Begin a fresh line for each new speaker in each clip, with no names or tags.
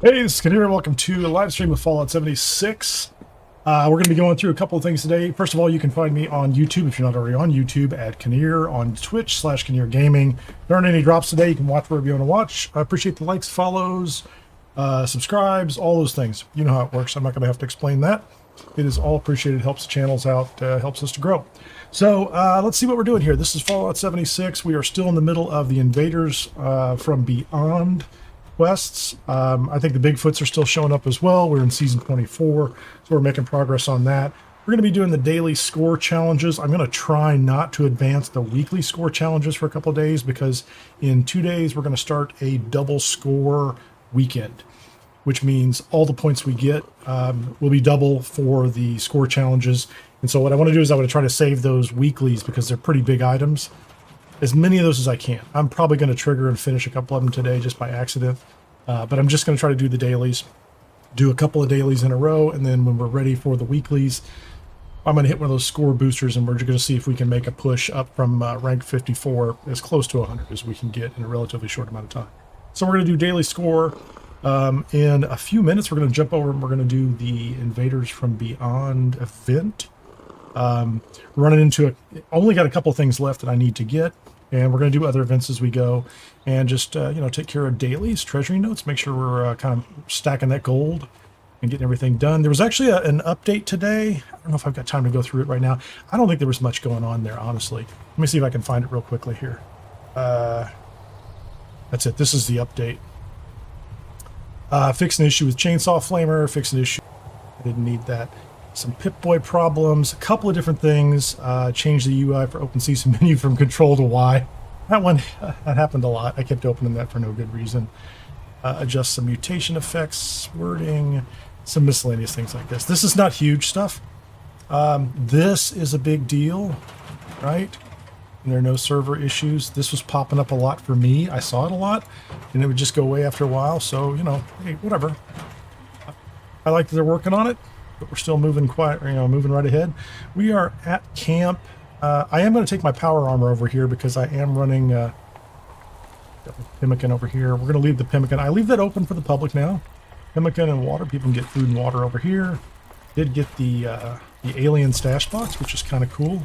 Hey, this is Kineer. Welcome to a live stream of Fallout 76. We're going to be going through a couple of things today. First of all, you can find me on YouTube if you're not already on YouTube at Kineer, on Twitch /Kineer Gaming. There aren't any drops today. You can watch wherever you want to watch. I appreciate the likes, follows, subscribes, all those things. You know how it works. I'm not going to have to explain that. It is all appreciated. Helps the channels out, helps us to grow. So let's see what we're doing here. This is Fallout 76. We are still in the middle of the Invaders from Beyond quests. I think the Bigfoots are still showing up as well. We're in season 24, so we're making progress on that. We're going to be doing the daily score challenges. I'm going to try not to advance the weekly score challenges for a couple of days because in 2 days we're going to start a double score weekend, which means all the points we get will be double for the score challenges. And so what I want to do is I want to try to save those weeklies because they're pretty big items. As many of those as I can. I'm probably going to trigger and finish a couple of them today just by accident. But I'm just going to try to do the dailies, do a couple of dailies in a row, and then when we're ready for the weeklies, I'm going to hit one of those score boosters, and we're going to see if we can make a push up from rank 54 as close to 100 as we can get in a relatively short amount of time. So we're going to do daily score. In a few minutes, we're going to jump over and we're going to do the Invaders from Beyond event. Running into only got a couple of things left that I need to get. And we're going to do other events as we go and just, take care of dailies, treasury notes, make sure we're kind of stacking that gold and getting everything done. There was actually an update today. I don't know if I've got time to go through it right now. I don't think there was much going on there, honestly. Let me see if I can find it real quickly here. That's it. This is the update. Fix an issue with Chainsaw Flamer, fix an issue. I didn't need that. Some Pip-Boy problems, a couple of different things. Change the UI for open season menu from control to Y. That one, that happened a lot. I kept opening that for no good reason. Adjust some mutation effects, wording, some miscellaneous things like this. This is not huge stuff. This is a big deal, right? And there are no server issues. This was popping up a lot for me. I saw it a lot, and it would just go away after a while. So, hey, whatever. I like that they're working on it. But we're still moving moving right ahead. We are at camp. I am going to take my power armor over here because I am running pemmican over here. We're going to leave the pemmican. I leave that open for the public now. Pemmican and water. People can get food and water over here. Did get the alien stash box, which is kind of cool.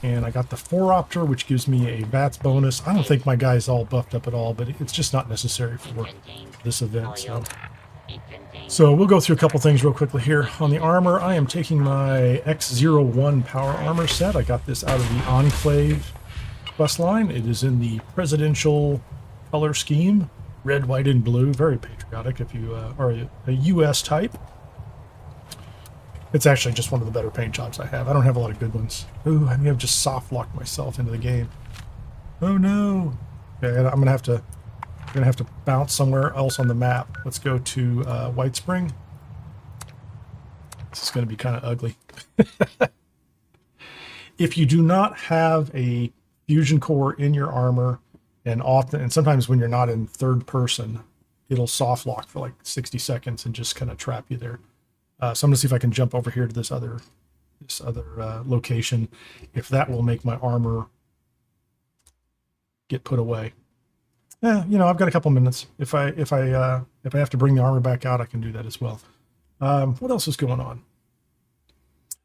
And I got the 4-opter, which gives me a VATS bonus. I don't think my guy's all buffed up at all, but it's just not necessary for this event. So we'll go through a couple things real quickly here. On the armor, I am taking my X01 power armor set. I got this out of the Enclave quest line. It is in the presidential color scheme, red, white, and blue. Very patriotic if you are a U.S. type. It's actually just one of the better paint jobs I have. I don't have a lot of good ones. Ooh, I may have just soft locked myself into the game. Oh no. Okay, I'm gonna have to bounce somewhere else on the map. Let's go to White Spring. This is going to be kind of ugly. If you do not have a fusion core in your armor, and sometimes when you're not in third person, it'll soft lock for like 60 seconds and just kind of trap you there. So I'm going to see if I can jump over here to this other location. If that will make my armor get put away. Yeah, I've got a couple minutes. If I have to bring the armor back out, I can do that as well. What else is going on?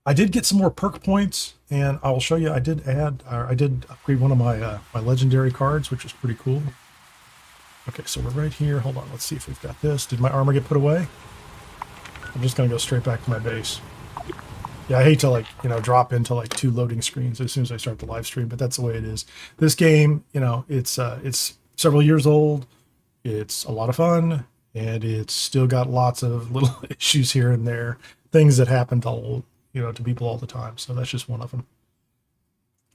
I did get some more perk points, and I will show you. I did upgrade one of my my legendary cards, which was pretty cool. Okay, so we're right here. Hold on, let's see if we've got this. Did my armor get put away? I'm just gonna go straight back to my base. Yeah, I hate to drop into 2 loading screens as soon as I start the live stream, but that's the way it is. This game, it's several years old. It's a lot of fun, and it's still got lots of little issues here and there, things that happen to people all the time. So that's just one of them.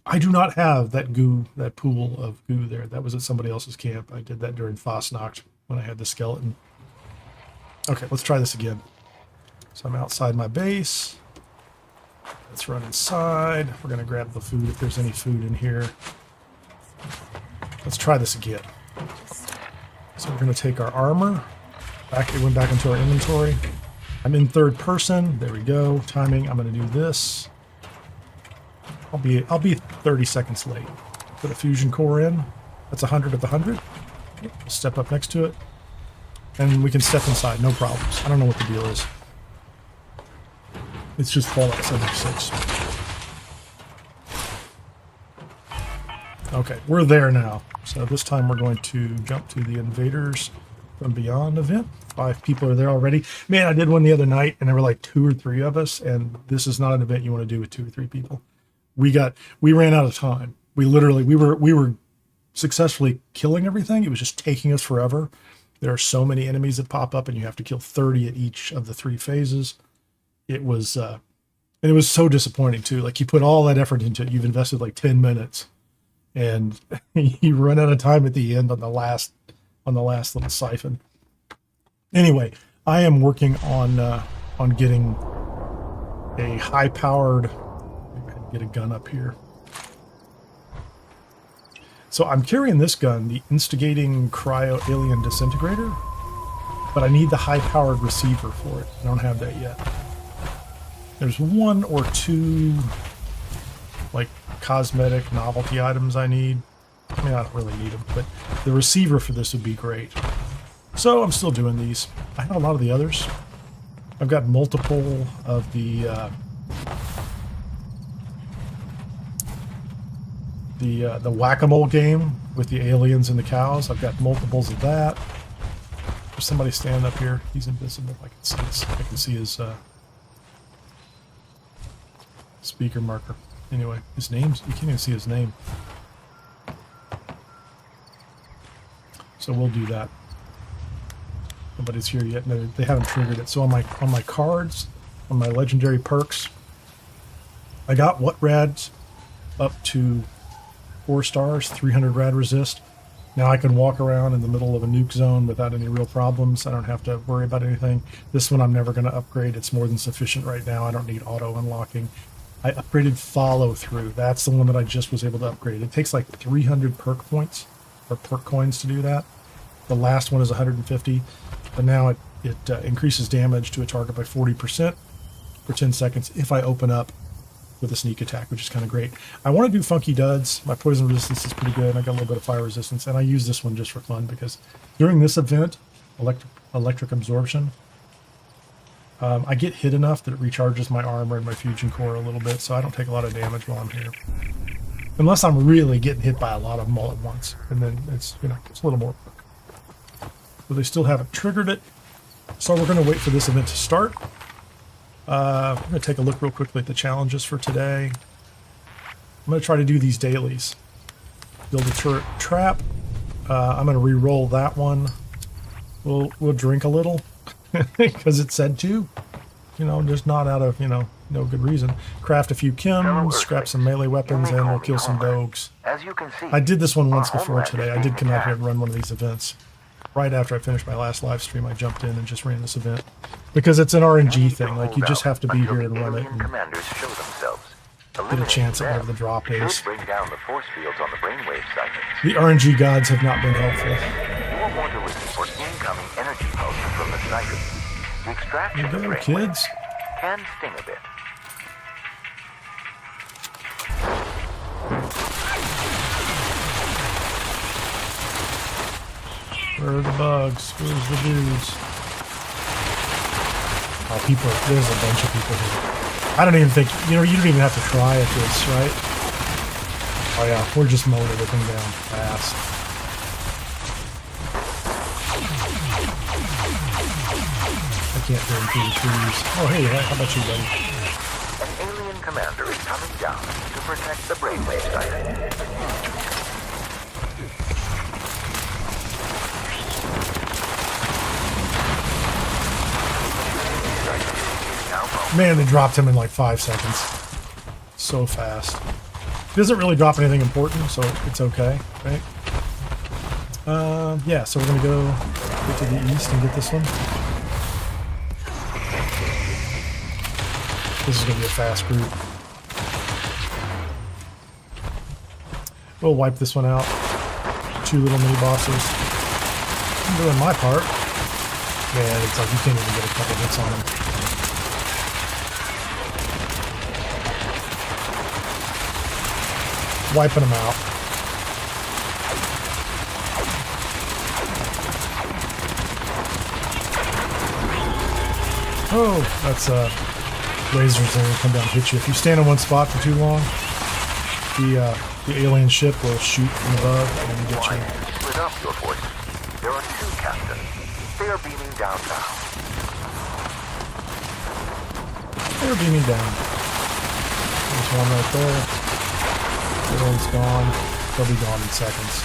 I do not have that pool of goo there. That was at somebody else's camp. I did that during Fosnacht when I had the skeleton. Okay, let's try this again. So I'm outside my base. Let's run inside. We're going to grab the food if there's any food in here. Let's try this again. So we're going to take our armor. It went back into our inventory. I'm in third person. There we go. Timing. I'm going to do this. I'll be 30 seconds late. Put a fusion core in. That's 100 of 100. We'll step up next to it. And we can step inside, no problems. I don't know what the deal is. It's just Fallout 76. Okay, we're there now. So this time we're going to jump to the Invaders from Beyond event. 5 people are there already. Man, I did one the other night, and there were like 2 or 3 of us, and this is not an event you want to do with 2 or 3 people. We ran out of time. We were successfully killing everything. It was just taking us forever. There are so many enemies that pop up, and you have to kill 30 at each of the 3 phases. It was, and it was so disappointing too. Like, you put all that effort into it. You've invested like 10 minutes, and you run out of time at the end on the last little siphon. Anyway, I am working on getting a high-powered. Maybe I can get a gun up here. So I'm carrying this gun, the Instigating Cryo Alien Disintegrator, but I need the high-powered receiver for it. I don't have that yet. There's 1 or 2 like cosmetic novelty items I need. I mean, I don't really need them, but the receiver for this would be great. So I'm still doing these. I have a lot of the others. I've got multiple of the whack-a-mole game with the aliens and the cows. I've got multiples of that. There's somebody standing up here. He's invisible. I can see his speaker marker. Anyway, his name's, you can't even see his name. So we'll do that. Nobody's here yet. No, they haven't triggered it. So on my cards, on my legendary perks, I got what rads up to 4 stars, 300 rad resist. Now I can walk around in the middle of a nuke zone without any real problems. I don't have to worry about anything. This one I'm never going to upgrade. It's more than sufficient right now. I don't need auto unlocking. I upgraded follow through. That's the one that I just was able to upgrade. It takes like 300 perk points or perk coins to do that. The last one is 150, but now it increases damage to a target by 40% for 10 seconds if I open up with a sneak attack, which is kind of great. I want to do Funky Duds. My poison resistance is pretty good. I got a little bit of fire resistance, and I use this one just for fun because during this event, electric absorption, I get hit enough that it recharges my armor and my fusion core a little bit, so I don't take a lot of damage while I'm here. Unless I'm really getting hit by a lot of them all at once, and then it's, it's a little more work. But they still haven't triggered it, so we're going to wait for this event to start. I'm going to take a look real quickly at the challenges for today. I'm going to try to do these dailies. Build a turret trap. I'm going to re-roll that one. We'll drink a little because it said to. Just not out of, no good reason. Craft a few chems, scrap some melee weapons, and we'll kill some dogs.
As you can see,
I did this one once before today. I did come out here and run one of these events. Right after I finished my last live stream, I jumped in and just ran this event. Because it's an RNG thing. Like, you just have to be here and run it and get a chance at whatever the drop is.
bring down the force fields on the brainwave segments.
The RNG gods have not been helpful.
You will want to listen for incoming energy pulses from the cycle. The extraction
There
of
you go,
brainwaves
kids.
can sting a bit.
Where are the bugs? Where's the dudes? Oh, there's a bunch of people here. I don't even think, you don't even have to try at this, right? Oh yeah, we're just mowing everything down fast. I can't burn through the trees. Oh hey, how about you, buddy?
An alien commander is coming down to protect the brainwave site.
Man, they dropped him in like 5 seconds. So fast. He doesn't really drop anything important, so it's okay, right? Yeah, so we're gonna get to the east and get this one. This is gonna be a fast group. We'll wipe this one out. 2 little mini bosses. I'm doing my part. Man, it's like you can't even get a couple hits on them. Wiping them out. Oh, that's lasers that will come down and hit you. If you stand in one spot for too long, the alien ship will shoot from above and get you.
Split up your forces. There are 2 captains. They are beaming down now.
They're beaming down. There's one right there. The other one's gone. They'll be gone in seconds.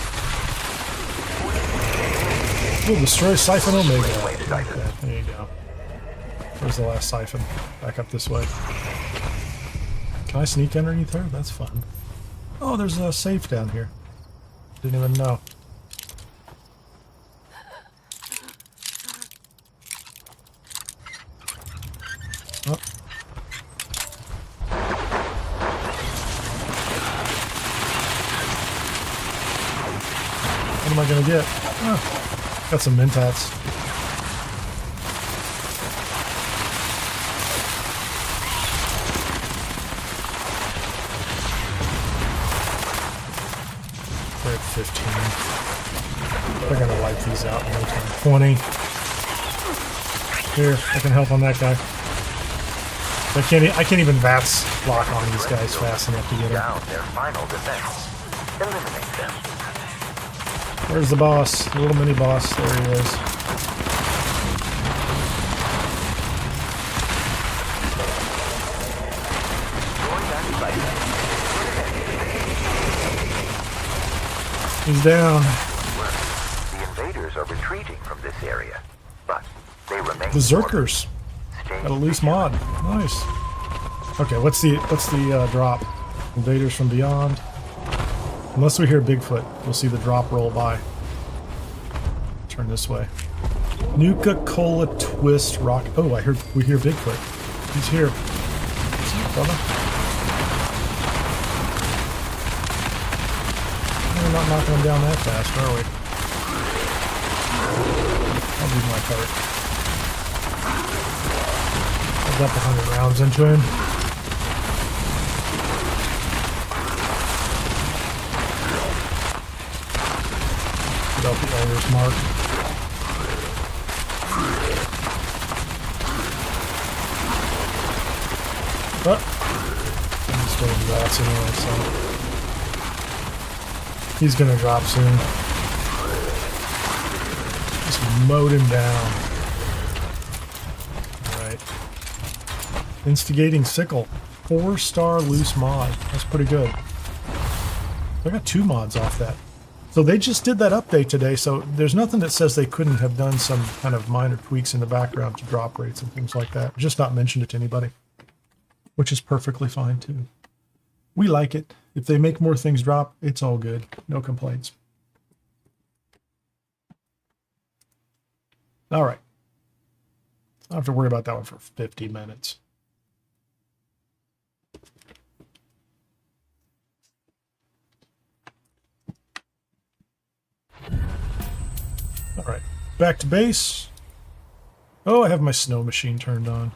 We'll destroy Siphon Omega. Okay, there you go. Where's the last siphon? Back up this way. Can I sneak underneath her? That's fun. Oh, there's a safe down here. Didn't even know. Oh. What am I gonna get? Oh, got some mentats. We're at 15. They're gonna wipe these out in no time. 20. Here, I can help on that guy. I can't even VATS lock on these guys fast enough to get them.
Down their final defense. Eliminate them.
Where's the boss? The little mini boss. There he is. He's down.
The invaders are retreating from this area, but they remain.
Berserkers. Got a loose mod. Nice. Okay, what's the drop? Invaders from beyond. Unless we hear Bigfoot, we'll see the drop roll by. Turn this way. Nuka-Cola Twist Rock. Oh, we hear Bigfoot. He's here. What's up, brother? We're not knocking him down that fast, are we? I'll do my part. I've got 100 rounds into him. Put out the Elder's Mark. But I'm just going to rats anyway, so he's gonna drop soon. Just mowed him down. Alright. Instigating Sickle. 4-star loose mod. That's pretty good. I got 2 mods off that. So they just did that update today, so there's nothing that says they couldn't have done some kind of minor tweaks in the background to drop rates and things like that. Just not mentioned it to anybody. Which is perfectly fine too. We like it. If they make more things drop, it's all good. No complaints. All right. I don't have to worry about that one for 50 minutes. All right. Back to base. Oh, I have my snow machine turned on.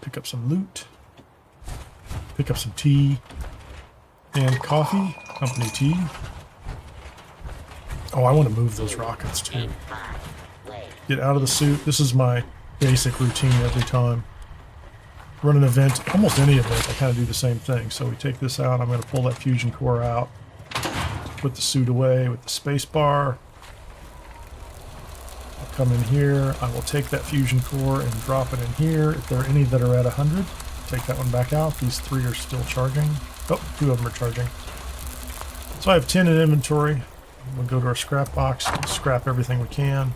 Pick up some loot, pick up some tea and coffee, company tea. Oh, I want to move those rockets too. Get out of the suit. This is my basic routine every time. Run an event, almost any event, I kind of do the same thing. So we take this out, I'm going to pull that fusion core out, put the suit away with the space bar. Come in here, I will take that fusion core and drop it in here. If there are any that are at 100, take that one back out. These 3 are still charging. Oh, 2 of them are charging. So I have 10 in inventory. We'll go to our scrap box, scrap everything we can.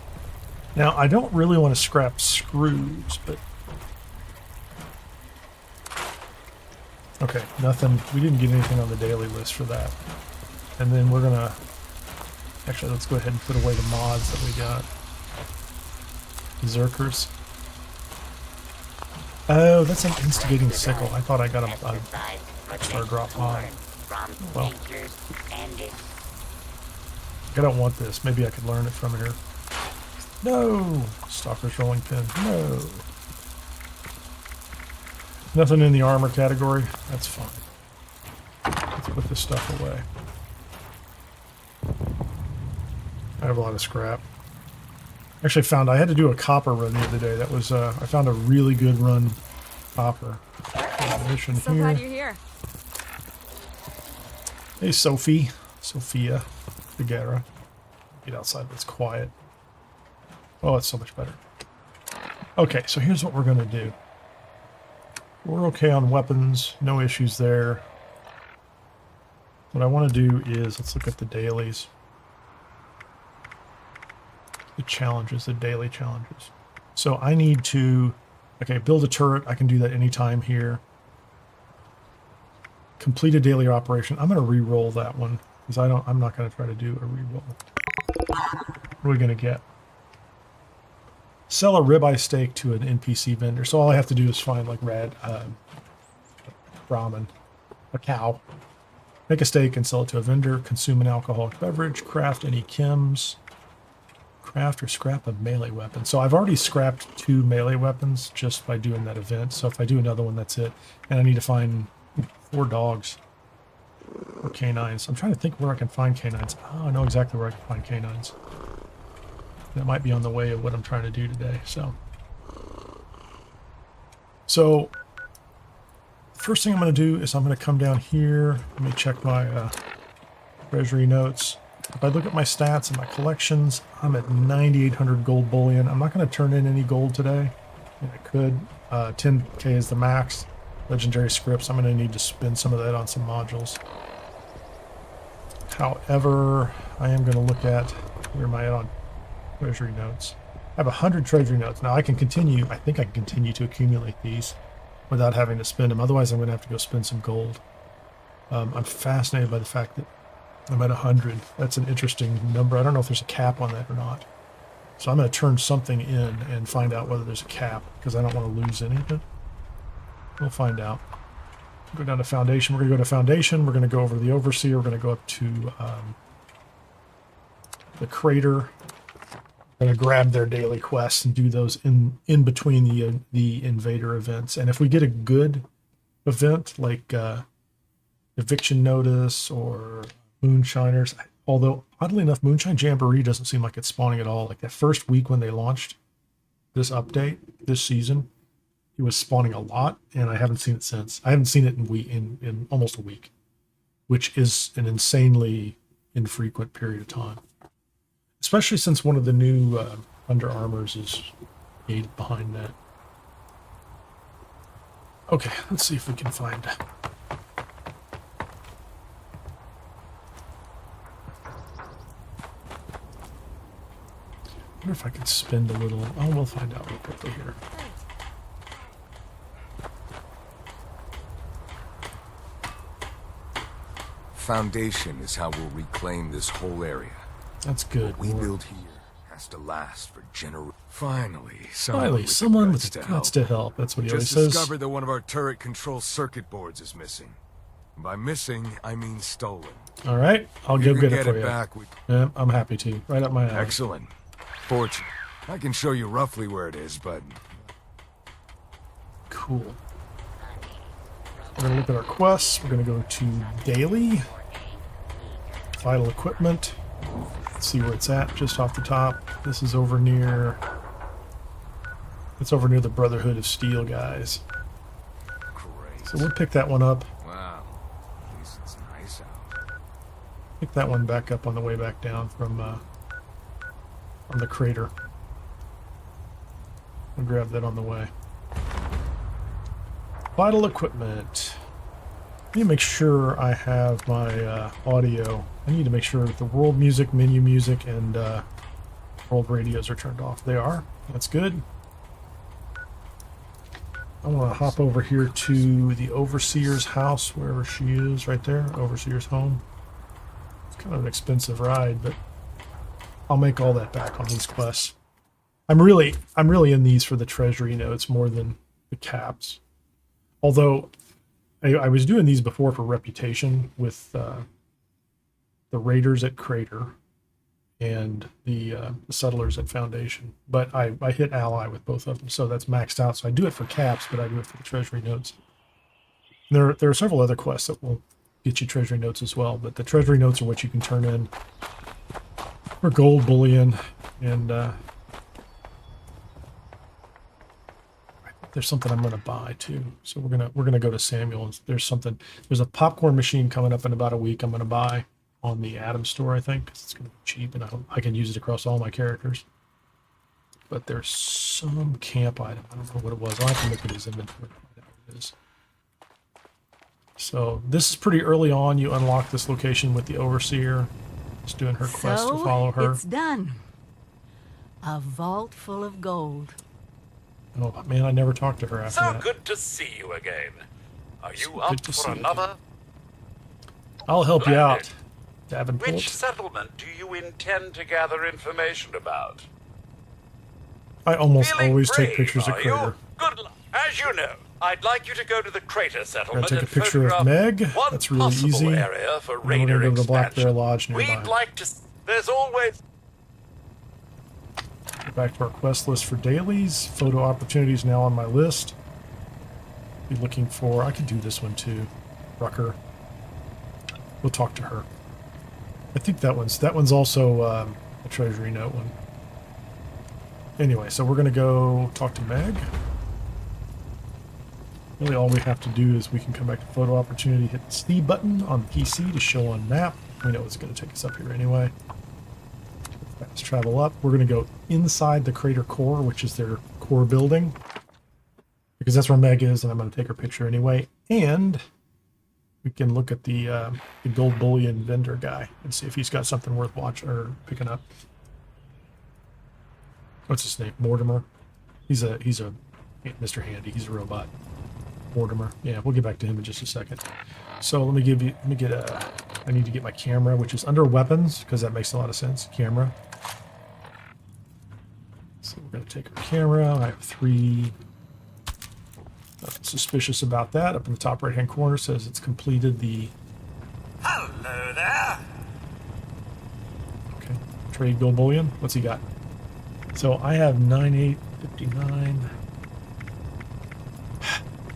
Now, I don't really want to scrap screws, but... Okay, nothing. We didn't get anything on the daily list for that. And then we're gonna... Actually, let's go ahead and put away the mods that we got. Berserkers. Oh, that's an instigating sickle. I thought I got a extra drop mod. Well, I don't want this. Maybe I could learn it from here. No! Stalker's rolling pin. No! Nothing in the armor category. That's fine. Let's put this stuff away. have a lot of scrap. Actually found I had to do a copper run the other day. That was I found a really good run copper. Mission
So
here.
glad you're here.
Hey Sophia Figuera. Get outside, it's quiet. Oh, it's so much better. Okay, so here's what we're gonna do. We're okay on weapons, no issues there. What I want to do is, let's look at the dailies. The challenges, the daily challenges. So I need to, okay, build a turret. I can do that anytime here. Complete a daily operation. I'm going to re-roll that one because I'm not going to try to do a re-roll. What are we going to get? Sell a ribeye steak to an NPC vendor. So all I have to do is find like ramen, a cow. Make a steak and sell it to a vendor. Consume an alcoholic beverage. Craft any chems. Craft or scrap a melee weapon. So I've already scrapped 2 melee weapons just by doing that event. So if I do another one, that's it. And I need to find 4 dogs or canines. I'm trying to think where I can find canines. Oh, I know exactly where I can find canines. That might be on the way of what I'm trying to do today. So first thing I'm going to do is I'm going to come down here. Let me check my Treasury Notes. If I look at my stats and my collections, I'm at 9,800 gold bullion. I'm not going to turn in any gold today. I could. 10k is the max. Legendary scripts, I'm going to need to spend some of that on some modules. However, I am going to look at, where am I at on Treasury Notes? I have 100 Treasury Notes. Now I can continue, I think I can continue to accumulate these without having to spend them. Otherwise, I'm going to have to go spend some gold. I'm fascinated by the fact that I'm at 100. That's an interesting number. I don't know if there's a cap on that or not. So I'm going to turn something in and find out whether there's a cap, because I don't want to lose any of it. We'll find out. Go down to Foundation. We're going to go to Foundation. We're going to go over to the Overseer. We're going to go up to the Crater. We're going to grab their daily quests and do those in between the Invader events. And if we get a good event like Eviction Notice or Moonshiners, although oddly enough, Moonshine Jamboree doesn't seem like it's spawning at all. Like that first week when they launched this update this season, it was spawning a lot, and I haven't seen it since. I haven't seen it in almost a week, which is an insanely infrequent period of time. Especially since one of the new Under Armours is gated behind that. Okay, let's see if we can find... I wonder if I could spend a little... Oh, we'll find out real quickly here.
Foundation is how we'll reclaim this whole area.
That's good.
What we build here has to last for generations. Finally,
someone with the guts to help. That's what he always says.
Just discovered that one of our turret control circuit boards is missing. By missing, I mean stolen.
All right, I'll go get it for you.
Back
Yeah, I'm happy to. Right up my alley.
Excellent. Fortunate. I can show you roughly where it is, but...
Cool. We're going to look at our quests. We're going to go to Daily. Vital Equipment. Let's see where it's at, just off the top. This is over near... It's over near the Brotherhood of Steel guys.
Great.
So we'll pick that one up.
Wow. At least it's nice out.
Pick that one back up on the way back down from the crater. I'll grab that on the way. Vital Equipment. I need to make sure I have my audio. I need to make sure that the world music, menu music, and world radios are turned off. They are. That's good. I want to hop over here to the Overseer's house, wherever she is, right there. Overseer's home. It's kind of an expensive ride, but I'll make all that back on these quests. I'm really in these for the Treasury Notes more than the caps. Although I was doing these before for reputation with the Raiders at Crater and the Settlers at Foundation. But I hit Ally with both of them, so that's maxed out. So I do it for caps, but I do it for the Treasury Notes. And there are several other quests that will get you Treasury Notes as well, but the Treasury Notes are what you can turn in or gold bullion, and there's something I'm going to buy too. So we're gonna go to Samuel. And there's a popcorn machine coming up in about a week. I'm going to buy on the Atom store, I think, 'cause it's going to be cheap, and I can use it across all my characters. But there's some camp item. I don't know what it was. I'll have to look at his inventory. What it is. So this is pretty early on. You unlock this location with the Overseer. Just doing her quest to follow her.
It's done. A vault full of gold.
Oh man, I never talked to her after
So
that.
good to see you again. Are you
So
up
good to see
for
you
another?
I'll help you out,
Splendid.
Davenport.
Which settlement do you intend to gather information about?
I almost
Feeling
always take
brave,
pictures of
are you?
Crater.
Good luck. As you know, I'd like you to go to the crater
I'm
settlement
gonna take a
and
picture of
photograph
Meg.
one
That's really
possible
easy.
area for
And then we're
raider
gonna go to the Black Bear
expansion.
Lodge nearby.
We'd like to. There's always.
Go back to our quest list for dailies. Photo opportunities now on my list. Be looking for. I could do this one too. Rucker. We'll talk to her. I think that one's also a Treasury Note one. Anyway, so we're gonna go talk to Meg. Really, all we have to do is we can come back to photo opportunity, hit the C button on the PC to show on map. We know it's going to take us up here anyway. Fast travel up. We're going to go inside the crater core, which is their core building, because that's where Meg is, and I'm going to take her picture anyway. And we can look at the gold bullion vendor guy and see if he's got something worth watching or picking up. What's his name? Mortimer. He's a Mr. Handy. He's a robot. Mortimer. Yeah, we'll get back to him in just a second. So I need to get my camera, which is under weapons, because that makes a lot of sense. Camera. So we're going to take our camera. I have 3. Nothing suspicious about that. Up in the top right-hand corner says it's completed the...
Hello there.
Okay. Trade gold bullion. What's he got? So I have 9859.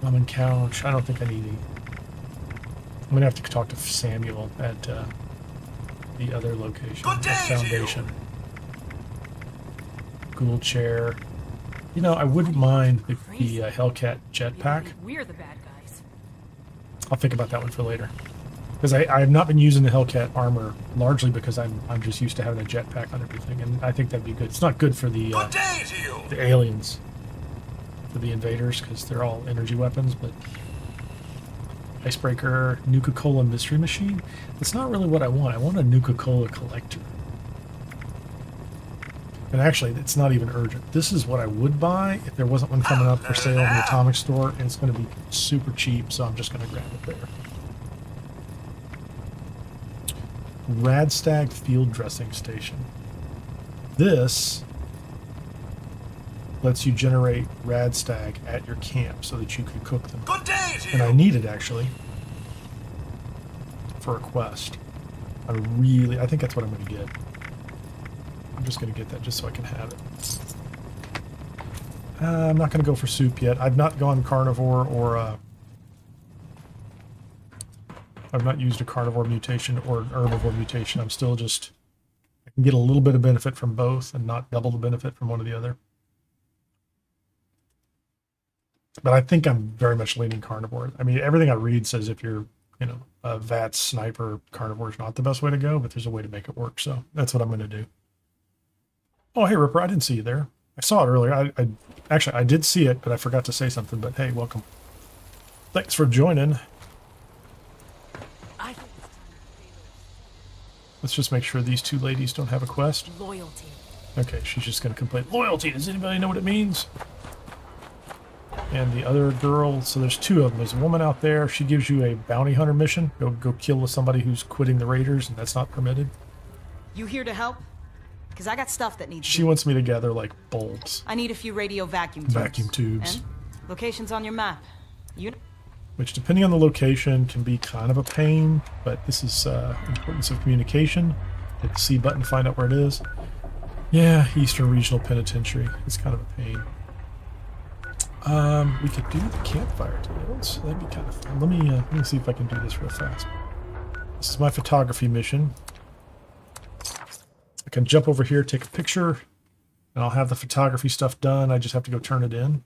Common couch. I don't think I need any. I'm gonna have to talk to Samuel at the other location,
Good
the
day to you.
Foundation. Ghoul chair. You know, I wouldn't mind the Hellcat jetpack.
We're the bad guys.
I'll think about that one for later. Because I have not been using the Hellcat armor largely because I'm just used to having a jetpack on everything, and I think that'd be good. It's not good for the
Good day to you.
the aliens, for the invaders, because they're all energy weapons, but icebreaker, Nuka-Cola mystery machine. That's not really what I want. I want a Nuka-Cola collector. And actually, it's not even urgent. This is what I would buy if there wasn't one coming up for sale in the Atomic Store, and it's going to be super cheap, so I'm just going to grab it there. Radstag Field Dressing Station. This lets you generate Radstag at your camp so that you can cook them.
Good day to
And
you.
I need it, actually, for a quest. I think that's what I'm going to get. I'm just going to get that just so I can have it. I'm not going to go for soup yet. I've not gone carnivore or... I've not used a carnivore mutation or an herbivore mutation. I'm still just... I can get a little bit of benefit from both and not double the benefit from one or the other. But I think I'm very much leaning carnivore. I mean, everything I read says if you're, a VATS sniper, carnivore is not the best way to go, but there's a way to make it work. So that's what I'm going to do. Oh, hey, Ripper, I didn't see you there. I saw it earlier. I did see it, but I forgot to say something. But hey, welcome. Thanks for joining.
I think
Let's just make sure these two ladies don't have a quest.
it's loyalty.
Okay, she's just going to complain. Loyalty, does anybody know what it means? And the other girl, so there's 2 of them. There's a woman out there. She gives you a bounty hunter mission. Go kill somebody who's quitting the Raiders, and that's not permitted.
You here to help? Because I got stuff that needs.
She wants me to gather, like, bulbs,
I need a few radio vacuum tubes.
vacuum tubes,
And locations on your map. You.
which, depending on the location, can be kind of a pain, but this is importance of communication. Hit the C button to find out where it is. Yeah, Eastern Regional Penitentiary. It's kind of a pain. We could do the campfire tales. That'd be kind of fun. Let me see if I can do this real fast. This is my photography mission. I can jump over here, take a picture, and I'll have the photography stuff done. I just have to go turn it in.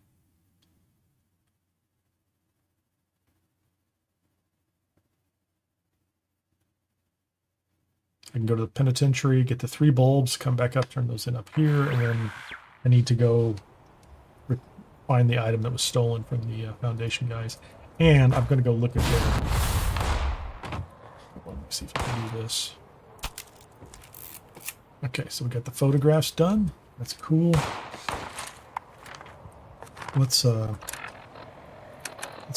I can go to the penitentiary, get the 3 bulbs, come back up, turn those in up here, and then I need to go find the item that was stolen from the Foundation guys. And I'm going to go look at their... Let me see if I can do this. Okay, so we got the photographs done. That's cool. Let's go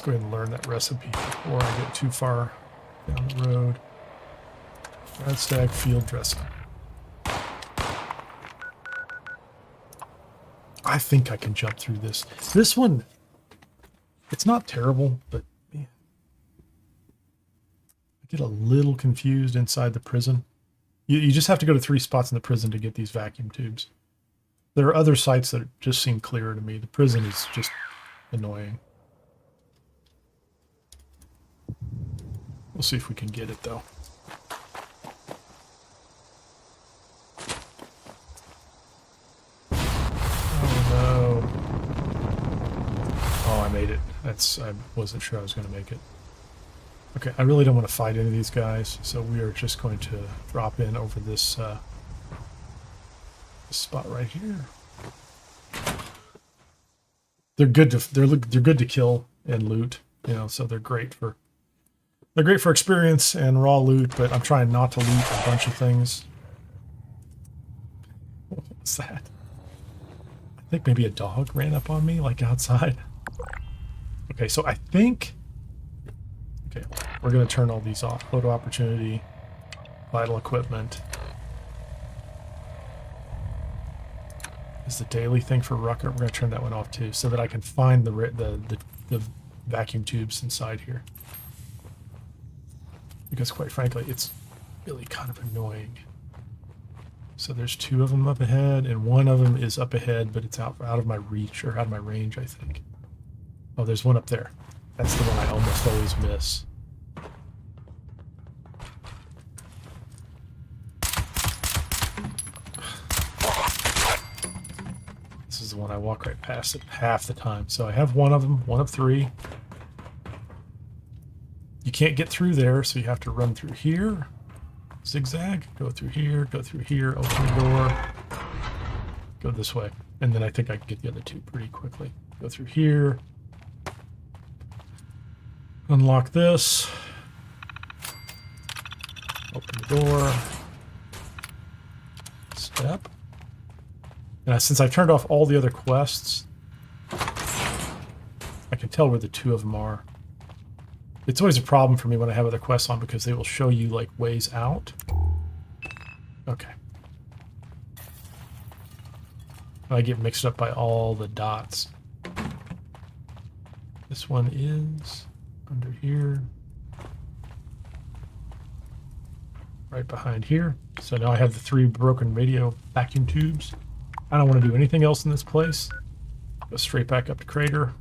ahead and learn that recipe before I get too far down the road. Red stag field dressing. I think I can jump through this. This one, it's not terrible, but man, I get a little confused inside the prison. You just have to go to 3 spots in the prison to get these vacuum tubes. There are other sites that just seem clearer to me. The prison is just annoying. We'll see if we can get it, though. Made it. I wasn't sure I was going to make it. Okay, I really don't want to fight any of these guys, so we are just going to drop in over this, this spot right here. They're good to kill and loot, you know, so they're great for experience and raw loot, but I'm trying not to loot a bunch of things. What was that? I think maybe a dog ran up on me, like outside. Okay, so I think... Okay, we're going to turn all these off. Photo opportunity, vital equipment. Is the daily thing for Rucker? We're going to turn that one off too, so that I can find the vacuum tubes inside here. Because quite frankly, it's really kind of annoying. So there's 2 of them up ahead, and one of them is up ahead, but it's out of my reach, or out of my range, I think. Oh, there's one up there. That's the one I almost always miss. This is the one I walk right past it half the time. So I have one of them, one of 3. You can't get through there, so you have to run through here. Zigzag, go through here, open the door. Go this way. And then I think I can get the other 2 pretty quickly. Go through here. Unlock this. Open the door. Step. And since I've turned off all the other quests, I can tell where the 2 of them are. It's always a problem for me when I have other quests on because they will show you like ways out. Okay. I get mixed up by all the dots. This one is under here. Right behind here. So now I have the 3 broken radio vacuum tubes. I don't want to do anything else in this place. Go straight back up to Crater.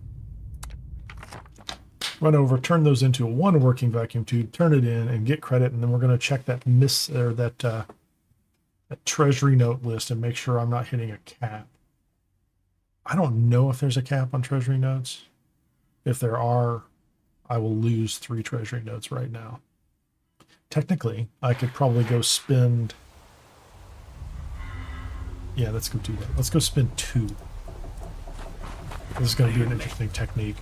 Run over, turn those into 1 working vacuum tube, turn it in, and get credit. And then we're going to check that that Treasury Note list and make sure I'm not hitting a cap. I don't know if there's a cap on Treasury Notes. If there are, I will lose 3 Treasury Notes right now. Technically, I could probably go spend... Yeah, let's go do that. Let's go spend 2. This is going to be an interesting technique.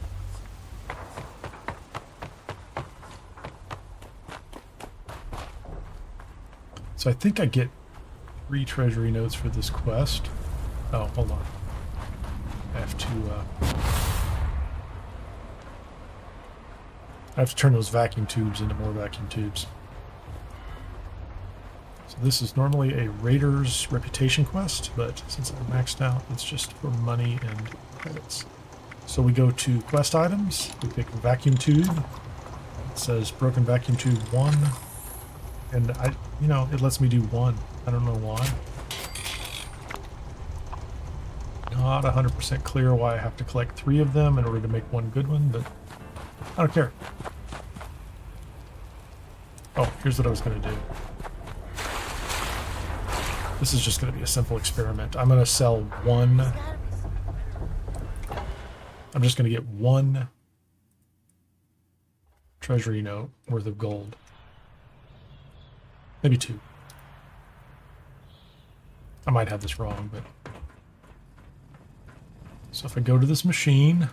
So I think I get 3 Treasury Notes for this quest. Oh, hold on. I have to turn those vacuum tubes into more vacuum tubes. So this is normally a Raiders reputation quest, but since I'm maxed out, it's just for money and credits. So we go to quest items, we pick vacuum tube. It says broken vacuum tube 1. And it lets me do 1. I don't know why. Not 100% clear why I have to collect 3 of them in order to make 1 good one, but I don't care. Oh, here's what I was going to do. This is just going to be a simple experiment. I'm going to sell one. I'm just going to get one Treasury note worth of gold. Maybe two. I might have this wrong, but... So if I go to this machine,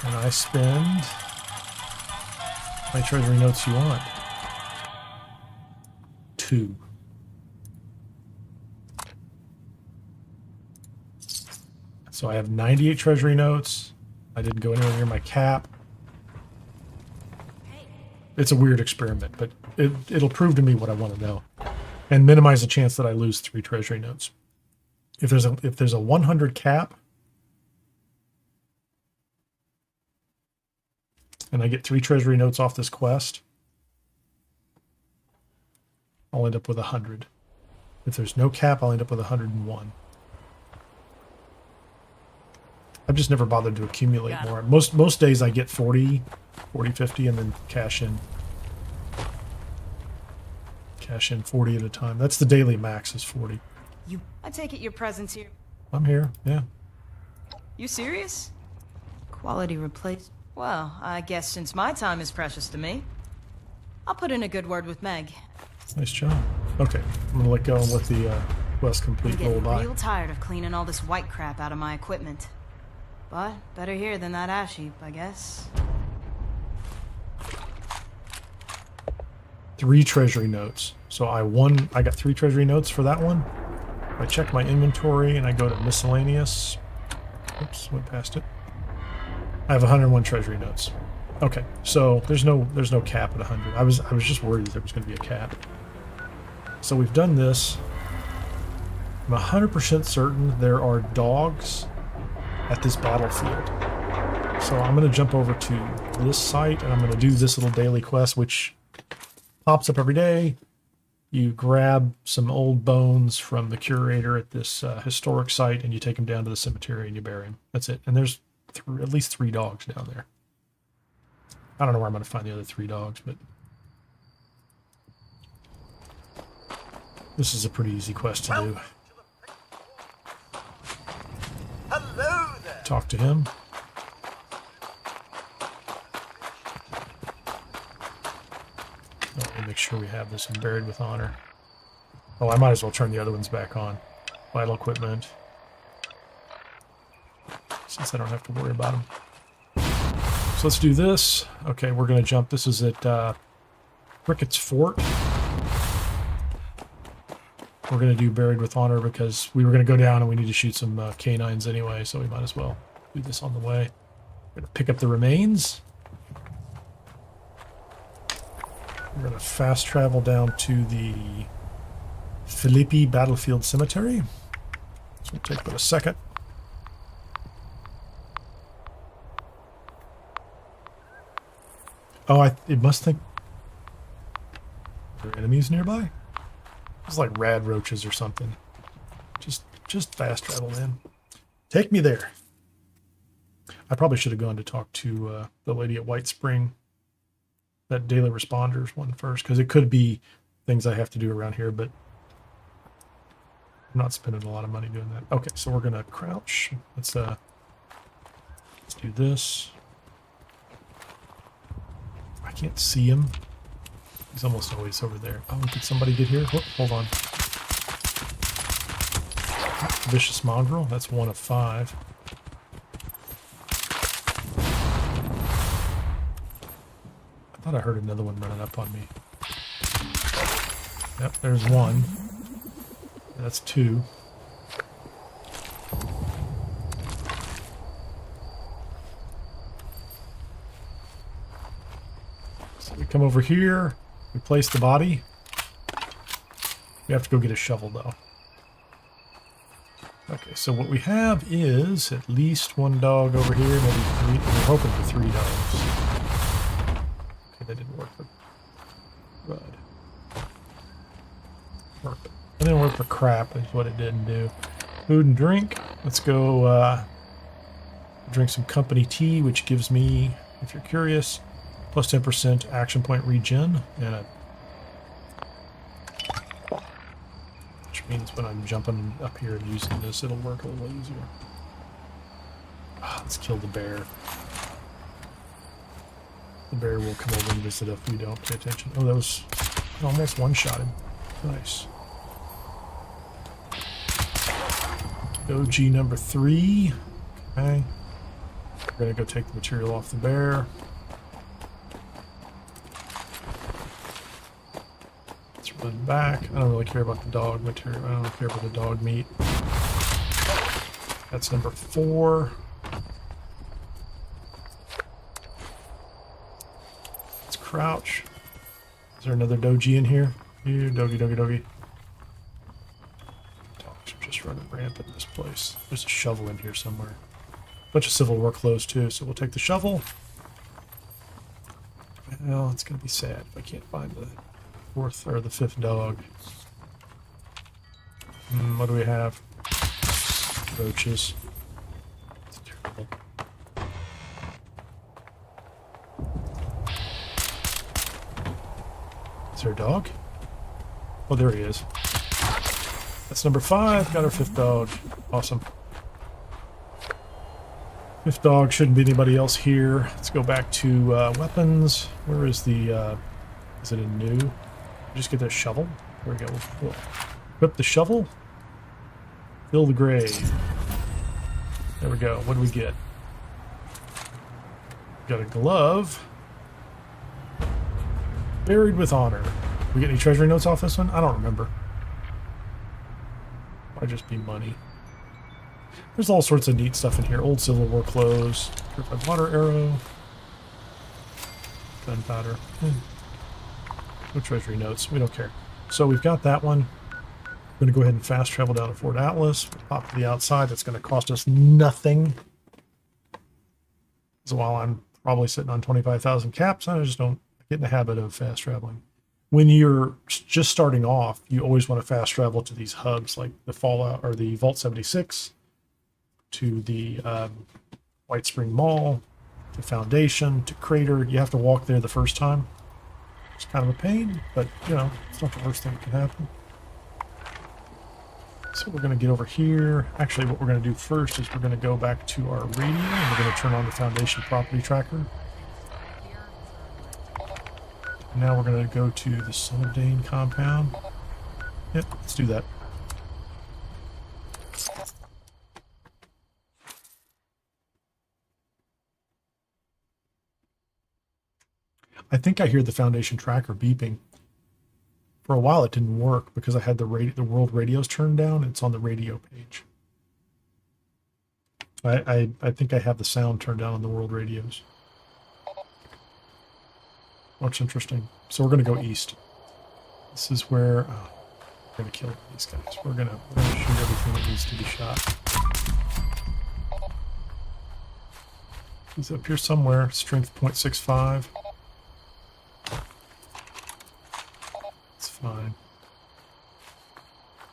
and I spend... How many Treasury notes you want? 2. So I have 98 Treasury notes. I didn't go anywhere near my cap. It's a weird experiment, but it'll prove to me what I want to know, and minimize the chance that I lose 3 Treasury notes. If there's a 100 cap, and I get 3 Treasury notes off this quest, I'll end up with 100. If there's no cap, I'll end up with 101. I've just never bothered to accumulate more. Most days I get 40, 50, and then cash in 40 at a time. That's the daily max is 40.
I take it your presence here.
I'm here, yeah.
You serious? Quality replace. Well, I guess since my time is precious to me, I'll put in a good word with Meg.
Nice job. Okay, I'm gonna let go and let the quest complete
I'm
roll
getting
by.
real tired of cleaning all this white crap out of my equipment. But better here than that ash heap, I guess.
3 Treasury notes. So I got 3 Treasury notes for that one. I check my inventory and I go to miscellaneous. Oops, went past it. I have 101 Treasury notes. Okay, so there's no cap at 100. I was just worried that there was going to be a cap. So we've done this. I'm 100% certain there are dogs at this battlefield. So I'm going to jump over to this site and I'm going to do this little daily quest, which pops up every day. You grab some old bones from the curator at this historic site and you take them down to the cemetery and you bury them. That's it. And there's at least 3 dogs down there. I don't know where I'm going to find the other 3 dogs, but this is a pretty easy quest to do.
Hello there.
Talk to him. Let me make sure we have this one buried with honor. Oh, I might as well turn the other ones back on. Vital equipment. Since I don't have to worry about them. So let's do this. Okay, we're going to jump. This is at Ricketts Fort. We're going to do Buried with Honor because we were going to go down and we need to shoot some canines anyway, so we might as well do this on the way. We're going to pick up the remains. We're going to fast travel down to the Philippi Battlefield Cemetery. This will take but a second. Oh, it must think... Are there enemies nearby? It's like rad roaches or something. Just fast travel, man. Take me there. I probably should have gone to talk to the lady at White Spring. That daily responders one first, because it could be things I have to do around here, but I'm not spending a lot of money doing that. Okay, so we're gonna crouch. Let's do this. I can't see him. He's almost always over there. Oh, did somebody get here? Oh, hold on. Vicious mongrel. That's 1 of 5. I thought I heard another one running up on me. Yep, there's 1. That's 2. So we come over here, we place the body. We have to go get a shovel though. Okay, so what we have is at least 1 dog over here, maybe 3. We're hoping for 3 dogs. Okay, that didn't work for Bud. Perfect. It didn't work for crap, is what it didn't do. Food and drink. Let's go drink some company tea, which gives me, if you're curious, plus 10% action point regen and a Means when I'm jumping up here and using this, it'll work a little easier. Let's kill the bear. The bear will come over and visit if we don't pay attention. Oh, that was almost one-shot him. Nice. OG number 3. Okay. We're gonna go take the material off the bear. Let's run back. I don't really care about the dog material. I don't care about the dog meat. That's number 4. Let's crouch. Is there another doji in here? Here, doggy, doggy, doggy. Dogs are just running rampant in this place. There's a shovel in here somewhere. Bunch of Civil War clothes too, so we'll take the shovel. Well, it's gonna be sad if I can't find the 4th or the 5th dog. What do we have? Roaches. It's terrible. Is there a dog? Oh, there he is. That's number 5. Got our 5th dog. Awesome. 5th dog, shouldn't be anybody else here. Let's go back to weapons. Where is the, is it a new? Just get that shovel. There we go. We'll equip the shovel. Fill the grave. There we go. What do we get? Got a glove. Buried with honor. We get any treasury notes off this one? I don't remember. Might just be money. There's all sorts of neat stuff in here. Old Civil War clothes. Purified water arrow. Gunpowder. No treasury notes. We don't care. So we've got that one. We're going to go ahead and fast travel down to Fort Atlas. We'll pop to the outside. That's going to cost us nothing. So while I'm probably sitting on 25,000 caps, I just don't get in the habit of fast traveling. When you're just starting off, you always want to fast travel to these hubs like the Fallout or the Vault 76, to the White Spring Mall, to Foundation, to Crater. You have to walk there the first time. It's kind of a pain, but you know, it's not the worst thing that can happen. So we're going to get over here. Actually, what we're going to do first is we're going to go back to our radio and we're going to turn on the Foundation property tracker. And now we're going to go to the Son of Dane compound. Yep, let's do that. I think I hear the Foundation tracker beeping. For a while it didn't work because I had the world radios turned down. It's on the radio page. I think I have the sound turned down on the world radios. Much interesting. So we're going to go east. This is where we're going to kill these guys. We're going to shoot everything that needs to be shot. He's up here somewhere. Strength 0.65. It's fine.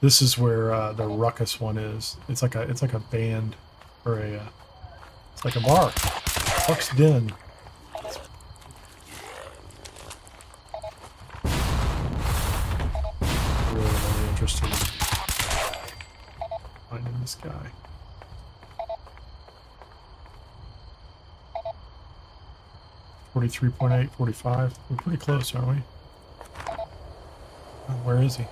This is where the ruckus one is. It's like a band or a it's like a bar. Buck's Den. Really interested in finding this guy. .8, 45. We're pretty close, aren't we? Oh, where is he?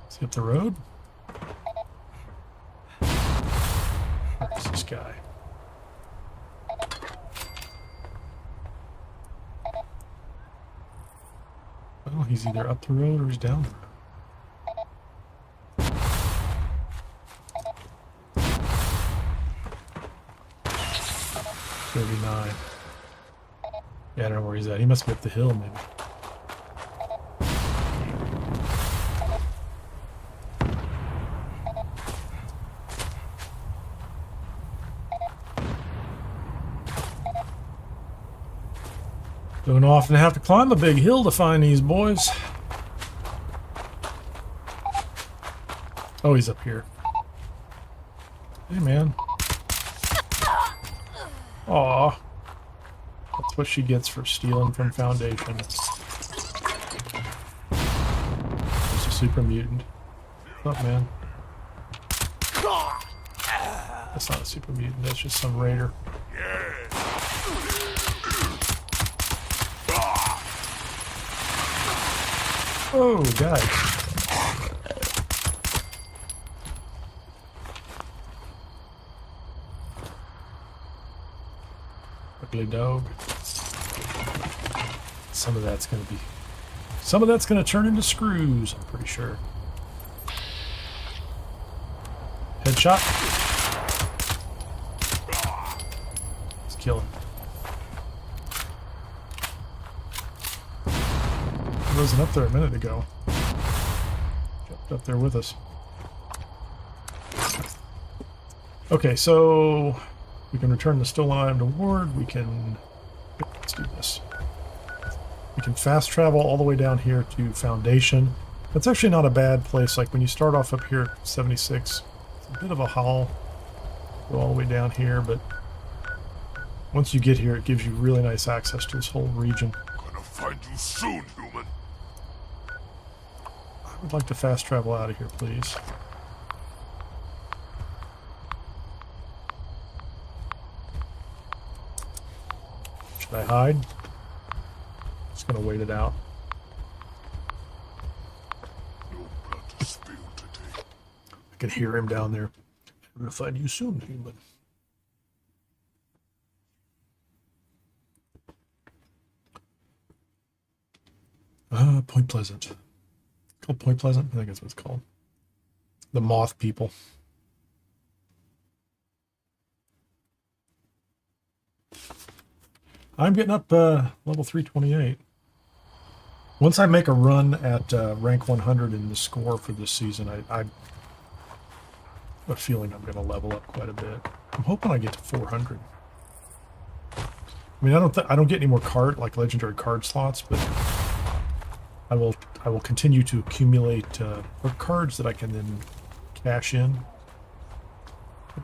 Is he up the road? Where's this guy? Well, he's either up the road or he's down the road. 39. Yeah, I don't know where he's at. He must be up the hill, maybe. Don't often have to climb a big hill to find these boys. Oh, he's up here. Hey, man. Aw. That's what she gets for stealing from Foundation. She's a super mutant. What's up, man? That's not a super mutant, that's just some raider. Oh, guys. Ugly dog. Some of that's gonna turn into screws, I'm pretty sure. Headshot. Let's kill him. He wasn't up there a minute ago. Jumped up there with us. Okay, so we can return the stolen item to Ward. We can... Let's do this. We can fast travel all the way down here to Foundation. That's actually not a bad place. Like when you start off up here at 76, it's a bit of a haul. Go all the way down here, but once you get here, it gives you really nice access to this whole region.
Gonna find you soon, human.
I would like to fast travel out of here, please. Should I hide? Just gonna wait it out.
No blood to spill today.
I can hear him down there. I'm gonna find you soon, human. Point Pleasant. Called Point Pleasant? I think that's what it's called. The moth people. I'm getting up level 328. Once I make a run at rank 100 in the score for this season, I have a feeling I'm going to level up quite a bit. I'm hoping I get to 400. I mean, I don't get any more legendary card slots, but I will continue to accumulate cards that I can then cash in,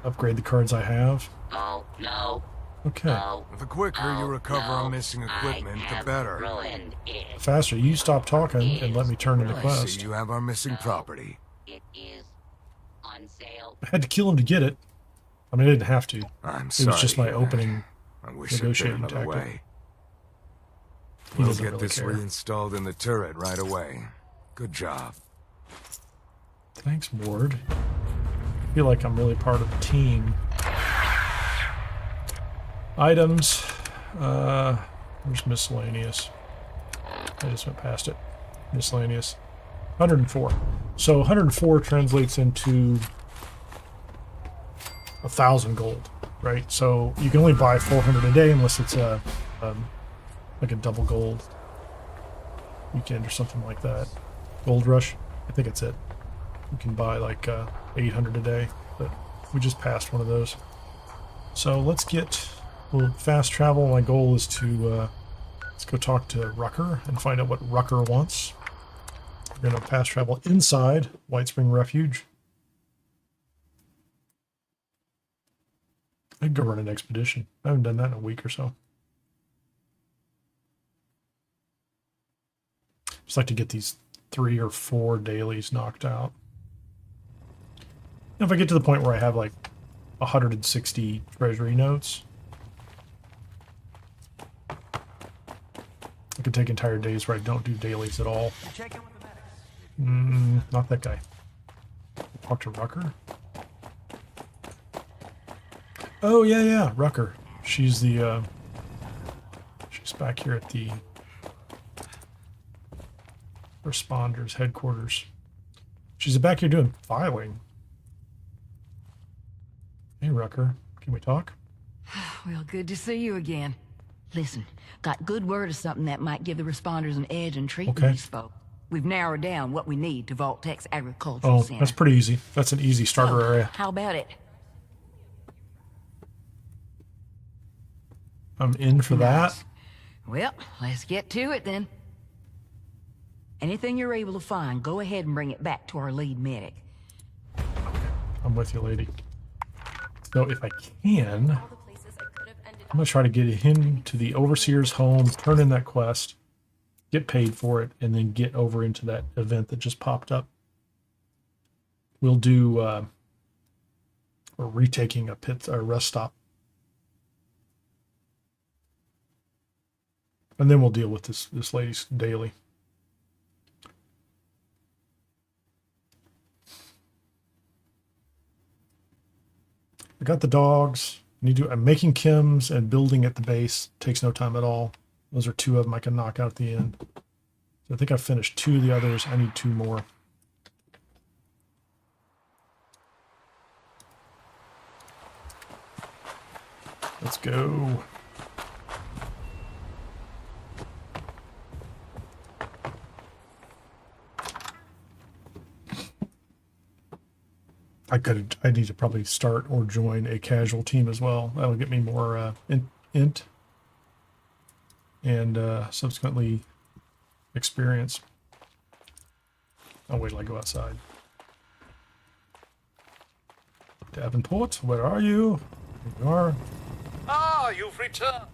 upgrade the cards I have.
Oh no.
Okay.
Oh,
The quicker you
oh,
recover
no,
on missing equipment,
I
the
have
better.
ruined it.
The faster you stop talking and let me turn in the
I
quest.
see you have our missing property.
It is on sale.
I had to kill him to get it. I mean, I didn't have to.
I'm
It
sorry.
was just my
to hear that.
opening.
I wish there'd been
negotiating
another
tactic.
way.
He
We'll
doesn't
get
really
this
care.
reinstalled in the turret right away. Good job.
Thanks, Ward. I feel like I'm really part of the team. Items. There's miscellaneous. I just went past it. Miscellaneous. 104. So 104 translates into 1,000 gold, right? So you can only buy 400 a day unless it's like a double gold weekend or something like that. Gold rush. I think it's it. You can buy like 800 a day, but we just passed one of those. So we'll fast travel. My goal is to let's go talk to Rucker and find out what Rucker wants. We're going to fast travel inside White Spring Refuge. I could go run an expedition. I haven't done that in a week or so. Just like to get these 3 or 4 dailies knocked out. If I get to the point where I have like 160 Treasury Notes, I could take entire days where I don't do dailies at all. Not that guy. Talk to Rucker. Oh yeah, Rucker. She's the she's back here at the responders headquarters. She's back here doing filing. Hey Rucker, can we talk?
Well, good to see you again. Listen, got good word of something that might give the responders an edge in treating
Okay.
these folk. We've narrowed down what we need to Vault Tech's agricultural
Oh,
center.
that's pretty easy. That's an easy starter
So,
area.
how about it?
I'm in for that.
Nice. Well, let's get to it then. Anything you're able to find, go ahead and bring it back to our lead medic.
I'm with you, lady. So if I can, I'm going to try to get him to the Overseer's home, turn in that quest, get paid for it, and then get over into that event that just popped up. We'll do or retaking a rest stop. And then we'll deal with this lady's daily. I got the dogs. I'm making chems and building at the base. Takes no time at all. Those are 2 of them I can knock out at the end. So I think I've finished 2 of the others. I need 2 more. Let's go. I need to probably start or join a casual team as well. That'll get me more int and subsequently experience. I'll wait till I go outside. Davenport, where are you? There you are.
Ah, you've returned.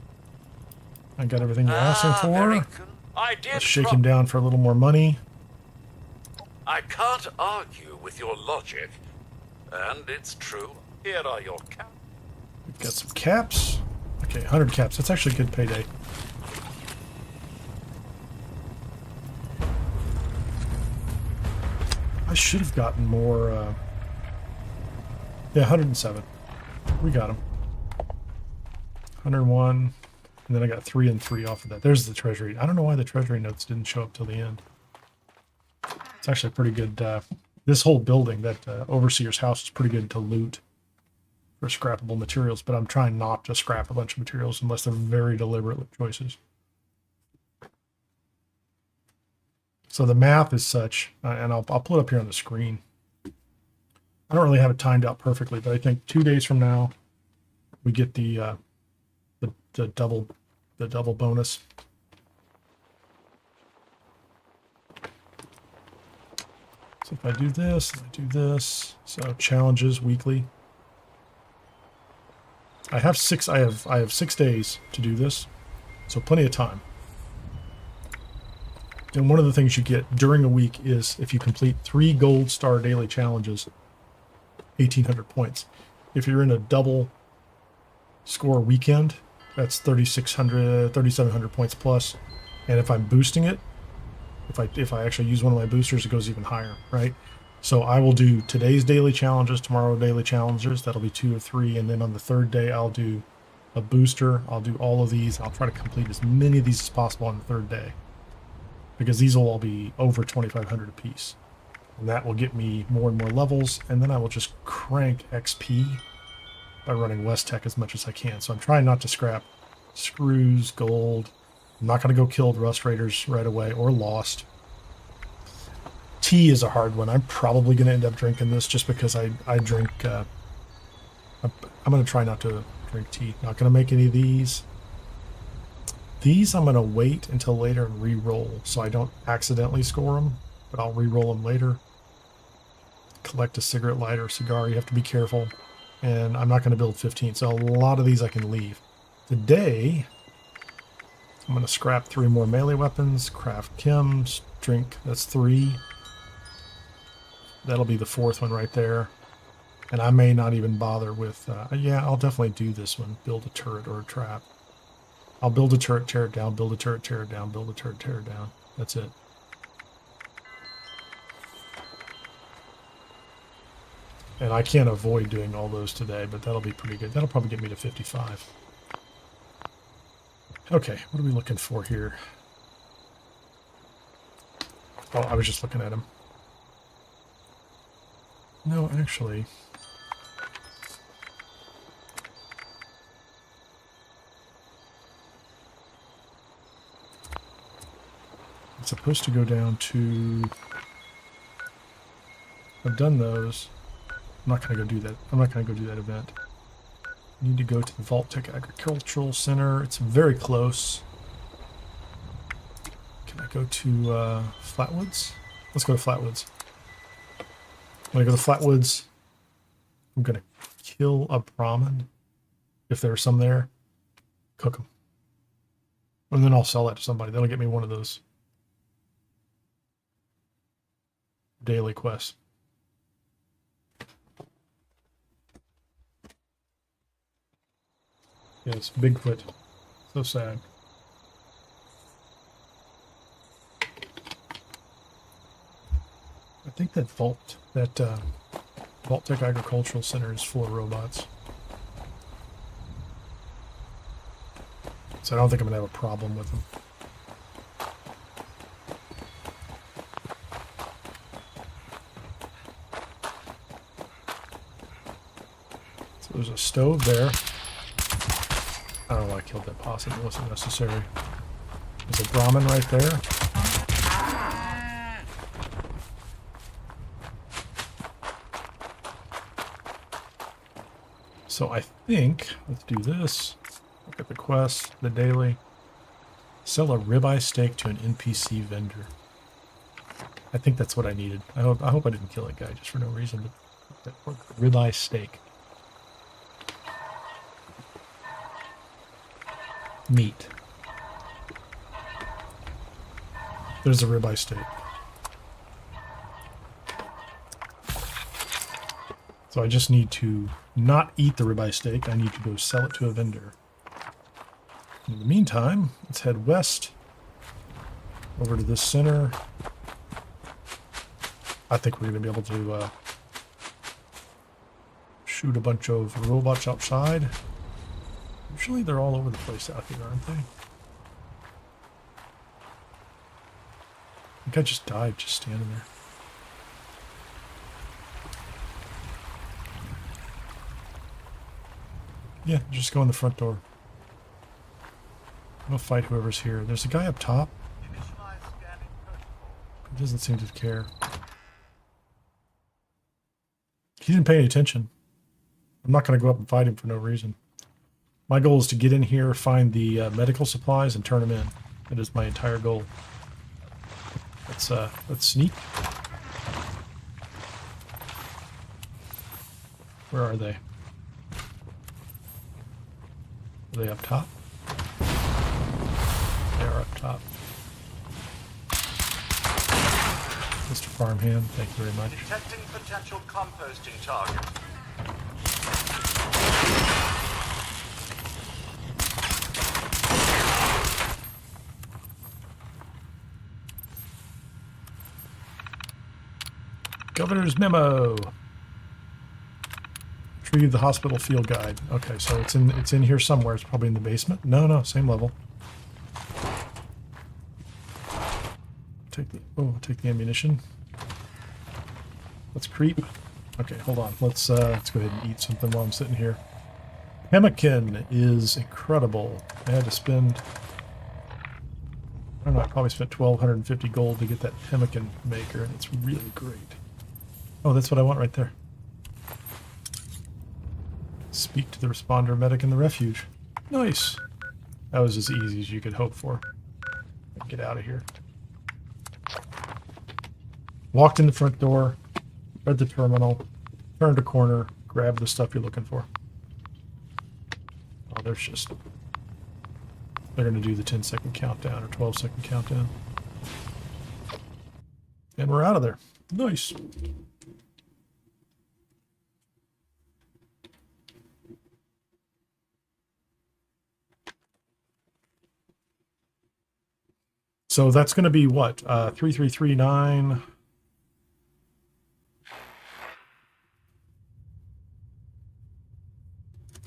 I got everything you're asking
Very
for.
good. I did.
Let's shake him down for a little more money.
I can't argue with your logic. And it's true. Here are your caps.
We've got some caps. Okay, 100 caps. That's actually a good payday. I should have gotten more. Yeah, 107. We got them. 101. And then I got 3 and 3 off of that. There's the treasury. I don't know why the treasury notes didn't show up till the end. It's actually pretty good. This whole building, that Overseer's house, is pretty good to loot for scrappable materials, but I'm trying not to scrap a bunch of materials unless they're very deliberate choices. So the math is such, and I'll pull it up here on the screen. I don't really have it timed out perfectly, but I think 2 days from now we get the double bonus. So if I do this, and I do this, so challenges weekly. I have 6 days to do this, so plenty of time. And one of the things you get during a week is if you complete 3 gold star daily challenges, 1,800 points. If you're in a double score weekend, that's 3,600, 3,700 points plus. And if I'm boosting it, if I actually use one of my boosters, it goes even higher, right? So I will do today's daily challenges, tomorrow daily challenges. That'll be 2 or 3, and then on the 3rd day I'll do a booster. I'll do all of these. I'll try to complete as many of these as possible on the 3rd day, because these will all be over 2,500 a piece, and that will get me more and more levels. And then I will just crank XP by running West Tech as much as I can. So I'm trying not to scrap screws, gold. I'm not going to go kill Rust Raiders right away or Lost. Tea is a hard one. I'm probably going to end up drinking this just because I drink. I'm going to try not to drink tea. Not going to make any of these. These I'm going to wait until later and re-roll so I don't accidentally score them, but I'll re-roll them later. Collect a cigarette lighter, cigar. You have to be careful. And I'm not going to build 15, so a lot of these I can leave. Today, I'm going to scrap 3 more melee weapons, craft chems, drink. That's 3. That'll be the 4th one right there. And I may not even bother with... yeah, I'll definitely do this one. Build a turret or a trap. I'll build a turret, tear it down, build a turret, tear it down, build a turret, tear it down. That's it. And I can't avoid doing all those today, but that'll be pretty good. That'll probably get me to 55. Okay, what are we looking for here? Oh, I was just looking at him. No, actually... it's supposed to go down to... I've done those. I'm not going to go do that. I'm not going to go do that event. I need to go to the Vault Tech Agricultural Center. It's very close. Can I go to Flatwoods? Let's go to Flatwoods. When I go to Flatwoods, I'm going to kill a Brahmin, if there's some there. cook them. And then I'll sell that to somebody. That'll get me one of those daily quests. Yes, Bigfoot. So sad. I think that Vault Tech Agricultural Center is full of robots. So I don't think I'm going to have a problem with them. So there's a stove there. I don't know why I killed that possum. It wasn't necessary. There's a Brahmin right there. So I think, let's do this. Look at the quest, the daily. Sell a ribeye steak to an NPC vendor. I think that's what I needed. I hope I didn't kill that guy just for no reason. But ribeye steak. Meat. There's a ribeye steak. So I just need to not eat the ribeye steak. I need to go sell it to a vendor. In the meantime, let's head west over to this center. I think we're going to be able to shoot a bunch of robots outside. Usually they're all over the place out here, aren't they? I think I just died just standing there. Yeah, just go in the front door. I'm gonna fight whoever's here. There's a guy up top. He doesn't seem to care. He didn't pay any attention. I'm not gonna go up and fight him for no reason. My goal is to get in here, find the medical supplies, and turn them in. That is my entire goal. Let's sneak. Where are they? Are they up top? They are up top. Mr. Farmhand, thank you very much.
Detecting potential composting target.
Governor's memo. Retrieve the hospital field guide. Okay, so it's in here somewhere. It's probably in the basement. No, same level. Take the ammunition. Let's creep. Okay, hold on. Let's go ahead and eat something while I'm sitting here. Pemmican is incredible. I had to spend, I don't know, I probably spent 1,250 gold to get that pemmican maker, and it's really great. Oh, that's what I want right there. Speak to the responder medic in the refuge. Nice. That was as easy as you could hope for. Get out of here. Walked in the front door, read the terminal, turned a corner, grabbed the stuff you're looking for. Oh, they're going to do the 10-second countdown or 12-second countdown. And we're out of there. Nice. So that's going to be what? 3339.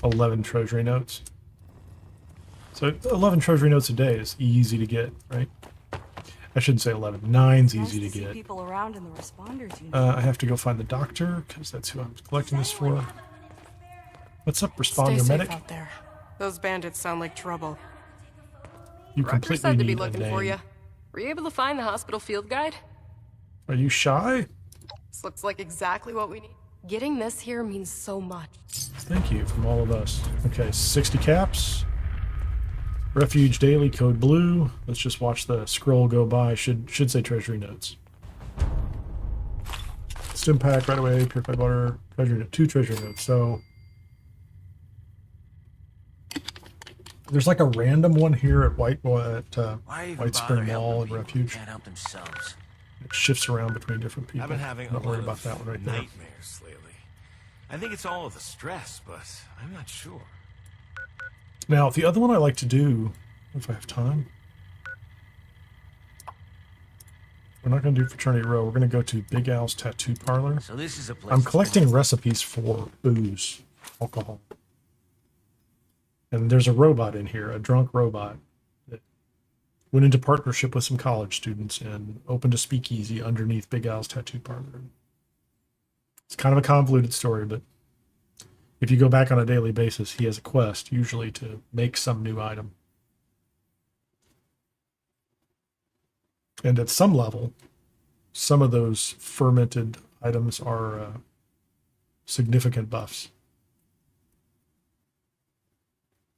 $11 Treasury Notes. So 11 Treasury Notes a day is easy to get, right? I shouldn't say 11. 9's easy to get.
People around in the responders
I have to go find the doctor because that's who I'm collecting this for. What's up, responder
Stay
medic?
safe out there. Those bandits sound like trouble.
You
Rucker
completely
said to be
need a
looking
name.
for you. Were you able to find the hospital field guide?
Are you shy?
This looks like exactly what we need. Getting this here means so much.
Thank you from all of us. Okay, 60 caps. Refuge daily, code blue. Let's just watch the scroll go by. Should say Treasury Notes. Stim pack right away. Purified water. Treasury note. 2 Treasury Notes. So There's like a random one here at
Why even
White Spring
bother
Mall
helping
and
people who
Refuge.
can't help themselves?
It shifts around between different people.
I've been having
I'm not
a
worried
lot
about that
of
one right there.
nightmares lately. I think it's all of the stress, but I'm not sure.
Now, the other one I like to do, if I have time, we're not going to do Fraternity Row. We're going to go to Big Al's Tattoo Parlor.
So this is a place.
I'm collecting recipes for booze, alcohol. And there's a robot in here, a drunk robot, that went into partnership with some college students and opened a speakeasy underneath Big Al's Tattoo Parlor. It's kind of a convoluted story, but if you go back on a daily basis, he has a quest, usually to make some new item. And at some level, some of those fermented items are significant buffs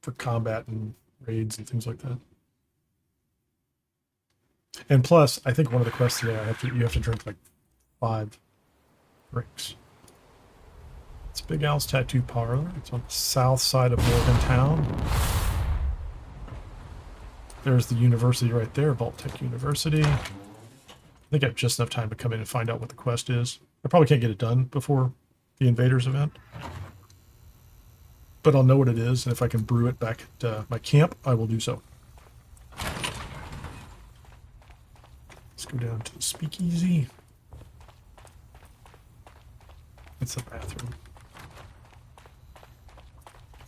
for combat and raids and things like that. And plus, I think one of the quests today, you have to drink like 5 drinks. It's Big Al's Tattoo Parlor. It's on the south side of Morgantown. There's the university right there, Vault Tech University. I think I have just enough time to come in and find out what the quest is. I probably can't get it done before the Invaders event, but I'll know what it is, and if I can brew it back at my camp, I will do so. Let's go down to the speakeasy. It's the bathroom.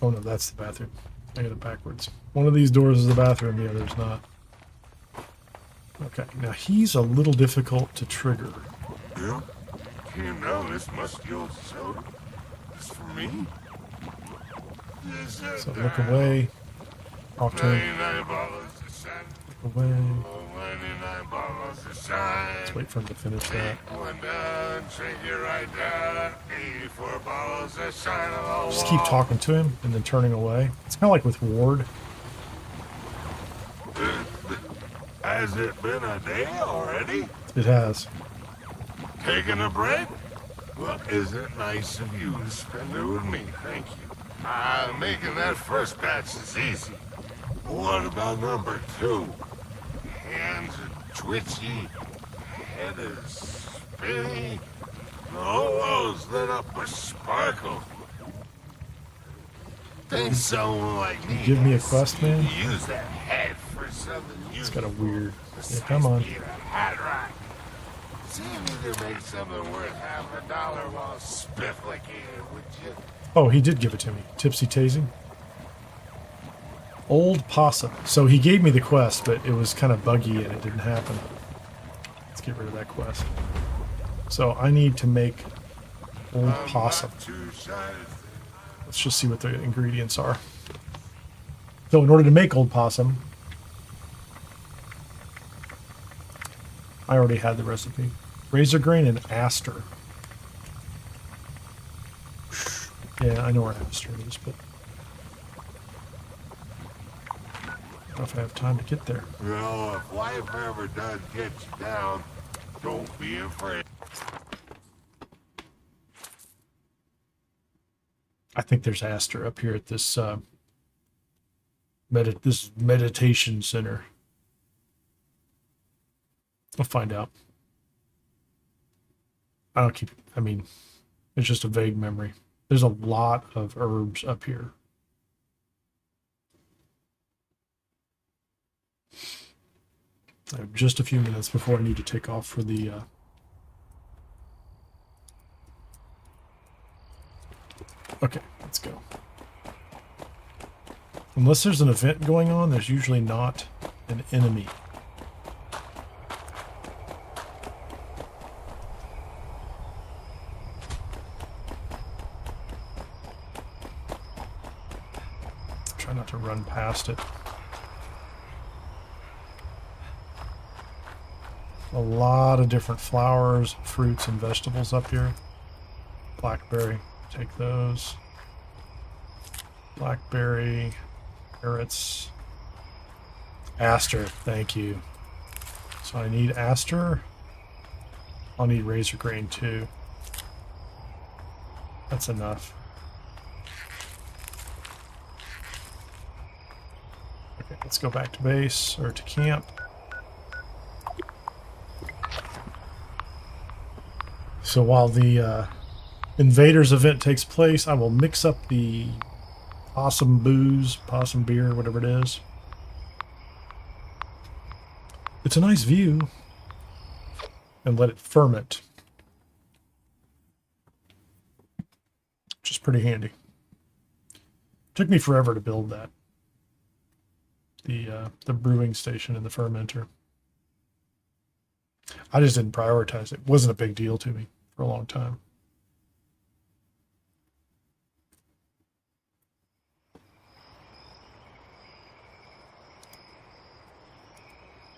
Oh no, that's the bathroom. I got it backwards. One of these doors is the bathroom, the other's not. Okay, now he's a little difficult to trigger.
Yeah? You know this musty old soda is for me.
So look away. Talk to him. Look away. Let's wait for him to finish that. Just keep talking to him and then turning away. It's kind of like with Ward.
Has it been a day already?
It has.
Taking a break? Well, isn't it nice of you to spend it with me? Thank you. Making that first batch is easy. What about number 2? Hands are twitchy, head is spinny, all those lit up with sparkle. Think someone like me
Give me a quest, man.
use that head for something
It's got a weird. Yeah, come on.
hat rack. See if you can make something worth $50 while spifflicking it, would you?
Oh, he did give it to me. Tipsy tasing. Old Possum. So he gave me the quest, but it was kind of buggy and it didn't happen. Let's get rid of that quest. So I need to make Old Possum. Let's just see what the ingredients are. So in order to make Old Possum, I already had the recipe. Razor grain and aster. Yeah, I know where aster is, but I don't know if I have time to get there.
Well, if life ever does get you down, don't be afraid.
I think there's aster up here at this this meditation center. I'll find out. I mean, it's just a vague memory. There's a lot of herbs up here. I have just a few minutes before I need to take off for the okay, let's go. Unless there's an event going on, there's usually not an enemy. Try not to run past it. A lot of different flowers, fruits, and vegetables up here. Blackberry, take those. Blackberry, carrots. Aster, thank you. So I need aster. I'll need razor grain too. That's enough. Let's go back to base, or to camp. So while the Invaders event takes place, I will mix up the possum booze, possum beer, whatever it is. It's a nice view. And let it ferment. Which is pretty handy. Took me forever to build that. The brewing station and the fermenter. I just didn't prioritize it. It wasn't a big deal to me for a long time.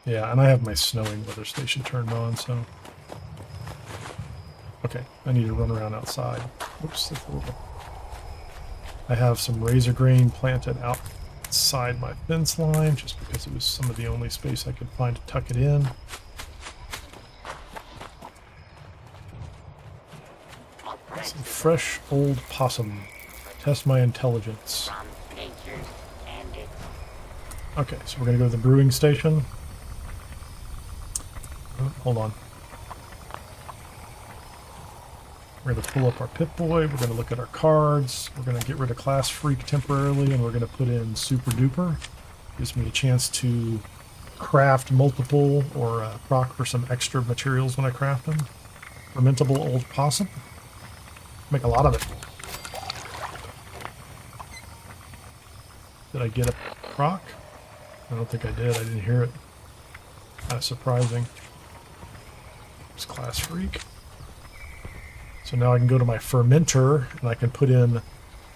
Yeah, and I have my snowing weather station turned on, so... Okay, I need to run around outside. Oops, that's a little... I have some razor grain planted outside my fence line, just because it was some of the only space I could find to tuck it in. Some fresh old possum. Test my intelligence. Okay, so we're going to go to the brewing station. Oh, hold on. We're going to pull up our Pip-Boy. We're going to look at our cards. We're going to get rid of Class Freak temporarily, and we're going to put in Super Duper. Gives me a chance to craft multiple or proc for some extra materials when I craft them. Fermentable Old Possum. Make a lot of it. Did I get a proc? I don't think I did. I didn't hear it. Kind of surprising. It's Class Freak. So now I can go to my fermenter and I can put in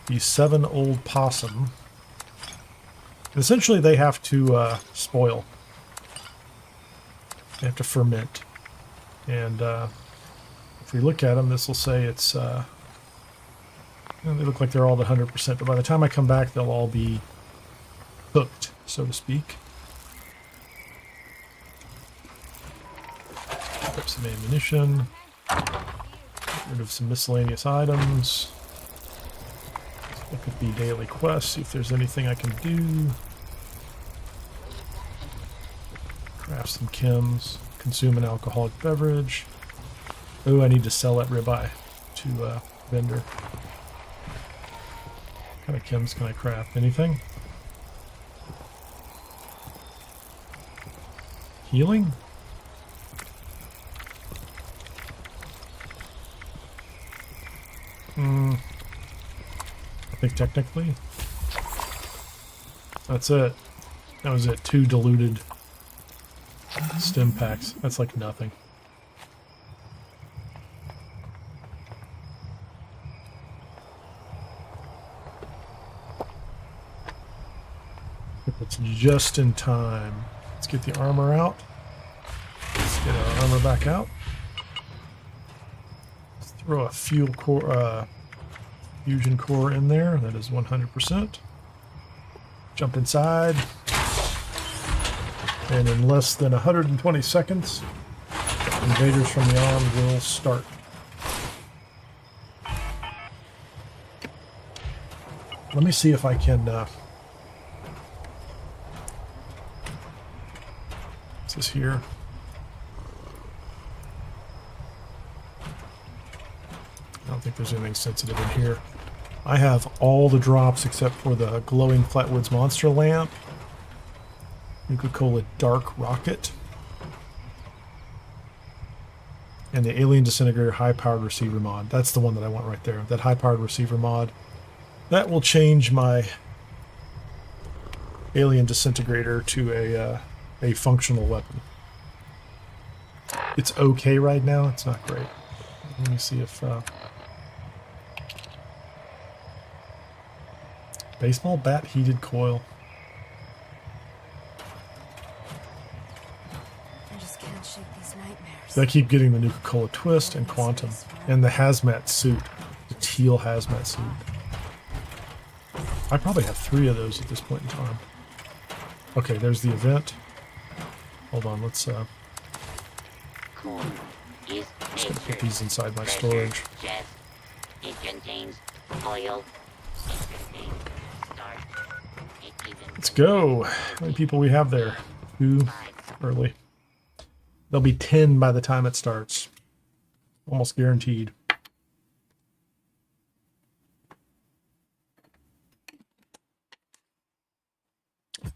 the 7 Old Possum. And essentially they have to spoil. They have to ferment. And if we look at them, this will say it's... they look like they're all at 100%, but by the time I come back, they'll all be cooked, so to speak. Grab some ammunition. Get rid of some miscellaneous items. That could be daily quests, see if there's anything I can do. Craft some chems. Consume an alcoholic beverage. Oh, I need to sell that ribeye to a vendor. What kind of chems can I craft? Anything? Healing? I think technically that's it. That was it. 2 diluted stim packs. That's like nothing. It's just in time. Let's get the armor out. Let's get our armor back out. Let's throw a fuel core, fusion core in there. That is 100%. Jump inside. And in less than 120 seconds, Invaders from Beyond will start. Let me see if I can... what's this here? I don't think there's anything sensitive in here. I have all the drops except for the glowing Flatwoods Monster Lamp, Nuka-Cola Dark Rocket, and the Alien Disintegrator High-Powered Receiver mod. That's the one that I want right there. That high-powered receiver mod. That will change my Alien Disintegrator to a functional weapon. It's okay right now. It's not great. Let me see if... baseball bat heated coil.
I just can't shake these nightmares.
So I keep getting the Nuka-Cola Twist and Quantum. And the hazmat suit. The teal hazmat suit. I probably have 3 of those at this point in time. Okay, there's the event. Hold on, let's just gonna put these inside my storage.
It contains oil. It contains starch. It
Let's go. How many people we have there? 2 early. There'll be 10 by the time it starts. Almost guaranteed.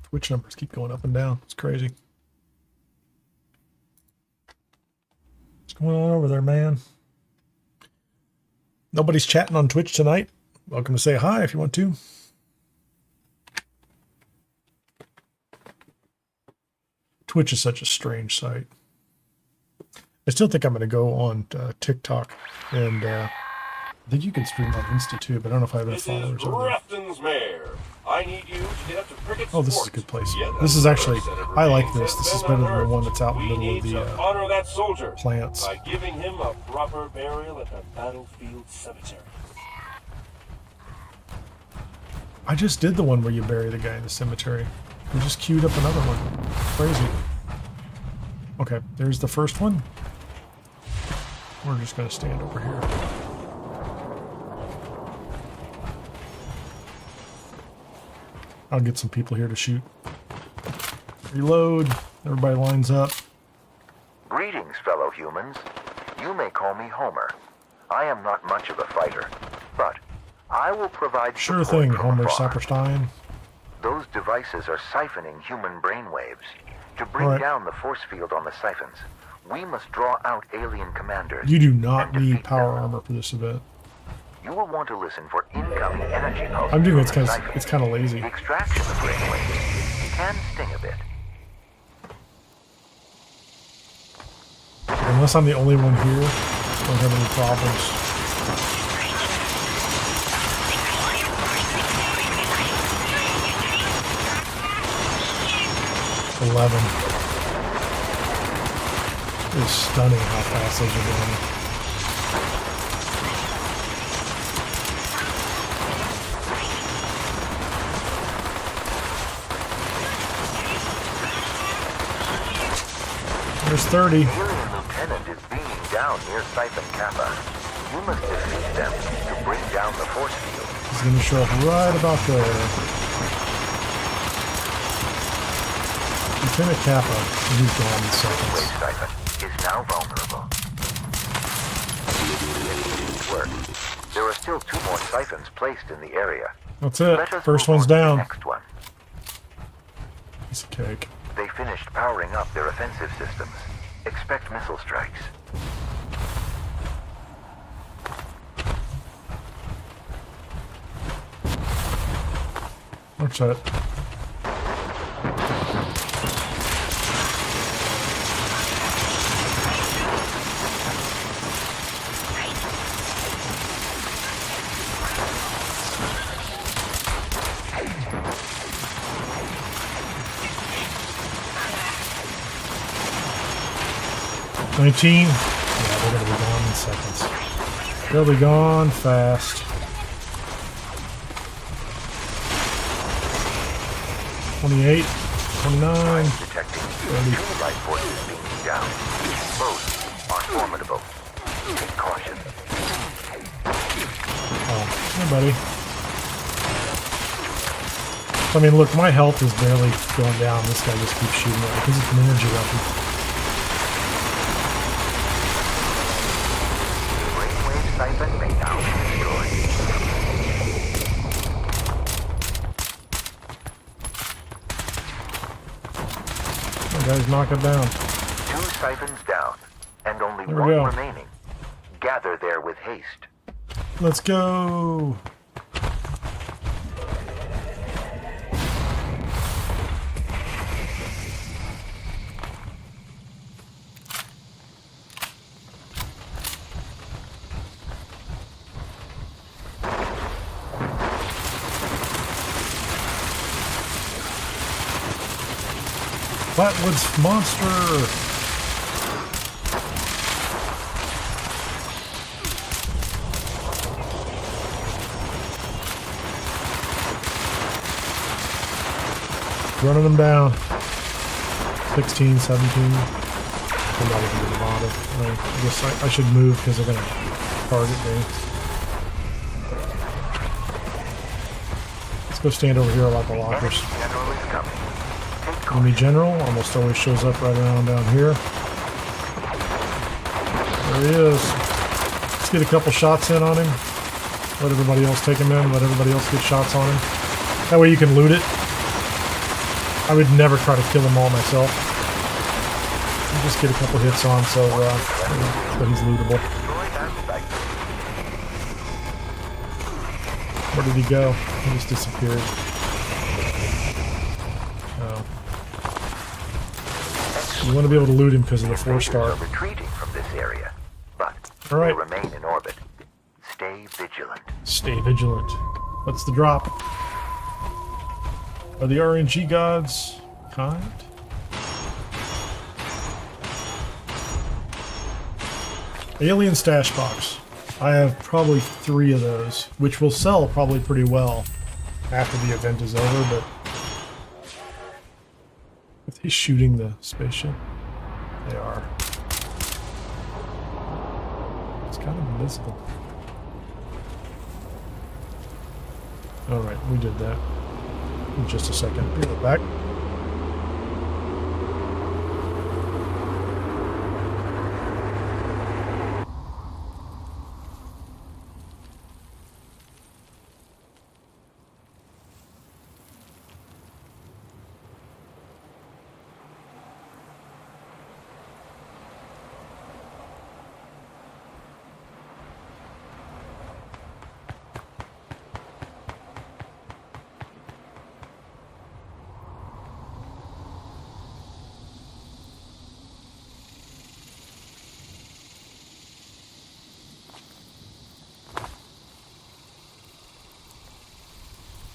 Twitch numbers keep going up and down. It's crazy. What's going on over there, man? Nobody's chatting on Twitch tonight. Welcome to say hi if you want to. Twitch is such a strange site. I still think I'm going to go on TikTok, and I think you can stream on Insta too, but I don't know if I have enough followers on there.
I need you to get up to Cricket
Oh, this is a
Sports.
good place.
Yeah,
This is actually,
Senator
I like
Reed
this.
has
This is
been
better than the
unearthed.
one that's out in the
We
middle of
need
the
to honor that soldier
plants.
by giving him a proper burial at the battlefield cemetery.
I just did the one where you bury the guy in the cemetery. We just queued up another one. Crazy. Okay, there's the first one. We're just going to stand over here. I'll get some people here to shoot. Reload. Everybody lines up.
Greetings, fellow humans. You may call me Homer. I am not much of a fighter, but I will provide
Sure
support
thing,
from
Homer
afar.
Saperstein.
Those devices are siphoning human brainwaves. To bring
Alright.
down the force field on the siphons, we must draw out alien commanders.
You do not need power armor for this event.
You will want to listen for incoming energy pulses.
I'm doing it
from the
because
siphons.
it's kind of lazy.
The extraction of brainwaves can sting a bit.
Unless I'm the only one here, I don't have any problems. It is stunning how fast those are going. There's 30.
The alien lieutenant is beaming down near Siphon Kappa. You must defeat them to bring down the force field.
He's going to show up right about there. Lieutenant Kappa, he's gone in seconds.
Siphon is now vulnerable. Work. There are still 2 more siphons placed in the area.
That's it.
Let us
First
move
one's
on to the
down.
Next one.
Piece of cake.
They finished powering up their offensive systems. Expect missile strikes.
What's that? $19. Yeah, they're gonna be gone in seconds. They'll be gone fast. 28, 29,
Detecting
30.
2 life forces beaming down. Both are formidable. Take caution.
Oh, hey buddy. I mean, look, my health is barely going down. This guy just keeps shooting at me because it's an energy weapon.
Brainwave siphon may now be destroyed.
That guy's knocking down.
2 siphons down, and only
There we
1
go.
remaining. Gather there with haste.
Let's go. Flatwoods monster. Running them down. 16, 17. I'm not even going to bother. I guess I should move because they're going to target me. Let's go stand over here about the lockers.
General is coming.
Enemy general almost always shows up right around down here. There he is. Let's get a couple shots in on him. Let everybody else take him in. Let everybody else get shots on him. That way you can loot it. I would never try to kill them all myself. I'll just get a couple hits on so he's lootable. Where did he go? He just disappeared. Oh. You want to be able to loot him because of the 4-star.
Retreating from this area, but
all right.
will remain in orbit. Stay vigilant.
Stay vigilant. What's the drop? Are the RNG gods kind? Alien stash box. I have probably 3 of those, which will sell probably pretty well after the event is over, but are they shooting the spaceship? They are. It's kind of invisible. Alright, we did that. In just a second. Be right back.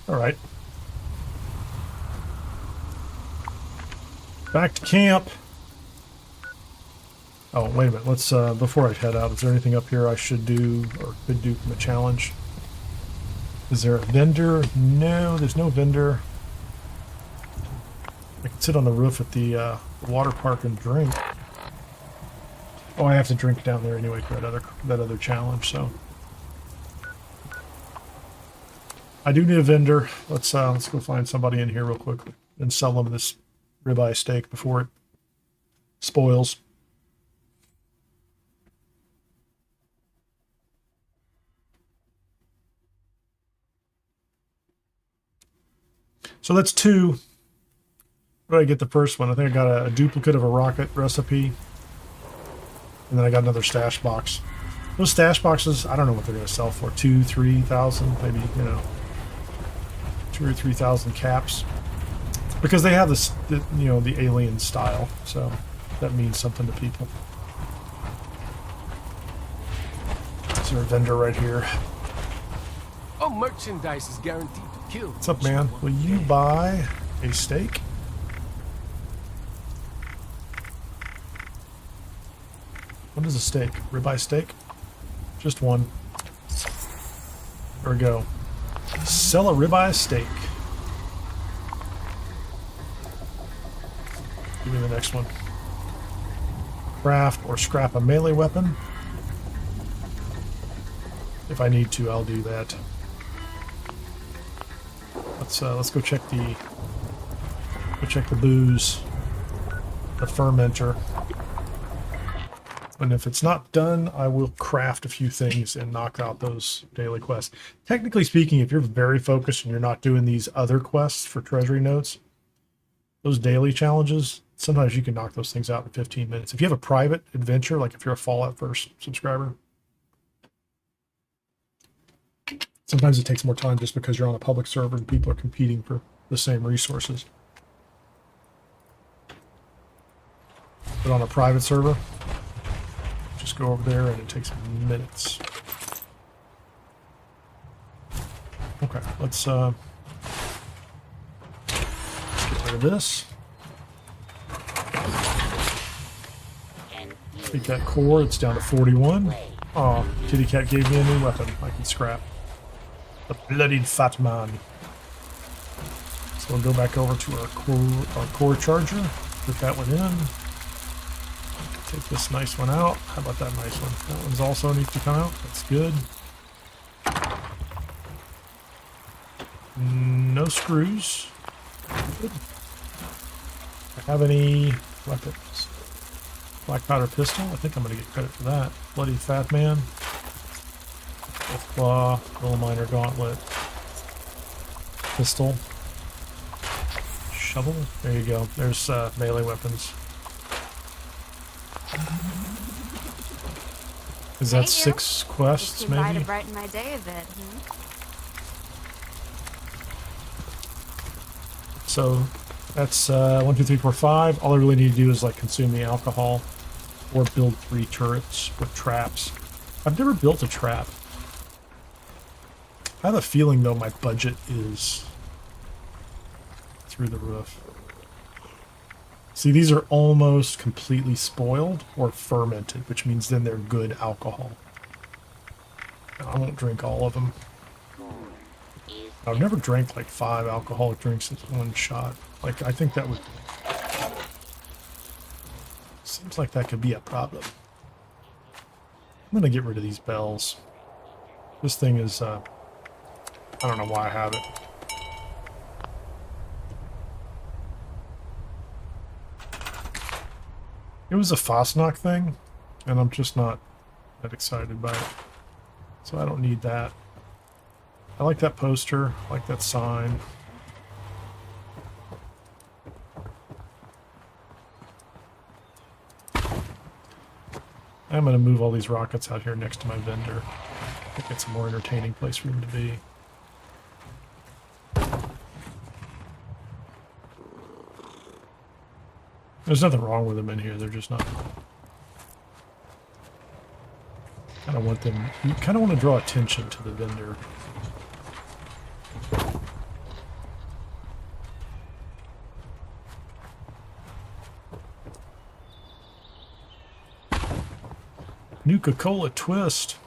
All right. Back to camp. Oh, wait a minute. Let's, before I head out, is there anything up here I should do or could do from a challenge? Is there a vendor? No, there's no vendor. I can sit on the roof at the water park and drink. Oh, I have to drink down there anyway for that other challenge, so. I do need a vendor. Let's go find somebody in here real quick and sell them this ribeye steak before it spoils. So that's 2. Where did I get the first one? I think I got a duplicate of a rocket recipe. And then I got another stash box. Those stash boxes, I don't know what they're going to sell for. 2,000, 3,000, maybe, you know, 2,000 or 3,000 caps. Because they have this, you know, the alien style. So that means something to people. Is there a vendor right here?
Oh, merchandise is guaranteed to kill.
What's up, man? Will you buy a steak? What is a steak? Ribeye steak? Just one. There we go. Sell a ribeye steak. Give me the next one. Craft or scrap a melee weapon. If I need to, I'll do that. Let's go check the booze, the fermenter. And if it's not done, I will craft a few things and knock out those daily quests. Technically speaking, if you're very focused and you're not doing these other quests for Treasury Notes, those daily challenges, sometimes you can knock those things out in 15 minutes. If you have a private adventure, like if you're a Fallout First subscriber, sometimes it takes more time just because you're on a public server and people are competing for the same resources. But on a private server, just go over there and it takes minutes. Okay, let's get rid of this. Take that core, it's down to 41. Oh, Kitty Cat gave me a new weapon I can scrap. The bloodied fat man. So we'll go back over to our core charger. Put that one in. Take this nice one out. How about that nice one? That one's also needs to come out. That's good. No screws. Good. Have any weapons? Black powder pistol. I think I'm going to get credit for that. Bloody fat man. Wolf claw. Little miner gauntlet. Pistol. Shovel. There you go. There's melee weapons. Is that 6 quests, maybe?
By to brighten my day a bit,
So that's 1, 2, 3, 4, 5. All I really need to do is like consume the alcohol or build 3 turrets with traps. I've never built a trap. I have a feeling though my budget is through the roof. See, these are almost completely spoiled or fermented, which means then they're good alcohol. I won't drink all of them. I've never drank like 5 alcoholic drinks in one shot. Like, I think that would... Seems like that could be a problem. I'm gonna get rid of these bells. This thing is, I don't know why I have it. It was a Fosnock thing, and I'm just not that excited by it. So I don't need that. I like that poster, I like that sign. I'm going to move all these rockets out here next to my vendor. I think it's a more entertaining place for them to be. There's nothing wrong with them in here, they're just not... I want them... You kind of want to draw attention to the vendor. Nuka-Cola Twist.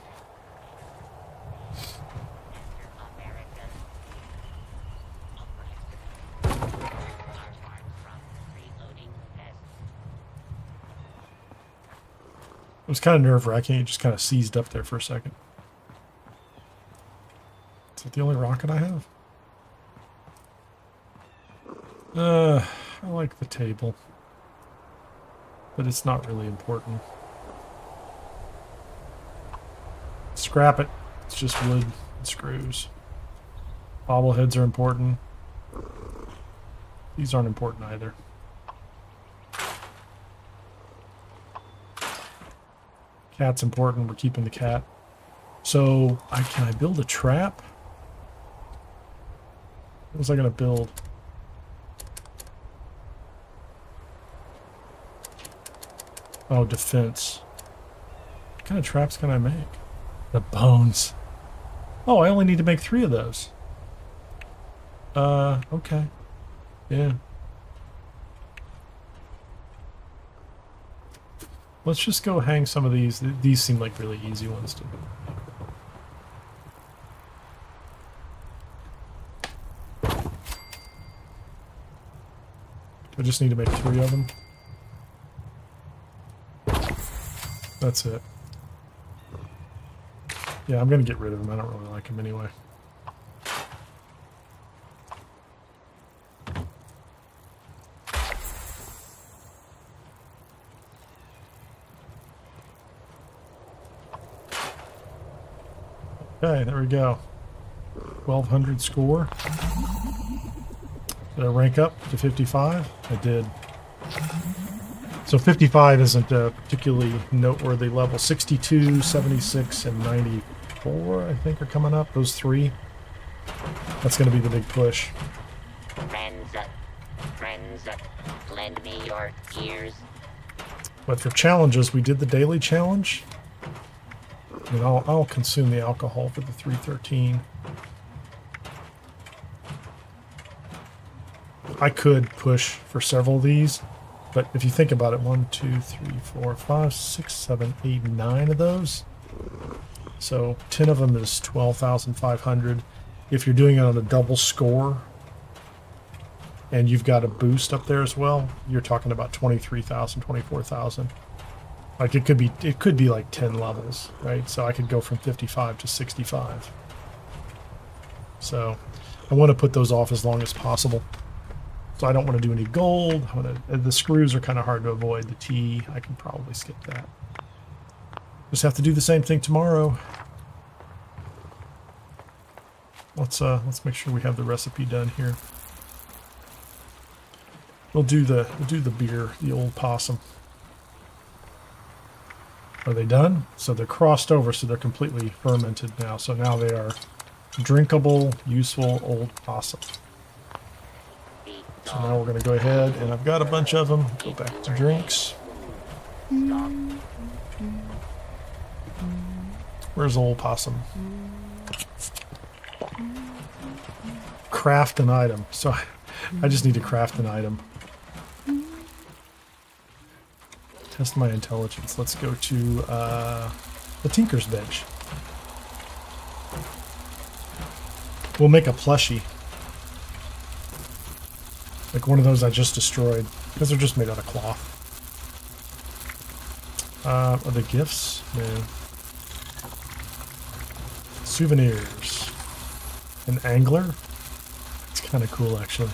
It was kind of nerve-wracking. It just kind of seized up there for a second. Is that the only rocket I have? I like the table. But it's not really important. Scrap it. It's just wood and screws. Bobbleheads are important. These aren't important either. Cat's important. We're keeping the cat. So, can I build a trap? What was I going to build? Oh, defense. What kind of traps can I make? The bones. Oh, I only need to make 3 of those. Okay. Yeah. Let's just go hang some of these. These seem like really easy ones to do. I just need to make 3 of them. That's it. Yeah, I'm gonna get rid of them. I don't really like them anyway. Okay, there we go. 1200 score. Did I rank up to 55? I did. So 55 isn't a particularly noteworthy level. 62, 76, and 94, I think, are coming up. Those 3. That's going to be the big push.
Friends, lend me your ears.
But for challenges, we did the daily challenge. And I'll consume the alcohol for the 313. I could push for several of these, but if you think about it, 1, 2, 3, 4, 5, 6, 7, 8, 9 of those. So 10 of them is 12,500. If you're doing it on a double score, and you've got a boost up there as well, you're talking about 23,000, 24,000. Like it could be like 10 levels, right? So I could go from 55 to 65. So I want to put those off as long as possible. So I don't want to do any gold. The screws are kind of hard to avoid. The T, I can probably skip that. Just have to do the same thing tomorrow. Let's make sure we have the recipe done here. We'll do the beer, the old possum. Are they done? So they're crossed over, so they're completely fermented now. So now they are drinkable, useful old possum. So now we're going to go ahead, and I've got a bunch of them. Go back to drinks. Where's old possum? Craft an item. So I just need to craft an item. Test my intelligence. Let's go to the Tinker's Bench. We'll make a plushie. Like one of those I just destroyed. Because they're just made out of cloth. Are they gifts? No. Souvenirs. An angler? It's kind of cool, actually.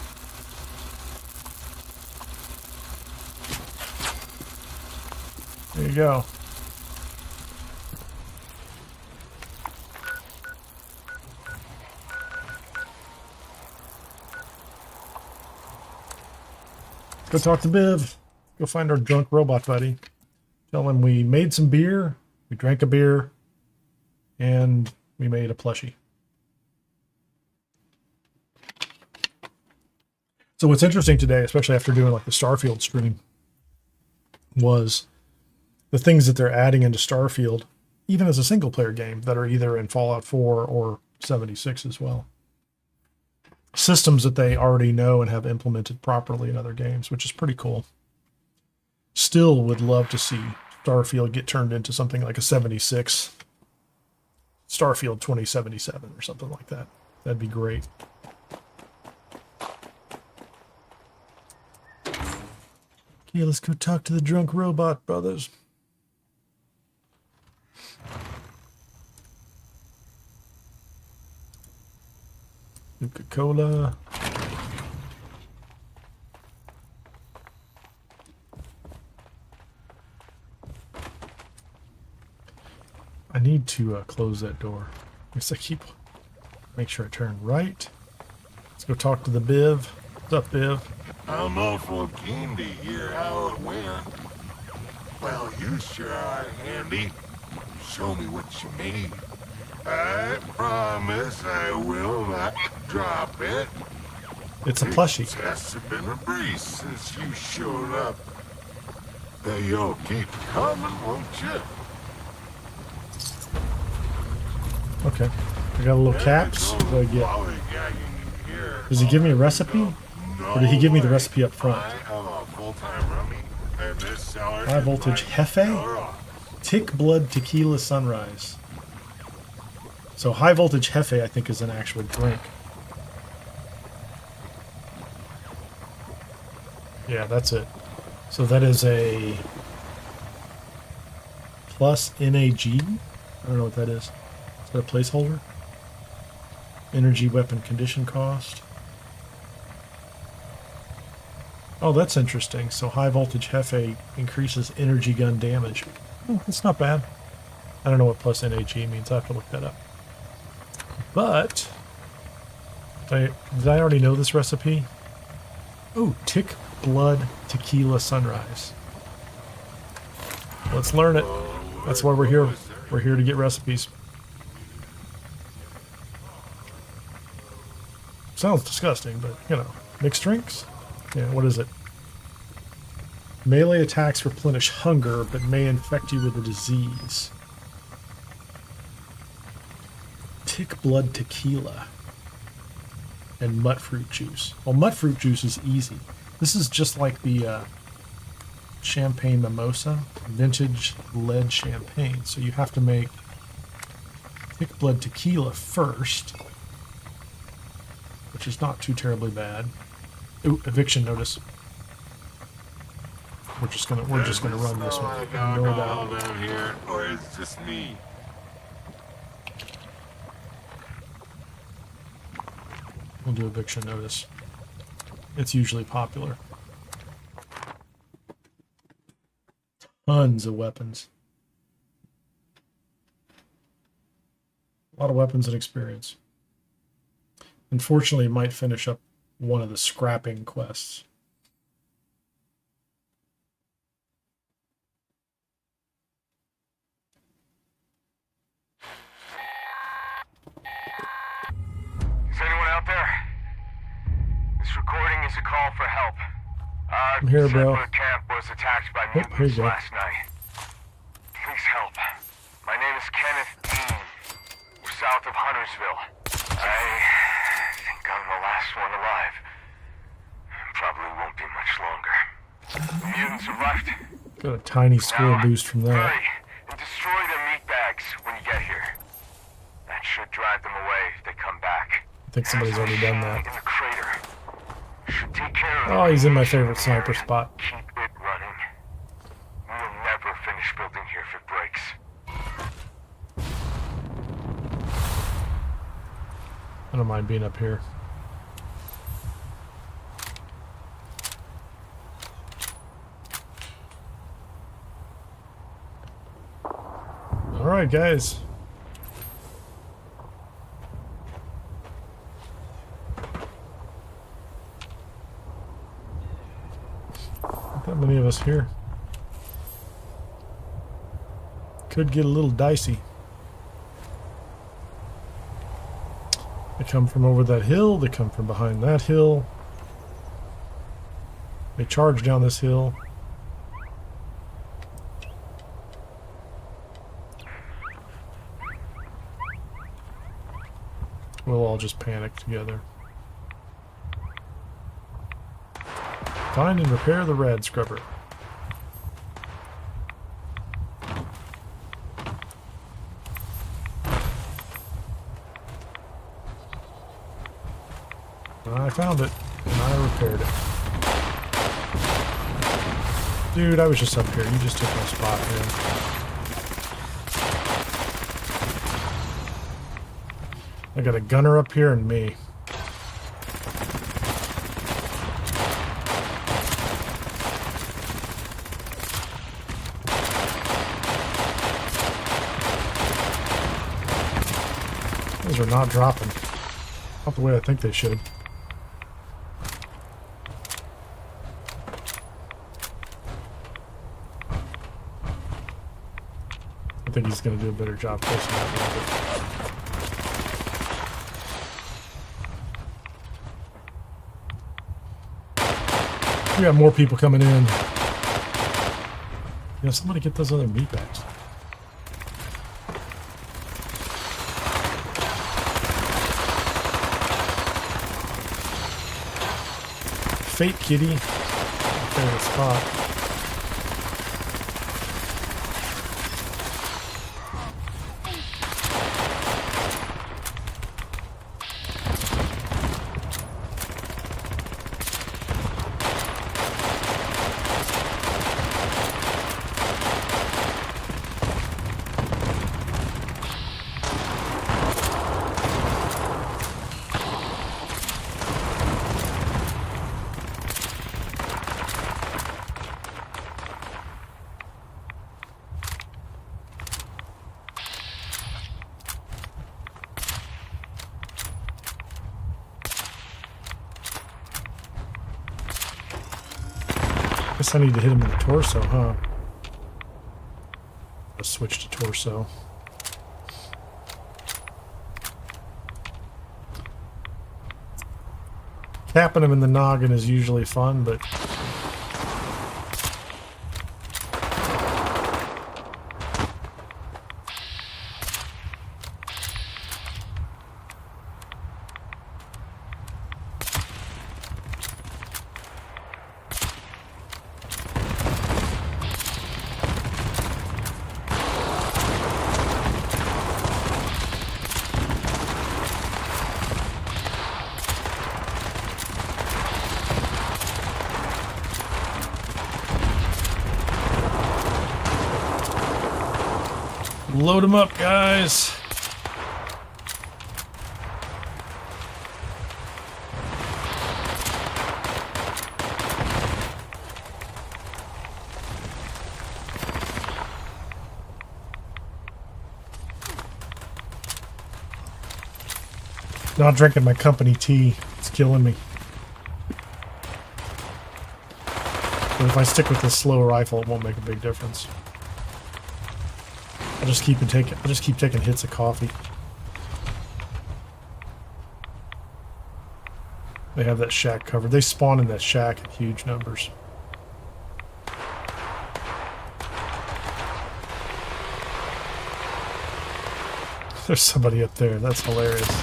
There you go. Go talk to Biv. Go find our drunk robot buddy. Tell him we made some beer, we drank a beer, and we made a plushie. So what's interesting today, especially after doing like the Starfield stream, was the things that they're adding into Starfield, even as a single player game, that are either in Fallout 4 or 76 as well. Systems that they already know and have implemented properly in other games, which is pretty cool. Still would love to see Starfield get turned into something like a 76, Starfield 2077 or something like that. That'd be great. Okay, let's go talk to the drunk robot brothers. Coca-Cola. I need to close that door. I guess I keep... Make sure I turn right. Let's go talk to the Biv. What's up, Biv?
I'm awful keen to hear how it went. Well, you sure are handy. Show me what you made. I promise I will not drop it.
It's a plushie.
It has been a breeze since you showed up. You'll keep coming, won't you?
Okay. I got a little caps. What do I get? Does he give me a recipe? Or did he give me the recipe up front? High voltage Hefe? Tick blood tequila sunrise. So high voltage Hefe, I think, is an actual drink. Yeah, that's it. So that is a plus NAG? I don't know what that is. Is that a placeholder? Energy weapon condition cost. Oh, that's interesting. So high voltage Hefe increases energy gun damage. Oh, that's not bad. I don't know what plus NAG means. I have to look that up. But did I already know this recipe? Oh, tick blood tequila sunrise. Let's learn it. That's why we're here. We're here to get recipes. Sounds disgusting, but you know, mixed drinks. Yeah, what is it? Melee attacks replenish hunger, but may infect you with a disease. Tick blood tequila and mutt fruit juice. Well, mutt fruit juice is easy. This is just like the champagne mimosa, vintage lead champagne. So you have to make tick blood tequila first, which is not too terribly bad. Ooh, eviction notice. We're just gonna run this one. No doubt.
Down here, or is it just me?
We'll do eviction notice. It's usually popular. Tons of weapons. A lot of weapons and experience. Unfortunately, it might finish up one of the scrapping quests.
Is anyone out there? This recording is a call for help.
I'm here, bro.
Settler camp was attacked by
Here you
mutants
go.
last night. Please help. My name is Kenneth Dean. We're south of Huntersville. I think I'm the last one alive. Probably won't be much longer. The mutants have left.
Got a tiny score
Now,
boost from that.
hurry and destroy their meat bags when you get here. That should drive them away if they come back.
I think somebody's already done that.
In the crater. Should take care of
Oh, he's in my favorite sniper spot.
Keep it running. We'll never finish building here if it breaks.
I don't mind being up here. All right, guys. Not that many of us here. Could get a little dicey. They come from over that hill. They come from behind that hill. They charge down this hill. We'll all just panic together. Find and repair the rad scrubber. I found it, and I repaired it. Dude, I was just up here. You just took my spot, man. I got a gunner up here and me. Those are not dropping. Not the way I think they should. I think he's going to do a better job pushing that a little bit. We got more people coming in. You know, somebody get those other meat bags. Fate Kitty. My favorite spot. Guess I need to hit him in the torso, huh? Let's switch to torso. Tapping him in the noggin is usually fun, but load them up, guys. Not drinking my company tea. It's killing me. But if I stick with this slow rifle, it won't make a big difference. I'll just keep taking hits of coffee. They have that shack covered. They spawn in that shack in huge numbers. There's somebody up there. That's hilarious.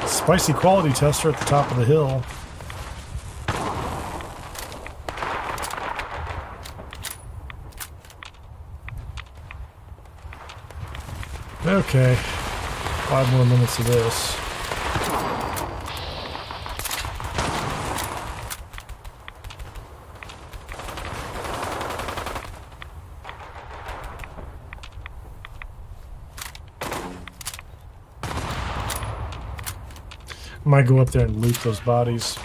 Spicy quality tester at the top of the hill. Okay, 5 more minutes of this. Might go up there and loot those bodies.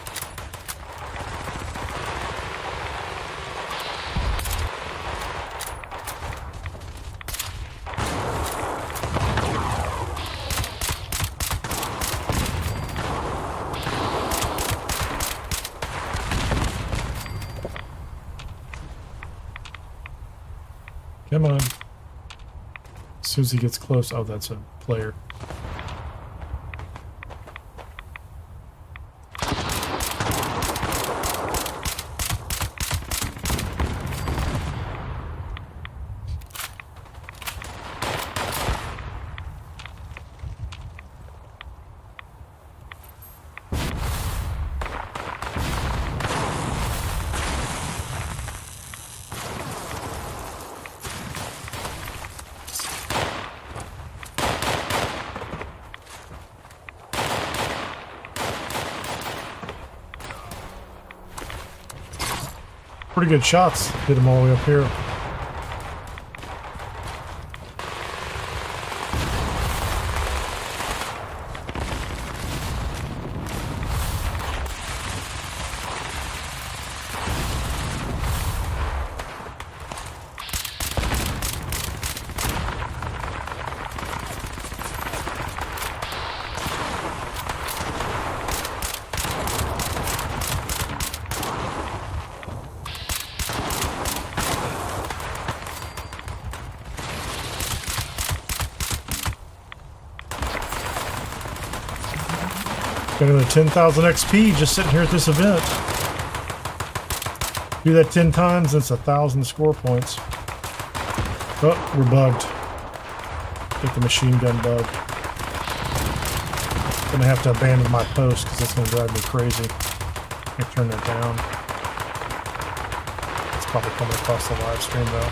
Come on. As soon as he gets close. Oh, that's a player. Pretty good shots. Hit them all the way up here. Got another 10,000 XP just sitting here at this event. Do that 10 times, that's 1,000 score points. Oh, we're bugged. Get the machine gun bug. Gonna have to abandon my post because that's gonna drive me crazy. I turn that down. It's probably coming across the live stream though.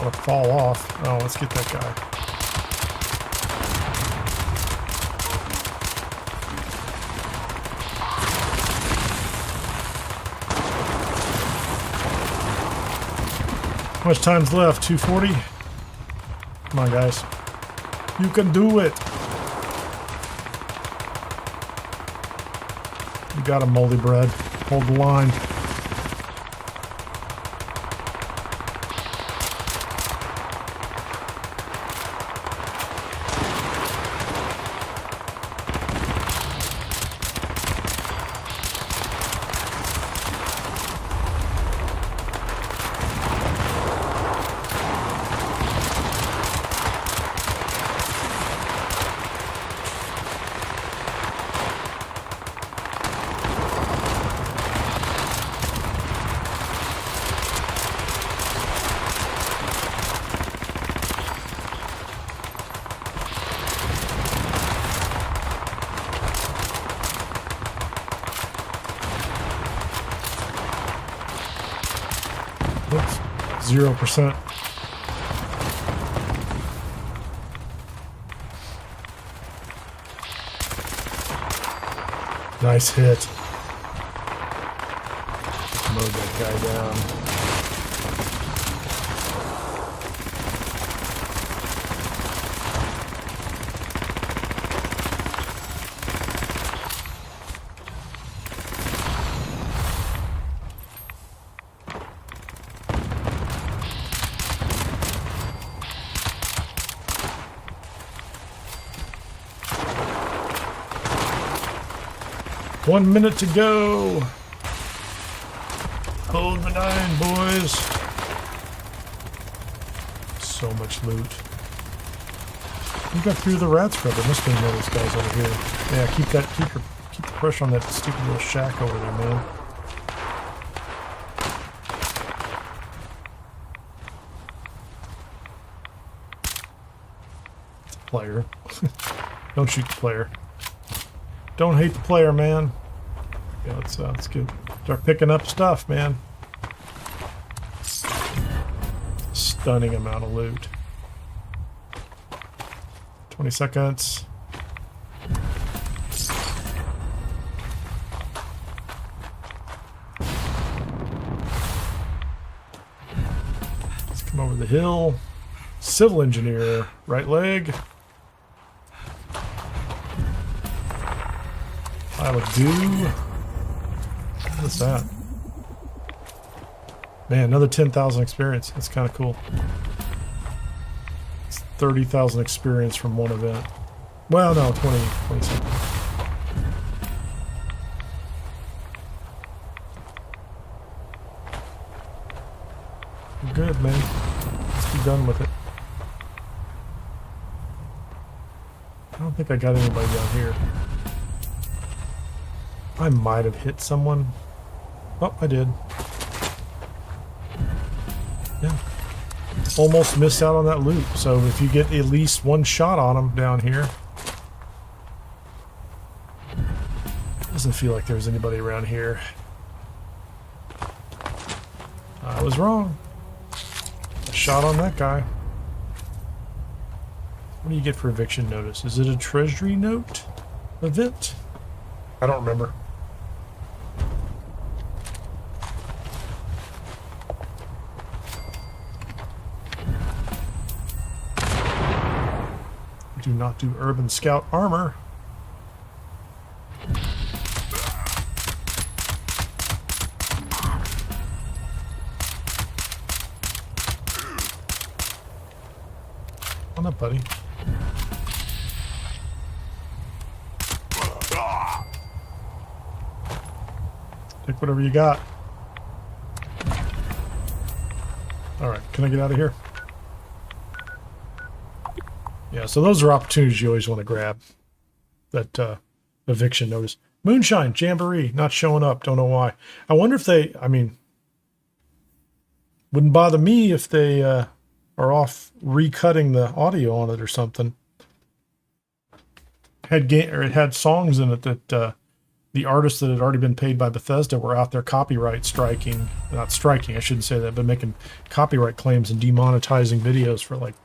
Or fall off. Oh, let's get that guy. How much time's left? 240? Come on, guys. You can do it. You got a moldy bread. Hold the line. 0%. Nice hit. Mowed that guy down. One minute to go. Hold the 9, boys. So much loot. You got through the rat scrub. There must be one of those guys over here. Yeah, keep the pressure on that stupid little shack over there, man. It's a player. Don't shoot the player. Don't hate the player, man. Yeah, let's get start picking up stuff, man. Stunning amount of loot. 20 seconds. Let's come over the hill. Civil engineer, right leg. Pile of goo. What is that? Man, another 10,000 experience. That's kind of cool. It's 30,000 experience from one event. Well, no, 20 something. Good, man. Let's be done with it. I don't think I got anybody down here. I might have hit someone. Oh, I did. Yeah. Almost missed out on that loot. So if you get at least one shot on them down here. Doesn't feel like there's anybody around here. I was wrong. A shot on that guy. What do you get for eviction notice? Is it a Treasury Note event? I don't remember. Do not do Urban Scout armor. On up, buddy. Take whatever you got. Alright, can I get out of here? Yeah, so those are opportunities you always want to grab. That eviction notice. Moonshine, Jamboree, not showing up. Don't know why. I wonder if they, I mean, wouldn't bother me if they are off recutting the audio on it or something. It had songs in it that the artists that had already been paid by Bethesda were out there copyright striking. Not striking, I shouldn't say that, but making copyright claims and demonetizing videos for like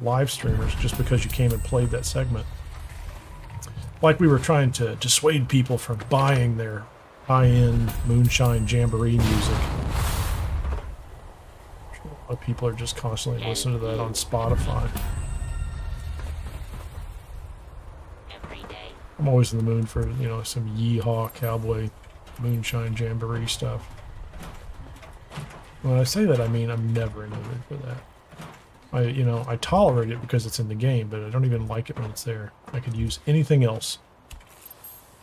live streamers just because you came and played that segment. Like we were trying to dissuade people from buying their high-end Moonshine Jamboree music. A lot of people are just constantly listening to that on Spotify. I'm always in the mood for, you know, some yeehaw cowboy Moonshine Jamboree stuff. When I say that, I mean I'm never in the mood for that. I tolerate it because it's in the game, but I don't even like it when it's there. I could use anything else.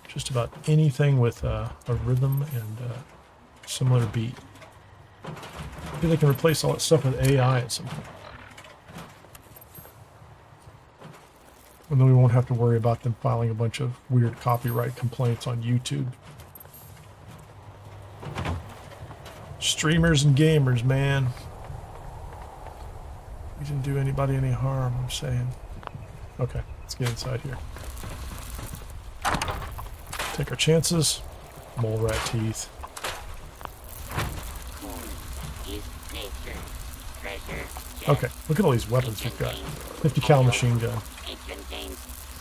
Just about anything with a rhythm and a similar beat. Maybe they can replace all that stuff with AI at some point. And then we won't have to worry about them filing a bunch of weird copyright complaints on YouTube. Streamers and gamers, man. We didn't do anybody any harm, I'm saying. Okay, let's get inside here. Take our chances. Mole rat teeth. Okay, look at all these weapons we've got. 50 cal machine gun.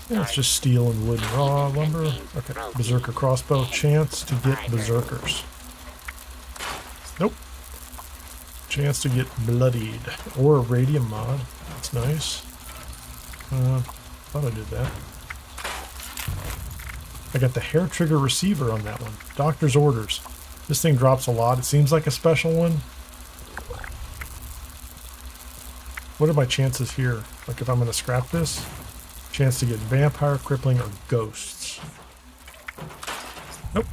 Yeah, it's just steel and wood and raw lumber. Okay, berserker crossbow. Chance to get berserkers. Nope. Chance to get bloodied. Or a radium mod. That's nice. Thought I did that. I got the hair trigger receiver on that one. Doctor's orders. This thing drops a lot. It seems like a special one. What are my chances here? Like if I'm going to scrap this? Chance to get vampire, crippling, or ghosts. Nope.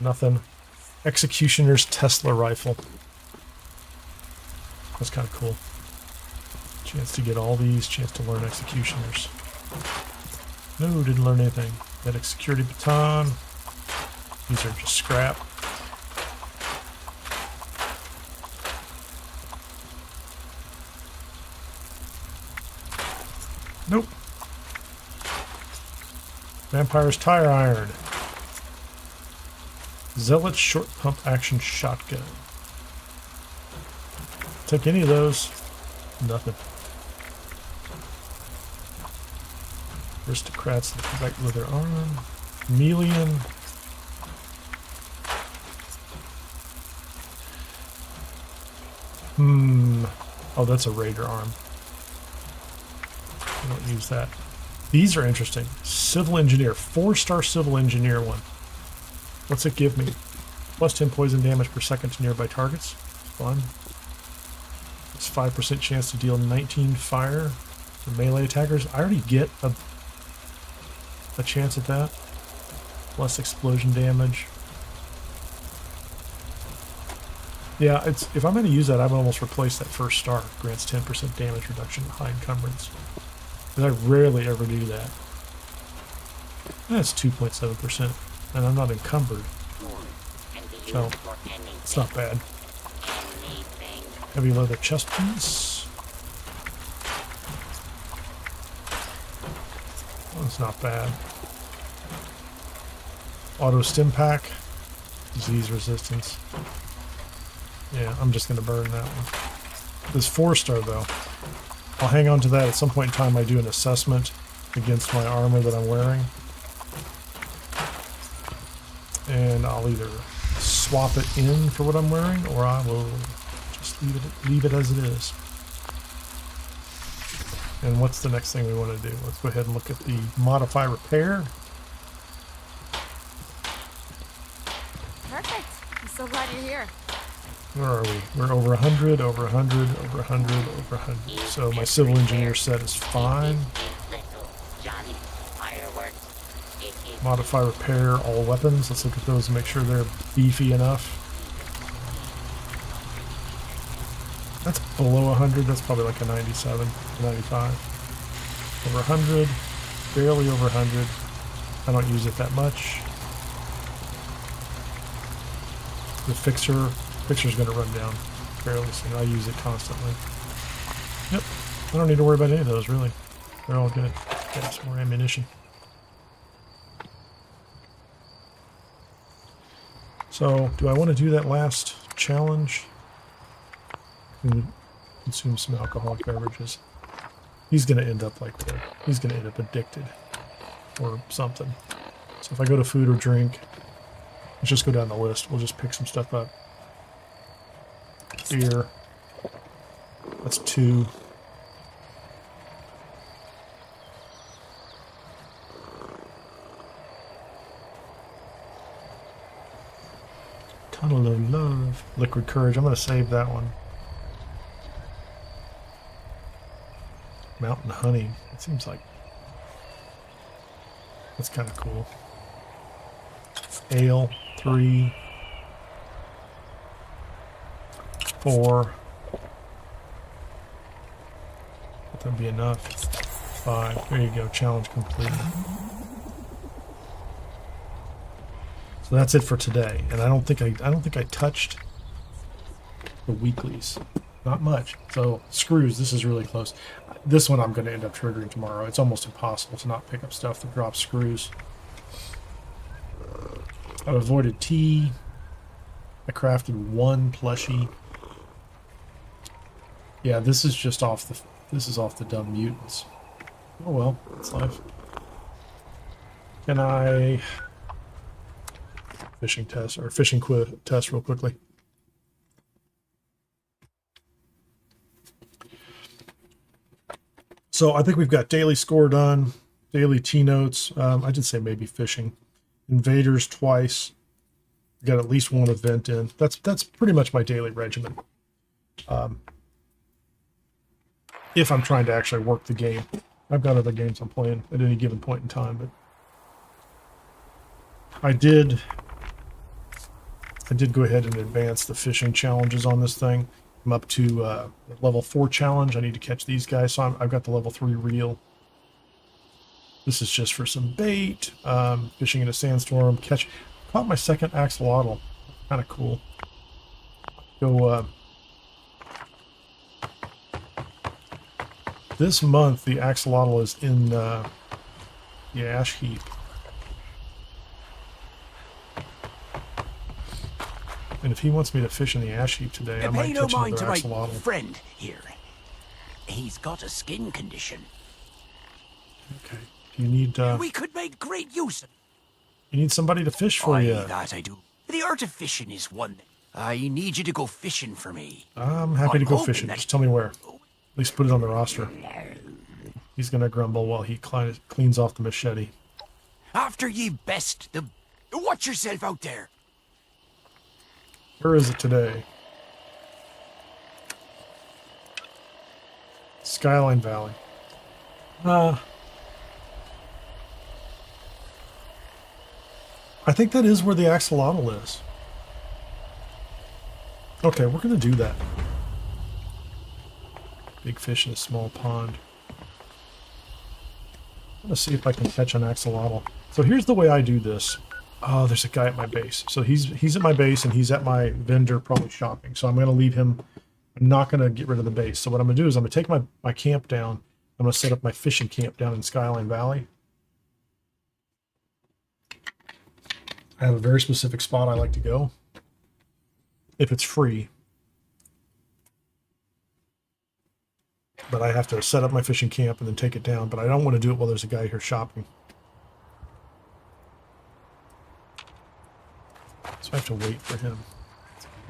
Nothing. Executioner's Tesla rifle. That's kind of cool. Chance to get all these. Chance to learn executioners. No, didn't learn anything. Medic security baton. These are just scrap. Nope. Vampire's tire iron. Zealot's short pump action shotgun. Take any of those. Nothing. Aristocrats white leather arm. Chameleon. Oh, that's a raider arm. I don't use that. These are interesting. Civil engineer. 4-star civil engineer one. What's it give me? Plus 10 poison damage per second to nearby targets. Fun. It's 5% chance to deal 19 fire to melee attackers. I already get a chance at that. Less explosion damage. Yeah, if I'm going to use that, I would almost replace that 1st star. Grants 10% damage reduction, high encumbrance. Because I rarely ever do that. That's 2.7%. And I'm not encumbered. So, it's not bad. Heavy leather chest piece. That's not bad. Auto stim pack. Disease resistance. Yeah, I'm just going to burn that one. This 4-star though. I'll hang on to that. At some point in time I do an assessment against my armor that I'm wearing. And I'll either swap it in for what I'm wearing, or I will just leave it as it is. And what's the next thing we want to do? Let's go ahead and look at the modify repair.
Perfect. I'm so glad you're here.
Where are we? We're over 100, over 100, over 100, over 100. So my civil engineer set is fine. Modify repair all weapons. Let's look at those and make sure they're beefy enough. That's below 100. That's probably like a 97, 95. Over 100, barely over 100. I don't use it that much. The fixer's going to run down fairly soon. I use it constantly. Yep, I don't need to worry about any of those really. They're all good. Got some more ammunition. So, do I want to do that last challenge? Consume some alcoholic beverages. He's going to end up like that. He's going to end up addicted. Or something. So if I go to food or drink, let's just go down the list. We'll just pick some stuff up. Beer. That's 2. Tunnel of Love. Liquid Courage. I'm going to save that one. Mountain Honey. It seems like that's kind of cool. Ale. 3. 4. Let that be enough. 5. There you go. Challenge complete. So that's it for today. And I don't think I touched the weeklies. Not much. So screws. This is really close. This one I'm going to end up triggering tomorrow. It's almost impossible to not pick up stuff that drops screws. I've avoided tea. I crafted 1 plushie. Yeah, this is just off the... This is off the dumb mutants. Oh well, it's life. Can I... Fishing test, or test real quickly. So I think we've got daily score done, daily T-notes. I did say maybe fishing. Invaders twice. Got at least one event in. That's pretty much my daily regimen. If I'm trying to actually work the game. I've got other games I'm playing at any given point in time, but I did go ahead and advance the fishing challenges on this thing. I'm up to level 4 challenge. I need to catch these guys, so I've got the level 3 reel. This is just for some bait, fishing in a sandstorm, caught my second axolotl. Kind of cool. Go, this month, the axolotl is in the ash heap. And if he wants me to fish in the ash heap today, I might catch another axolotl.
Friend here. He's got a skin condition.
Okay. Do you need...
we could make great use of...
You need somebody to fish for you.
That I do. The art of fishing is one. I need you to go fishing for me.
I'm happy to go fishing. Just tell me where. At least put it on the roster. He's gonna grumble while he cleans off the machete.
After ye best the... Watch yourself out there.
Where is it today? Skyline Valley. I think that is where the axolotl is. Okay, we're gonna do that. Big fish in a small pond. I'm gonna see if I can catch an axolotl. So here's the way I do this. Oh, there's a guy at my base. So he's at my base and he's at my vendor probably shopping. So I'm gonna leave him. I'm not gonna get rid of the base. So what I'm gonna do is I'm gonna take my camp down. I'm gonna set up my fishing camp down in Skyline Valley. I have a very specific spot I like to go. If it's free. But I have to set up my fishing camp and then take it down. But I don't want to do it while there's a guy here shopping. So I have to wait for him.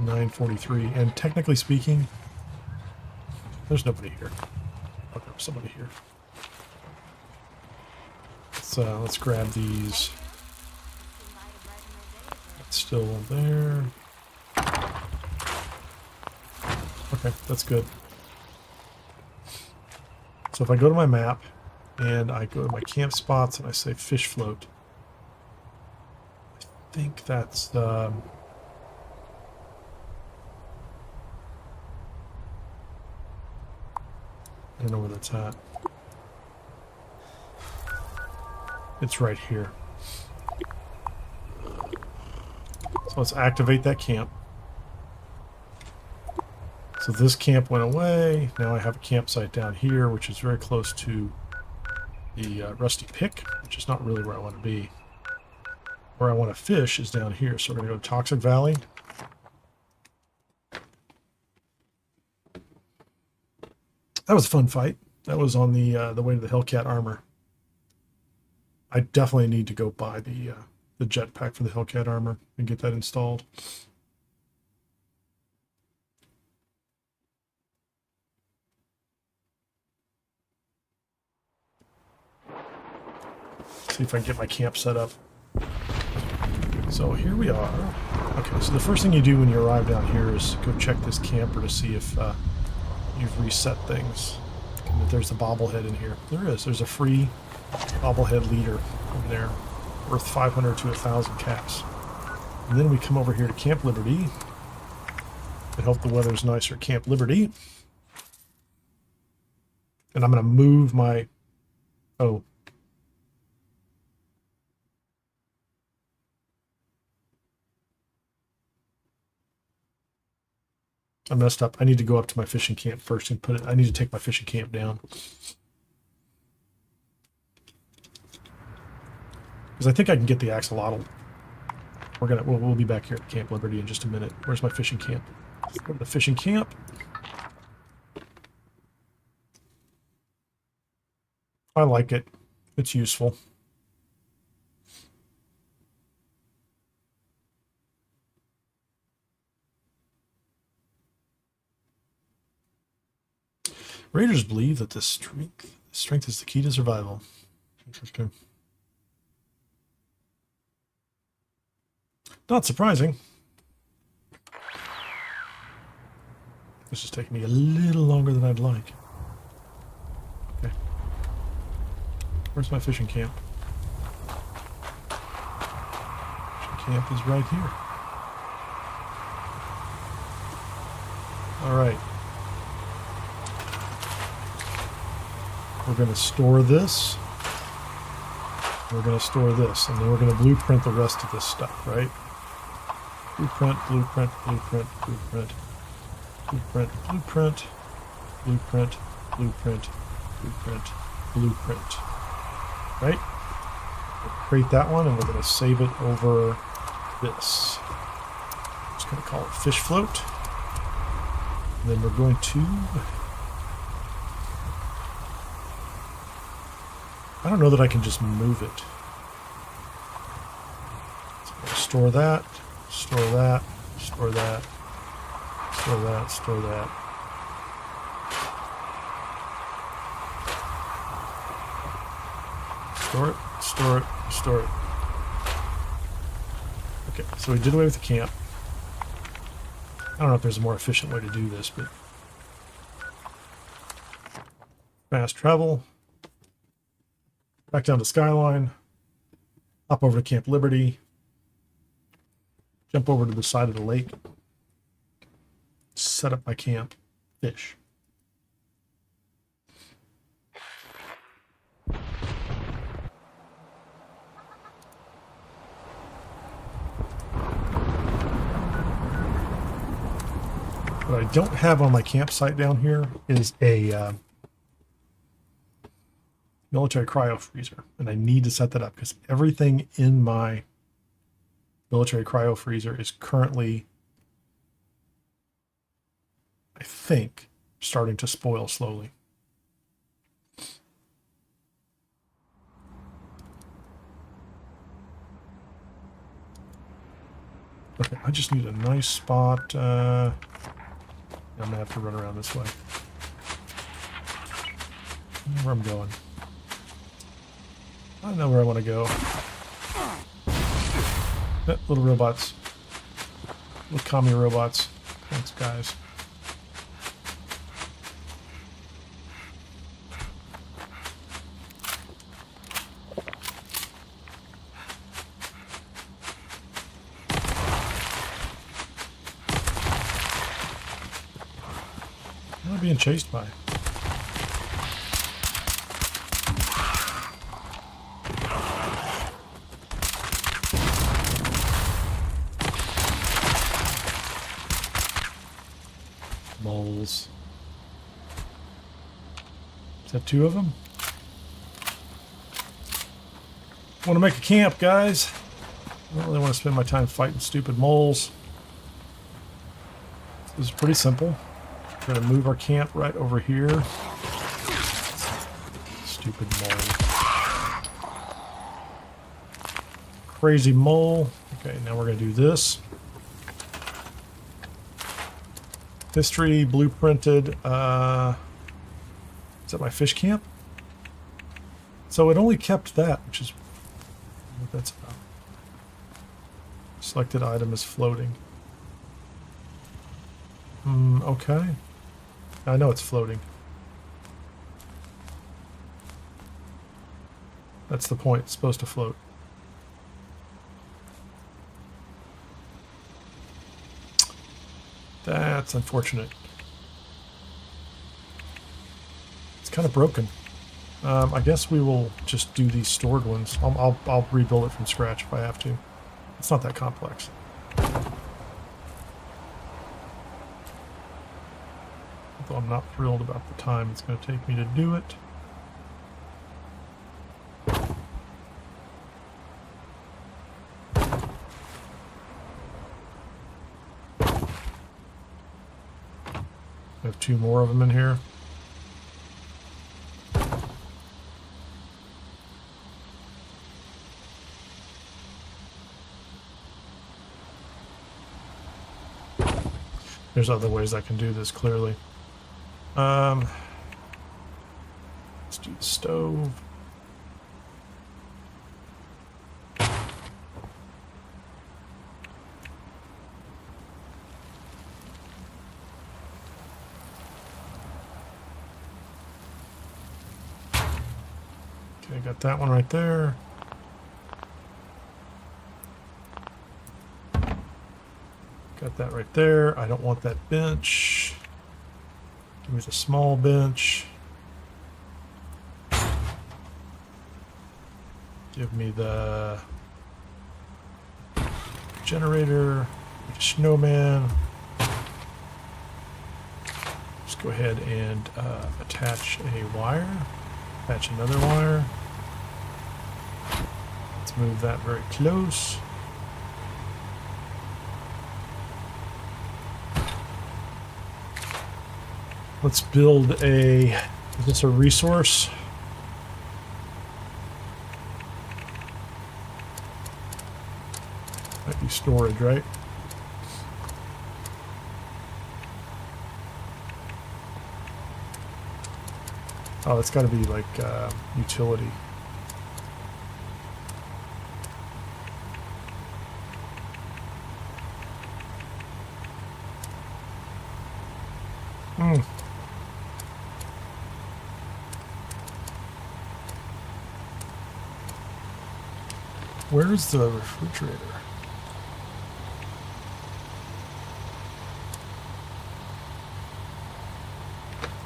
9:43. And technically speaking, there's nobody here. Oh, there was somebody here. Let's grab these. It's still there. Okay, that's good. So if I go to my map and I go to my camp spots and I say fish float, I think that's I don't know where that's at. It's right here. So let's activate that camp. So this camp went away. Now I have a campsite down here, which is very close to the Rusty Pick, which is not really where I want to be. Where I want to fish is down here. So we're going to go to Toxic Valley. That was a fun fight. That was on the way to the Hellcat armor. I definitely need to go buy the jetpack for the Hellcat armor and get that installed. See if I can get my camp set up. So here we are. Okay, so the first thing you do when you arrive down here is go check this camper to see if you've reset things. And if there's a bobblehead in here. There is. There's a free bobblehead leader over there, worth 500 to 1,000 caps. And then we come over here to Camp Liberty. I hope the weather's nicer at Camp Liberty. And I'm going to move my... Oh. I messed up. I need to go up to my fishing camp first and put it... I need to take my fishing camp down. Because I think I can get the axolotl. We'll be back here at Camp Liberty in just a minute. Where's my fishing camp? Let's go to the fishing camp. I like it. It's useful. Raiders believe that the strength is the key to survival. Interesting. Not surprising. This is taking me a little longer than I'd like. Okay. Where's my fishing camp? Fishing camp is right here. All right. We're going to store this. We're going to store this, and then we're going to blueprint the rest of this stuff, right? Blueprint, blueprint, blueprint, blueprint, blueprint, blueprint, blueprint, blueprint, blueprint, blueprint. Right? We'll create that one, and we're going to save it over this. I'm just going to call it fish float. And then we're going to... I don't know that I can just move it. So store that, store that, store that, store that, store that. Store it, store it, store it. Okay, so we did away with the camp. I don't know if there's a more efficient way to do this, but fast travel. Back down to Skyline, hop over to Camp Liberty, jump over to the side of the lake, set up my camp, fish. What I don't have on my campsite down here is a military cryo freezer, and I need to set that up because everything in my military cryo freezer is currently, I think, starting to spoil slowly. Okay, I just need a nice spot. I'm gonna have to run around this way. I know where I'm going. I know where I want to go. Little robots. Little commie robots. Thanks, guys. What am I being chased by? Moles. Is that two of them? Want to make a camp, guys. I don't really want to spend my time fighting stupid moles. This is pretty simple. We're going to move our camp right over here. Stupid mole. Crazy mole. Okay, now we're going to do this. History, blueprinted. Is that my fish camp? So it only kept that, which is what that's about. Selected item is floating. Okay. I know it's floating. That's the point. It's supposed to float. That's unfortunate. It's kind of broken. I guess we will just do these stored ones. I'll rebuild it from scratch if I have to. It's not that complex. Although I'm not thrilled about the time it's going to take me to do it. I have two more of them in here. There's other ways I can do this, clearly. Let's do the stove. Okay, got that one right there. Got that right there. I don't want that bench. Give me the small bench. Give me the generator, snowman. Just go ahead and attach a wire. Attach another wire. Let's move that very close. Let's build a, is this a resource? Might be storage, right? Oh, it's got to be like utility. Where's the refrigerator?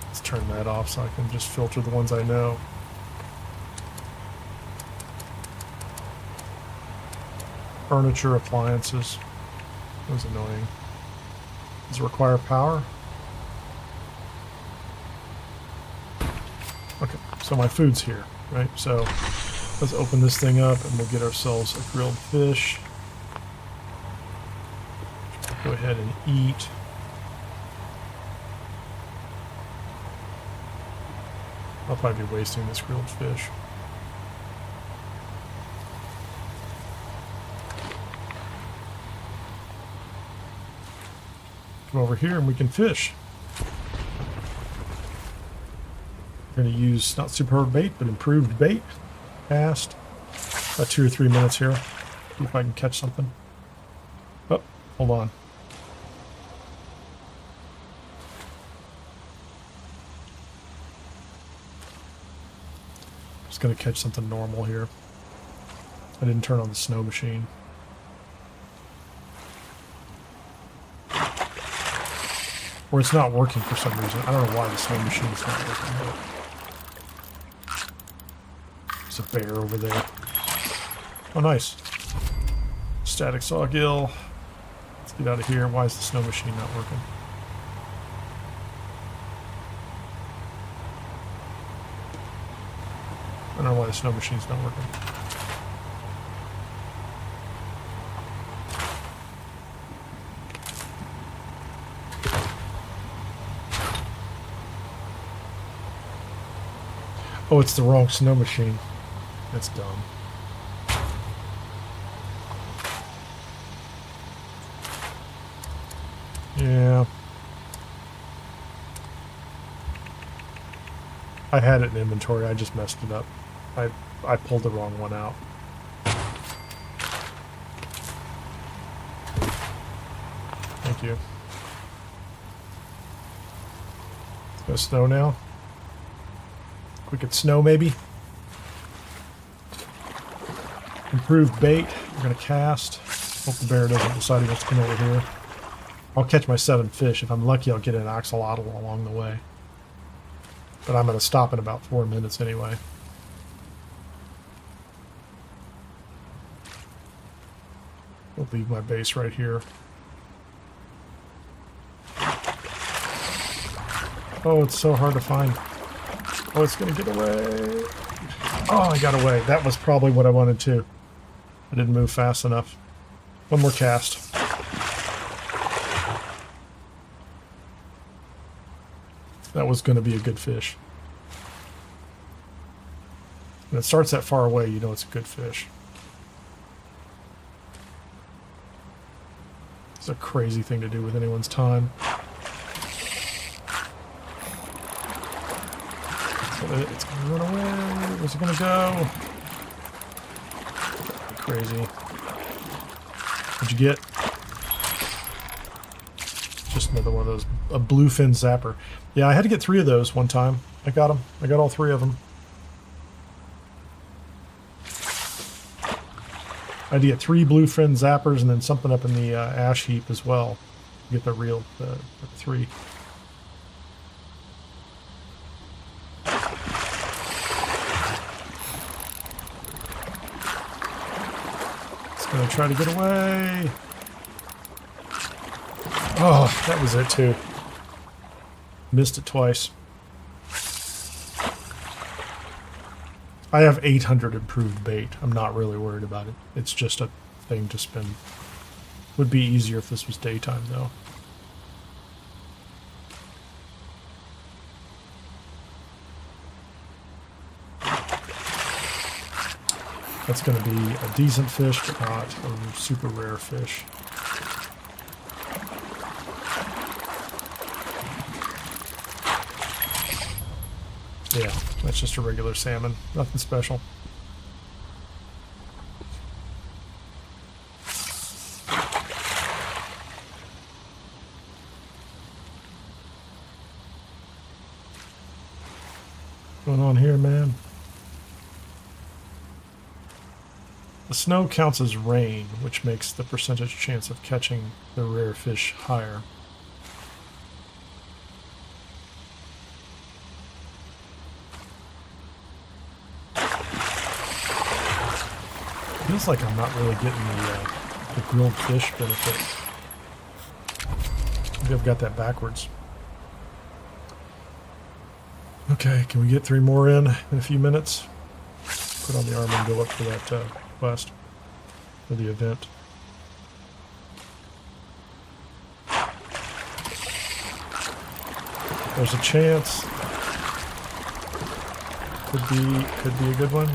Let's turn that off so I can just filter the ones I know. Furniture, appliances. That was annoying. Does it require power? Okay, so my food's here, right? So let's open this thing up and we'll get ourselves a grilled fish. Go ahead and eat. I'll probably be wasting this grilled fish. Come over here and we can fish. We're going to use not superb bait, but improved bait. Cast. About 2 or 3 minutes here. See if I can catch something. Oh, hold on. Just going to catch something normal here. I didn't turn on the snow machine. Or it's not working for some reason. I don't know why the snow machine is not working. There's a bear over there. Oh, nice. Static sawgill. Let's get out of here. Why is the snow machine not working? I don't know why the snow machine's not working. Oh, it's the wrong snow machine. That's dumb. Yeah. I had it in inventory, I just messed it up. I pulled the wrong one out. Thank you. It's gonna snow now. Quick at snow, maybe. Improved bait. We're gonna cast. Hope the bear doesn't decide he wants to come over here. I'll catch my 7 fish. If I'm lucky, I'll get an axolotl along the way. But I'm gonna stop in about 4 minutes anyway. I'll leave my base right here. Oh, it's so hard to find. Oh, it's gonna get away. Oh, I got away. That was probably what I wanted to. I didn't move fast enough. One more cast. That was gonna be a good fish. When it starts that far away, you know it's a good fish. It's a crazy thing to do with anyone's time. It's gonna run away. Where's it gonna go? Crazy. What'd you get? Just another one of those. A bluefin zapper. Yeah, I had to get 3 of those one time. I got them. I got all 3 of them. I had to get 3 bluefin zappers and then something up in the ash heap as well. Get the real 3. Gonna try to get away. Oh, that was it too. Missed it twice. I have 800 improved bait. I'm not really worried about it. It's just a thing to spend. Would be easier if this was daytime though. That's going to be a decent fish, but not a super rare fish. Yeah, that's just a regular salmon. Nothing special. What's going on here, man? The snow counts as rain, which makes the percentage chance of catching the rare fish higher. Feels like I'm not really getting the grilled fish benefit. Maybe I've got that backwards. Okay, can we get 3 more in a few minutes? Put on the armor and go up for that quest for the event. There's a chance. Could be a good one.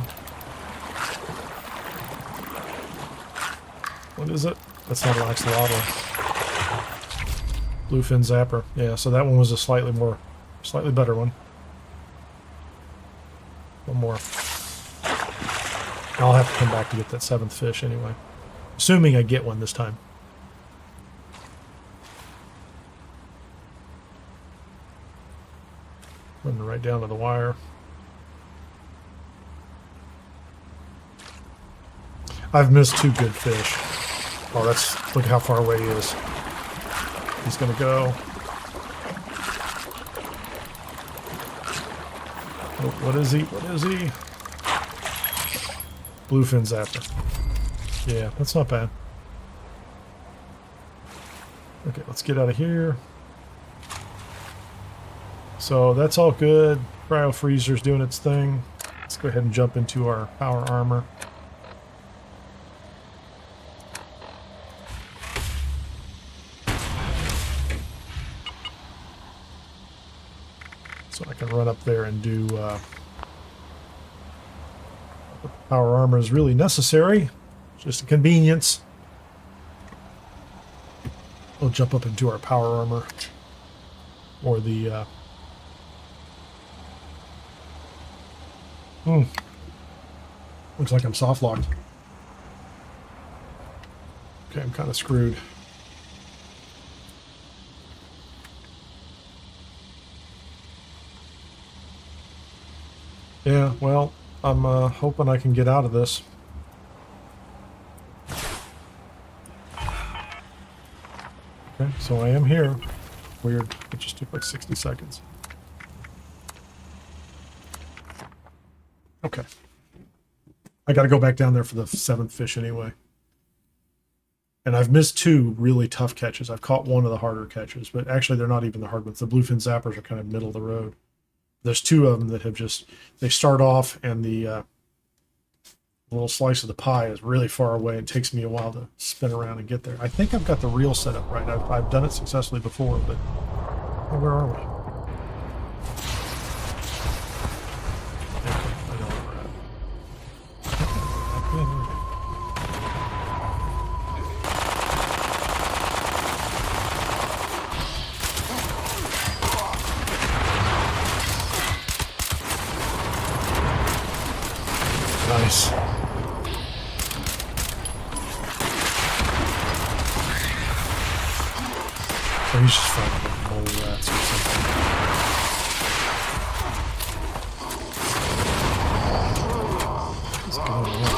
What is it? That's not an axolotl. Bluefin zapper. Yeah, so that one was a slightly better one. One more. I'll have to come back to get that 7th fish anyway. Assuming I get one this time. Running right down to the wire. I've missed 2 good fish. Oh, look how far away he is. He's gonna go. Oh, what is he? What is he? Bluefin zapper. Yeah, that's not bad. Okay, let's get out of here. So that's all good. Cryo freezer's doing its thing. Let's go ahead and jump into our power armor. So I can run up there and do power armor is really necessary. It's just a convenience. We'll jump up into our power armor. Or the looks like I'm soft locked. Okay, I'm kind of screwed. Yeah, well, I'm hoping I can get out of this. Okay, so I am here. Weird. It just took like 60 seconds. Okay. I got to go back down there for the 7th fish anyway. And I've missed 2 really tough catches. I've caught 1 of the harder catches, but actually they're not even the hard ones. The bluefin zappers are kind of middle of the road. There's 2 of them that have just, they start off and the little slice of the pie is really far away. It takes me a while to spin around and get there. I think I've got the reel set up right. I've done it successfully before, but where are we? Okay, I know where we're at. Nice. Or he's just fighting with mole rats or something. What's going on, man?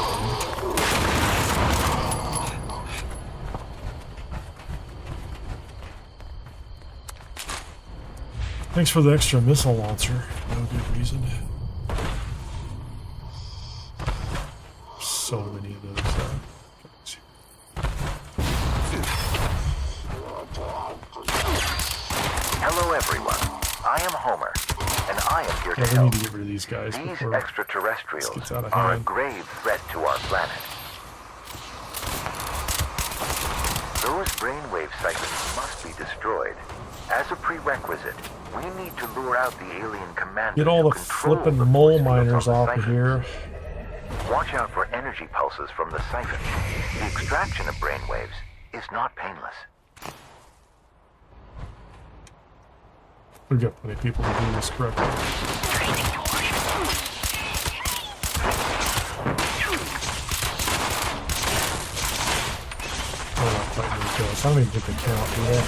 Thanks for the extra missile launcher. No good reason. So many of those.
Hello, everyone. I am Homer, and I am here to
we
help.
need to get rid of these guys.
These
before
extraterrestrials
this gets out of
are a
hand.
grave threat to our planet. Those brainwave cycles must be destroyed. As a prerequisite, we need to lure out the alien commanders.
Get all
who
the
control
flippin'
the
mole
force fields
miners
on the
off of
siphon.
here.
Watch out for energy pulses from the siphon. The extraction of brainwaves is not painless.
We've got plenty of people to do this correctly. Oh, I'm fighting these guys. I don't even think they count, do they?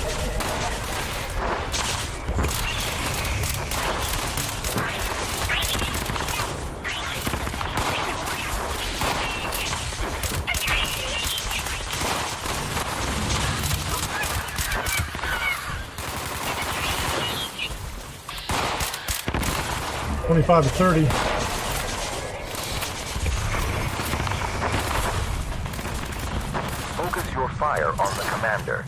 25 to 30.
Focus your fire on the commander.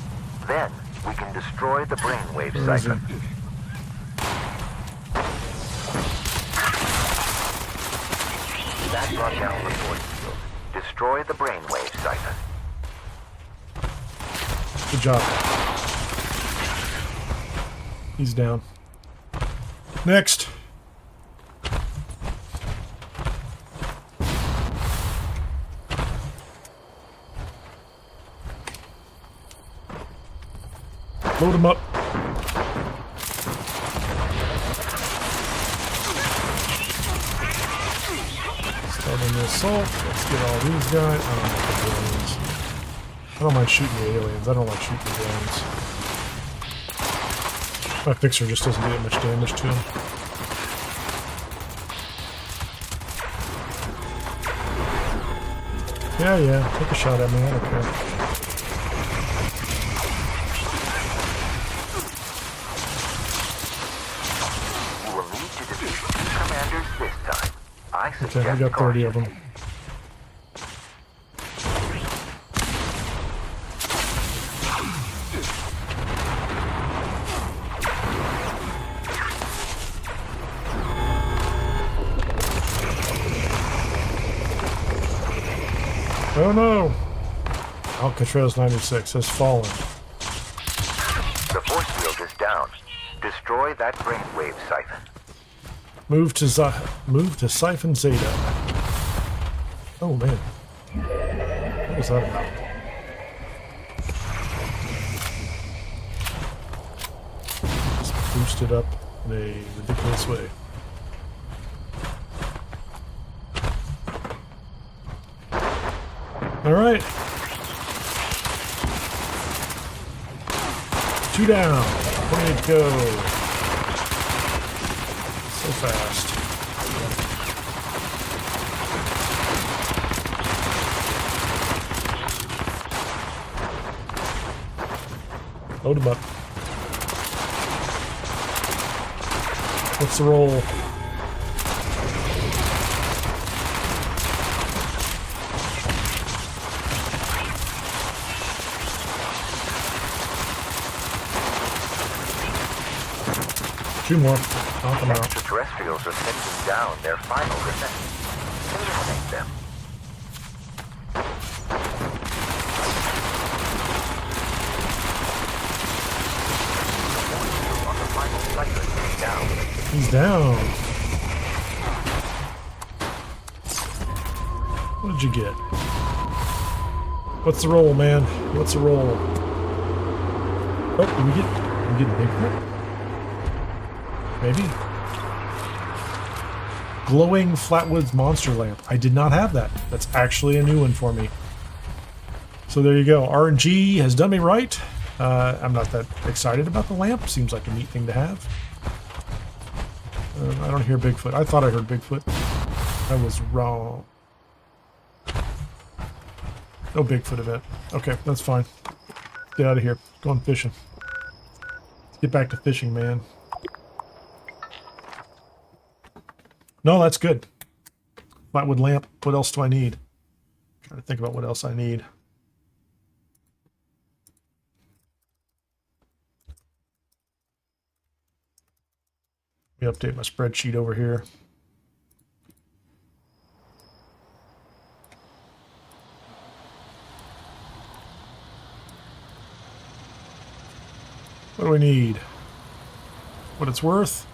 Then we can destroy the brainwave siphon. That brought down the force field. Destroy the brainwave siphon.
Good job. He's down. Next. Load him up. Starting the assault. Let's get all these guys. I don't like the drones. I don't mind shooting the aliens. I don't like shooting the drones. My fixer just doesn't do that much damage to him. Yeah, take a shot at me. I don't care. Okay, I got 30 of them. Oh no! Alcatraz 96 has fallen.
The force field is down. Destroy that brainwave siphon.
Move to Siphon Zeta. Oh man. What was that about? Just boost it up in a ridiculous way. Alright. 2 down. 28 to go. So fast. Load him up. What's the roll? Two more. Knock them out.
Extraterrestrials are sending down their final descent. Eliminate them.
He's down. What did you get? What's the roll, man? What's the roll? Oh, did we get a big hit? Maybe. Glowing Flatwoods Monster Lamp. I did not have that. That's actually a new one for me. So there you go. RNG has done me right. I'm not that excited about the lamp. Seems like a neat thing to have. I don't hear Bigfoot. I thought I heard Bigfoot. I was wrong. No Bigfoot event. Okay, that's fine. Get out of here. Going fishing. Let's get back to fishing, man. No, that's good. Flatwood lamp. What else do I need? Trying to think about what else I need. Let me update my spreadsheet over here. What do we need? What it's worth?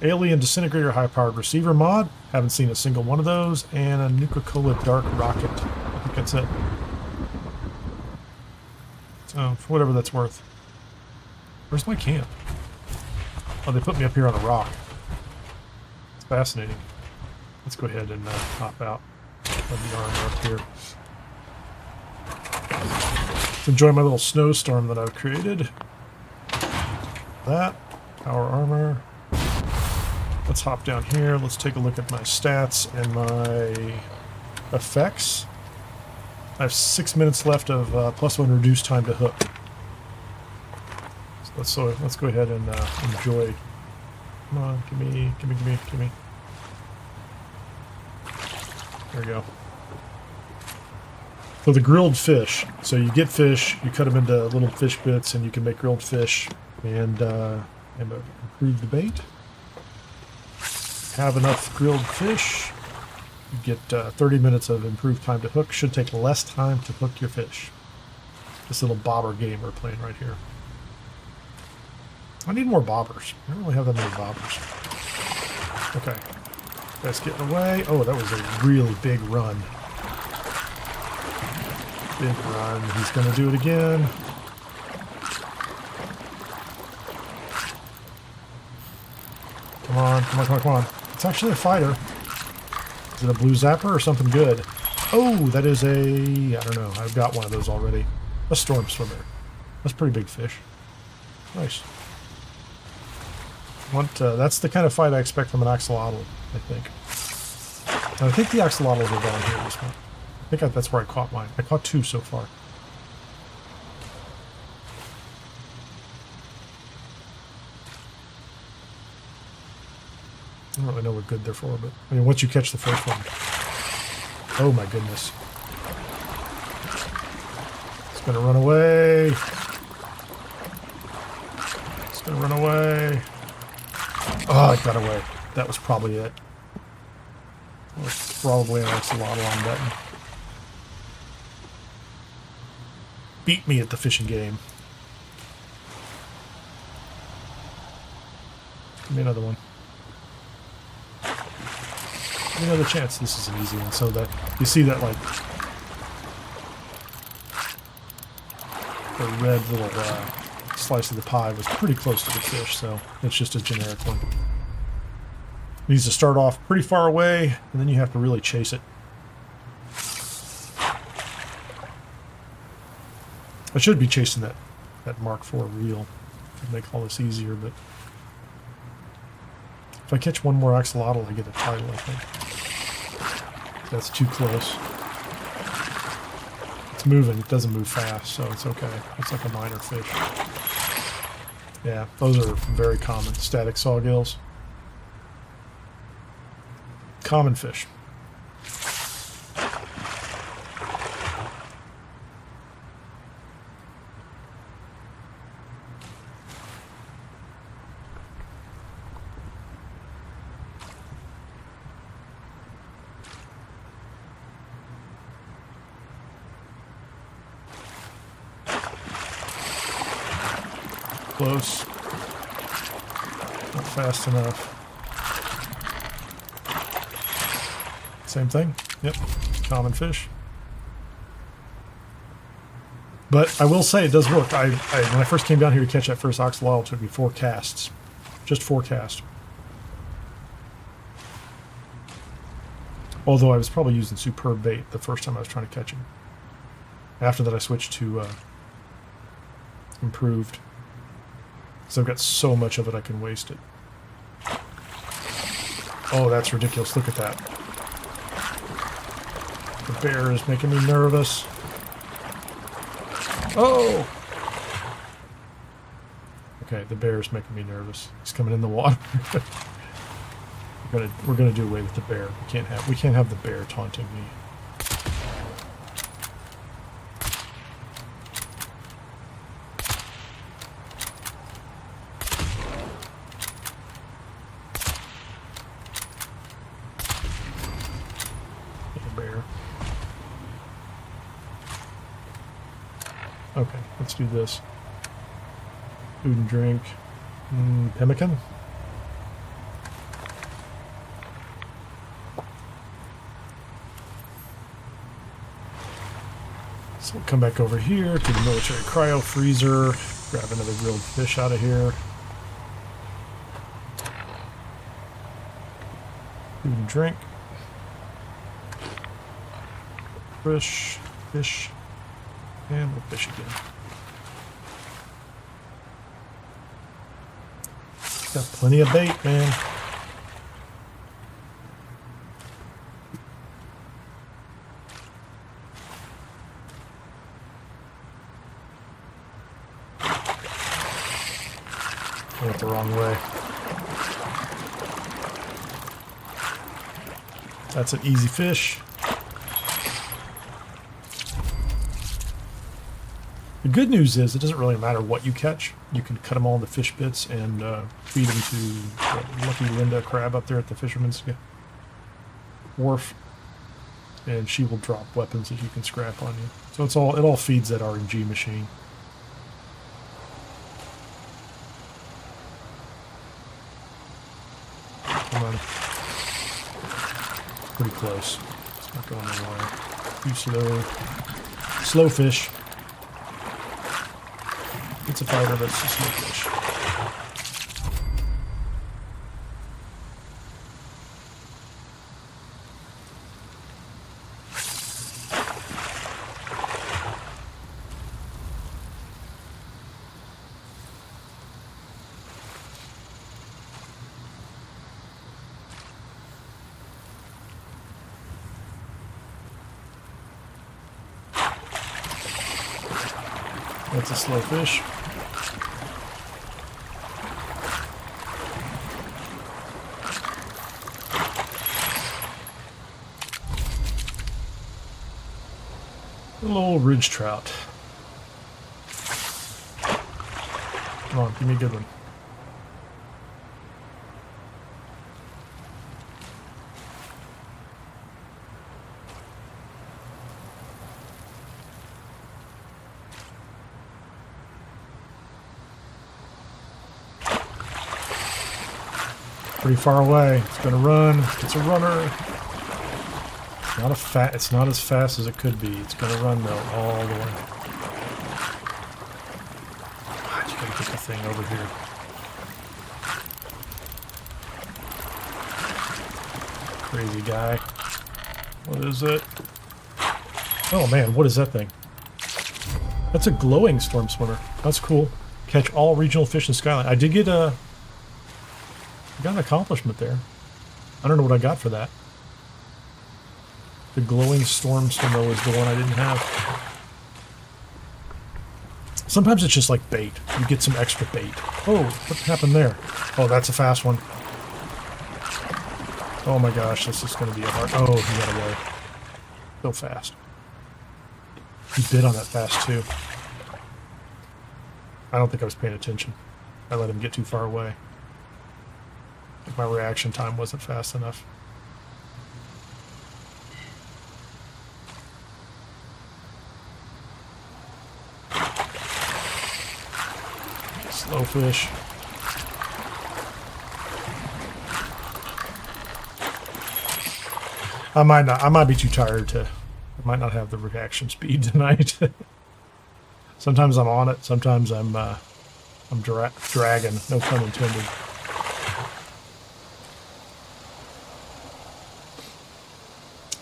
Alien Disintegrator High-Powered Receiver mod. Haven't seen a single one of those. And a Nuka-Cola Dark Rocket. I think that's it. So, for whatever that's worth. Where's my camp? Oh, they put me up here on a rock. It's fascinating. Let's go ahead and hop out of the armor up here. Let's enjoy my little snowstorm that I've created. That. Power armor. Let's hop down here. Let's take a look at my stats and my effects. I have 6 minutes left of +1 reduced time to hook. So let's go ahead and enjoy. Come on, give me. There we go. So the grilled fish. So you get fish, you cut them into little fish bits, and you can make grilled fish and improve the bait. Have enough grilled fish. You get 30 minutes of improved time to hook. Should take less time to hook your fish. This little bobber game we're playing right here. I need more bobbers. I don't really have that many bobbers. Okay. That's getting away. Oh, that was a really big run. Big run. He's going to do it again. Come on, come on, come on, come on. It's actually a fighter. Is it a blue zapper or something good? Oh, that is a... I don't know. I've got one of those already. A storm swimmer. That's a pretty big fish. Nice. That's the kind of fight I expect from an axolotl, I think. And I think the axolotls are down here this one. I think that's where I caught mine. I caught 2 so far. I don't really know what good they're for, but I mean, once you catch the first one. Oh my goodness. It's gonna run away. It's gonna run away. Oh, it got away. That was probably it. It was probably an axolotl on button. Beat me at the fishing game. Give me another one. Give me another chance. This is an easy one. So that you see that like the red little slice of the pie was pretty close to the fish, so it's just a generic one. It needs to start off pretty far away, and then you have to really chase it. I should be chasing that Mark IV reel to make all this easier, but if I catch one more axolotl, I get a title, I think. That's too close. It's moving. It doesn't move fast, so it's okay. It's like a minor fish. Yeah, those are very common. Static sawgills. Common fish. Close. Not fast enough. Same thing. Yep. Common fish. But I will say it does work. When I first came down here to catch that first axolotl, it took me 4 casts. Just 4 casts. Although I was probably using superb bait the first time I was trying to catch him. After that I switched to improved. So I've got so much of it I can waste it. Oh, that's ridiculous. Look at that. The bear is making me nervous. Oh! Okay, the bear is making me nervous. He's coming in the water. We're gonna do away with the bear. We can't have the bear taunting me. Bear. Okay, let's do this. Food and drink. Pemmican? So we'll come back over here to the military cryo freezer, grab another grilled fish out of here. Food and drink. Fish, and we'll fish again. Got plenty of bait, man. I went the wrong way. That's an easy fish. The good news is it doesn't really matter what you catch. You can cut them all into fish bits and feed them to the lucky Linda crab up there at the fisherman's wharf. And she will drop weapons that you can scrap on you. So it all feeds that RNG machine. Come on. Pretty close. It's not going anywhere. Too slow fish. It's a fighter, but it's just no fish. That's a slow fish. A little ridge trout. Come on, give me a good one. Pretty far away. It's gonna run. It's a runner. It's not as fast as it could be. It's gonna run though all the way. God, you gotta get the thing over here. Crazy guy. What is it? Oh man, what is that thing? That's a glowing storm swimmer. That's cool. Catch all regional fish in Skyline. I did get I got an accomplishment there. I don't know what I got for that. The glowing storm swimmer was the one I didn't have. Sometimes it's just like bait. You get some extra bait. Oh, what happened there? Oh, that's a fast one. Oh my gosh, this is going to be a hard... Oh, he got away. So fast. He bit on that fast too. I don't think I was paying attention. I let him get too far away. I think my reaction time wasn't fast enough. Slow fish. I might be too tired to... I might not have the reaction speed tonight. Sometimes I'm on it, sometimes I'm dragging, no pun intended.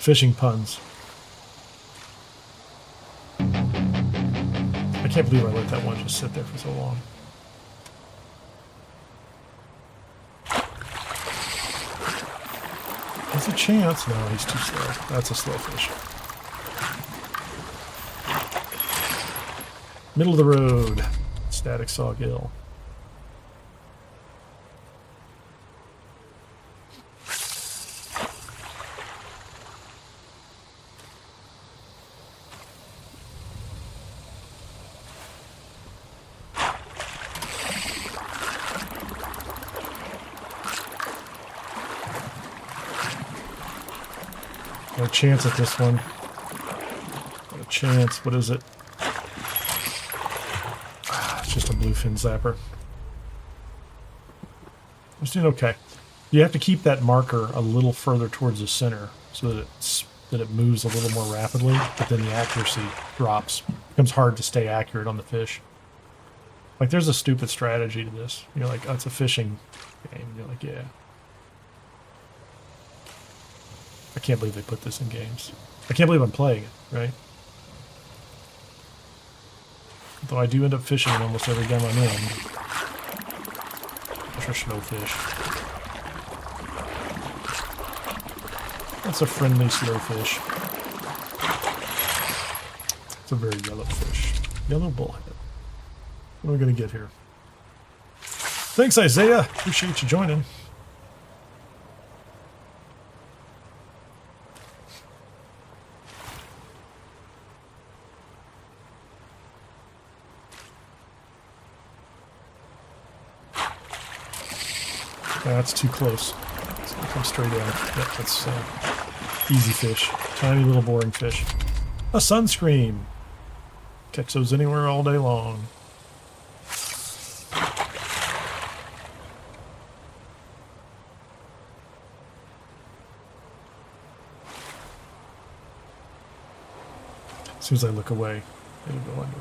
fishing puns. I can't believe I let that one just sit there for so long. There's a chance. No, he's too slow. That's a slow fish. Middle of the road. Static sawgill. No chance at this one. No chance. What is it? It's just a bluefin zapper. I'm doing okay. You have to keep that marker a little further towards the center so that it moves a little more rapidly, but then the accuracy drops. It becomes hard to stay accurate on the fish. Like, there's a stupid strategy to this. You're like, oh, it's a fishing game. You're like, yeah. I can't believe they put this in games. I can't believe I'm playing it, right? Though I do end up fishing in almost every game I'm in. Those are snowfish. That's a friendly snowfish. It's a very yellow fish. Yellow bullhead. What are we going to get here? Thanks, Isaiah. Appreciate you joining. That's too close. It's gonna come straight in. Yep, that's easy fish. Tiny little boring fish. A sunscreen. Catch those anywhere all day long. As soon as I look away, it'll go under.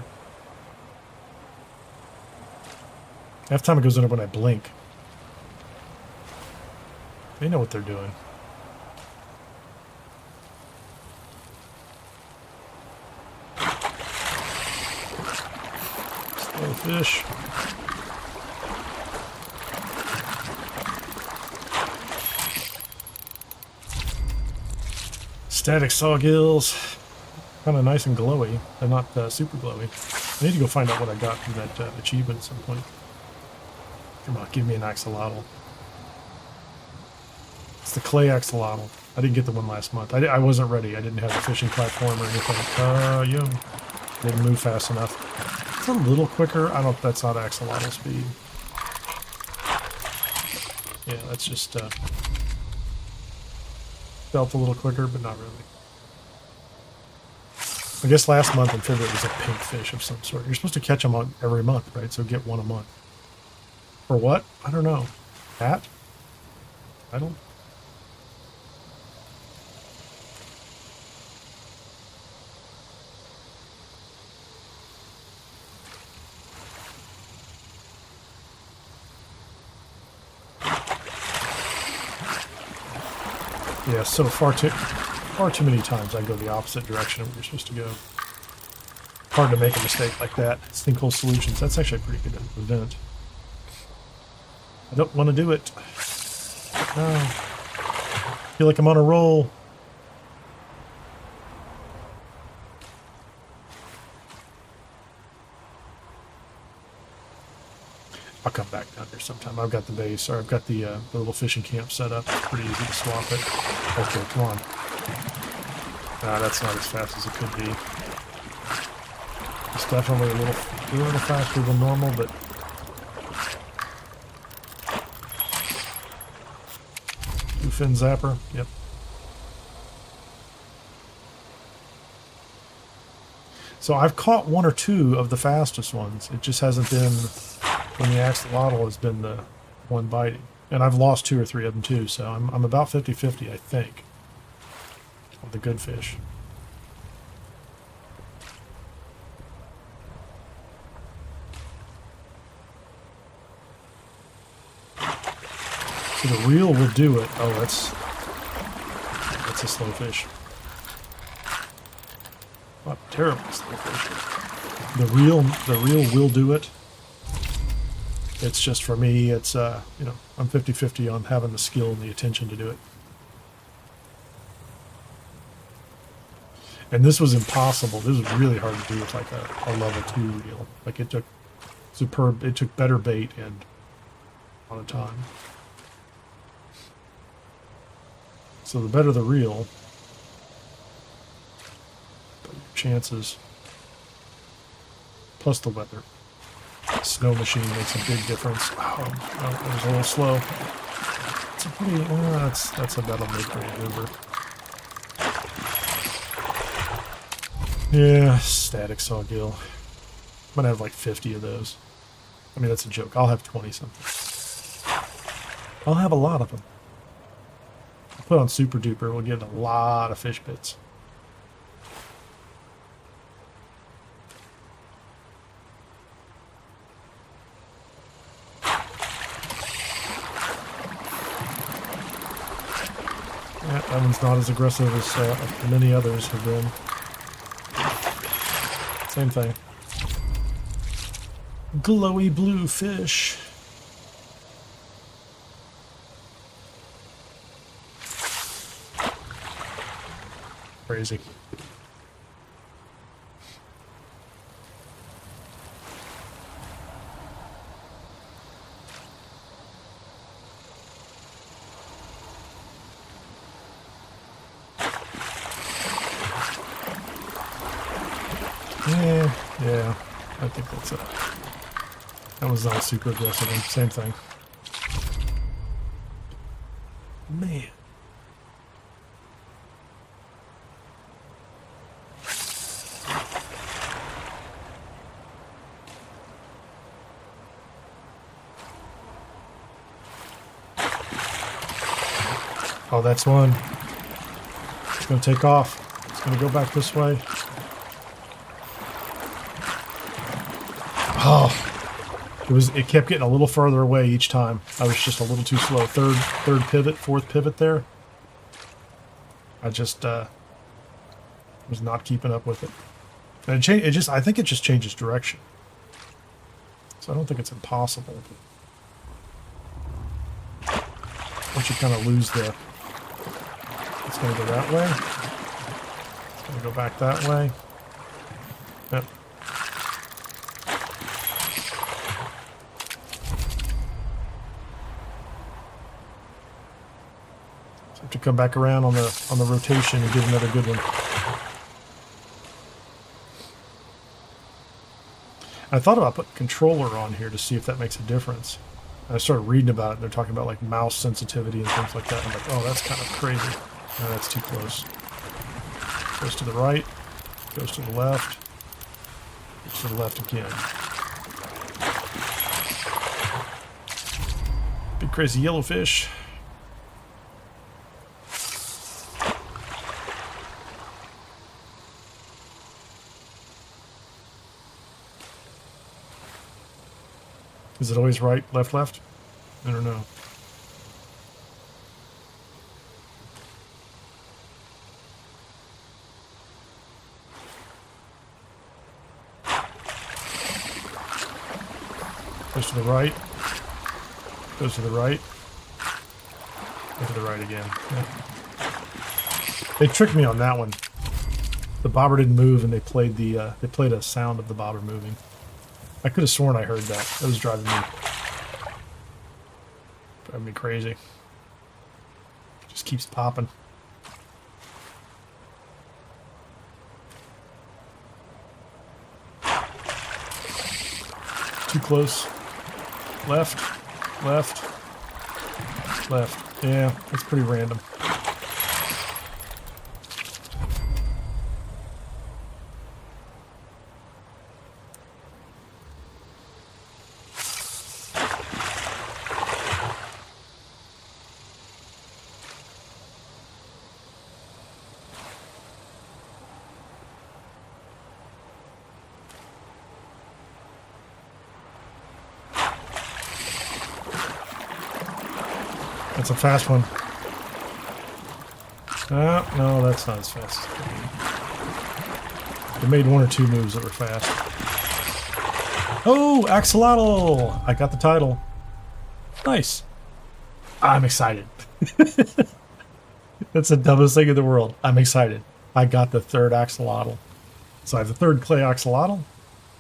Half the time it goes under when I blink. They know what they're doing. Slow fish. Static sawgills. Kind of nice and glowy. They're not super glowy. I need to go find out what I got from that achievement at some point. Come on, give me an axolotl. It's the clay axolotl. I didn't get the one last month. I wasn't ready. I didn't have the fishing platform or anything. Didn't move fast enough. It's a little quicker. I don't. That's not axolotl speed. Yeah, that's just felt a little quicker, but not really. I guess last month in February was a pink fish of some sort. You're supposed to catch them on every month, right? So get one a month. For what? I don't know. Cat? I don't. Yeah, so far too many times I go the opposite direction of where you're supposed to go. Hard to make a mistake like that. Sinkhole Solutions. That's actually a pretty good event. I don't want to do it. No. Feel like I'm on a roll. I'll come back down here sometime. I've got the base, or I've got the little fishing camp set up. It's pretty easy to swap it. Okay, come on. Nah, that's not as fast as it could be. It's definitely a little faster than normal, but fin zapper. Yep. So I've caught one or two of the fastest ones. It just hasn't been when the axolotl has been the one biting. And I've lost 2 or 3 of them too, so I'm about 50-50, I think, of the good fish. So the reel will do it. Oh, that's a slow fish. Not terrible fish. The reel will do it. It's just for me, it's you know, I'm 50-50 on having the skill and the attention to do it. And this was impossible. This was really hard to do with like a level 2 reel. Like it took it took better bait and a lot of time. So the better the reel, the better your chances. Plus the weather. Snow machine makes a big difference. Oh, that was a little slow. It's a pretty, that's a that'll make me maneuver. Yeah, static sawgill. I'm gonna have like 50 of those. I mean, that's a joke. I'll have 20 something. I'll have a lot of them. I'll put on Super Duper. We'll get a lot of fish bits. Yeah, that one's not as aggressive as many others have been. Same thing. Glowy blue fish. Crazy. Yeah, I think that's it. That was not super aggressive. Same thing. Man. Oh, that's one. It's going to take off. It's going to go back this way. Oh, it kept getting a little further away each time. I was just a little too slow. Third pivot, fourth pivot there. I just was not keeping up with it. And I think it just changes direction. So I don't think it's impossible. Once you kind of lose it's going to go that way. It's going to go back that way. Yep. To come back around on the rotation and get another good one. I thought about putting controller on here to see if that makes a difference. And I started reading about it. They're talking about like mouse sensitivity and things like that. I'm like, oh, that's kind of crazy. No, that's too close. Goes to the right, goes to the left, goes to the left again. Big crazy yellowfish. Is it always right, left, left? I don't know. Goes to the right. Goes to the right. Goes to the right again. Yeah. They tricked me on that one. The bobber didn't move, and they played a sound of the bobber moving. I could have sworn I heard that. That was driving me crazy. It just keeps popping. Too close. Left, left, left. Yeah, that's pretty random. That's a fast one. No, that's not as fast. I made one or two moves that were fast. Oh, Axolotl! I got the title. Nice. I'm excited. That's the dumbest thing in the world. I'm excited. I got the third Axolotl. So I have the third clay Axolotl.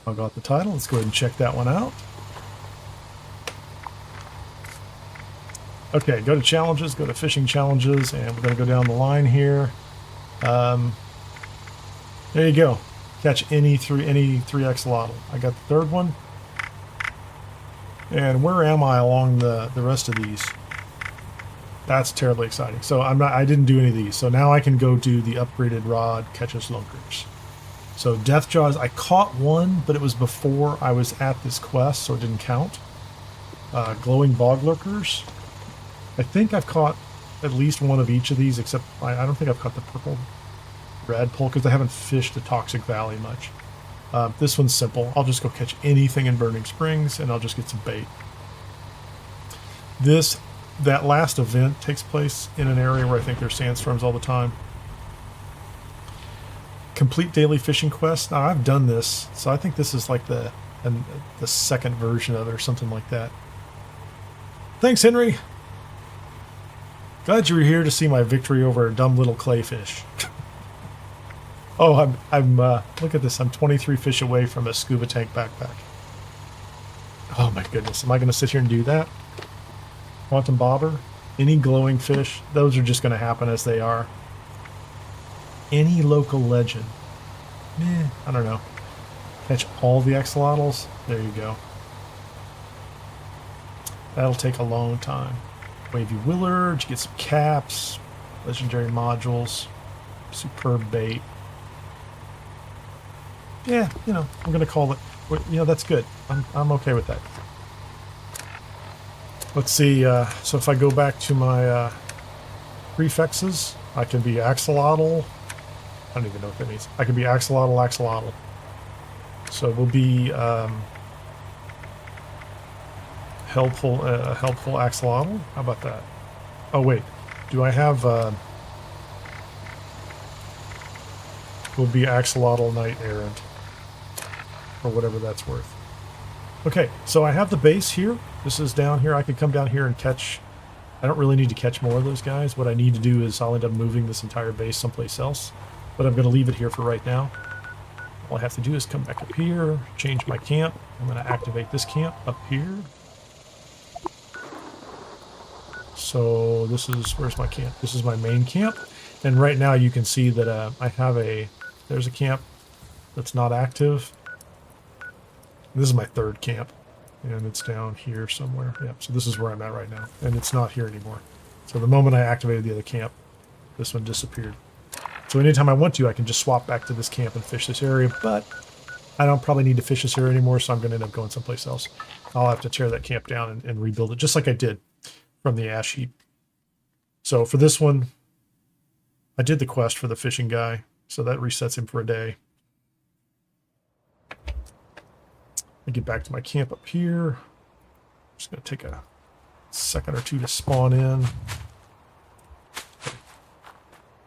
I got the title. Let's go ahead and check that one out. Okay, go to challenges, go to fishing challenges, and we're going to go down the line here. There you go. Catch any three axolotl. I got the third one. And where am I along the rest of these? That's terribly exciting. So I didn't do any of these. So now I can go do the upgraded rod catches lunkers. So Death Jaws, I caught one, but it was before I was at this quest, so it didn't count. Glowing bog lurkers. I think I've caught at least one of each of these, except I don't think I've caught the purple radpole because I haven't fished the Toxic Valley much. This one's simple. I'll just go catch anything in Burning Springs and I'll just get some bait. That last event takes place in an area where I think there's sandstorms all the time. Complete daily fishing quest. Now I've done this, so I think this is like the second version of it or something like that. Thanks, Henry. Glad you were here to see my victory over a dumb little clayfish. Oh, I'm look at this. I'm 23 fish away from a scuba tank backpack. Oh my goodness. Am I going to sit here and do that? Quantum bobber? Any glowing fish? Those are just going to happen as they are. Any local legend? I don't know. Catch all the axolotls? There you go. That'll take a long time. Wavy Willard, you get some caps, legendary modules, superb bait. Yeah, you know, I'm going to call it, you know, that's good. I'm okay with that. Let's see, so if I go back to my prefixes, I can be axolotl. I don't even know what that means. I can be axolotl. So we'll be helpful axolotl. How about that? Oh wait, do I have? Will be axolotl knight errant, or whatever that's worth. Okay, so I have the base here. This is down here. I could come down here and catch. I don't really need to catch more of those guys. What I need to do is I'll end up moving this entire base someplace else, but I'm going to leave it here for right now. All I have to do is come back up here, change my camp. I'm going to activate this camp up here. So this is, where's my camp? This is my main camp. And right now you can see that I have there's a camp that's not active. This is my third camp. And it's down here somewhere. Yep, so this is where I'm at right now. And it's not here anymore. So the moment I activated the other camp, this one disappeared. So anytime I want to, I can just swap back to this camp and fish this area. But I don't probably need to fish this area anymore, so I'm going to end up going someplace else. I'll have to tear that camp down and rebuild it, just like I did from the ash heap. So for this one, I did the quest for the fishing guy, so that resets him for a day. I get back to my camp up here. Just going to take a second or two to spawn in.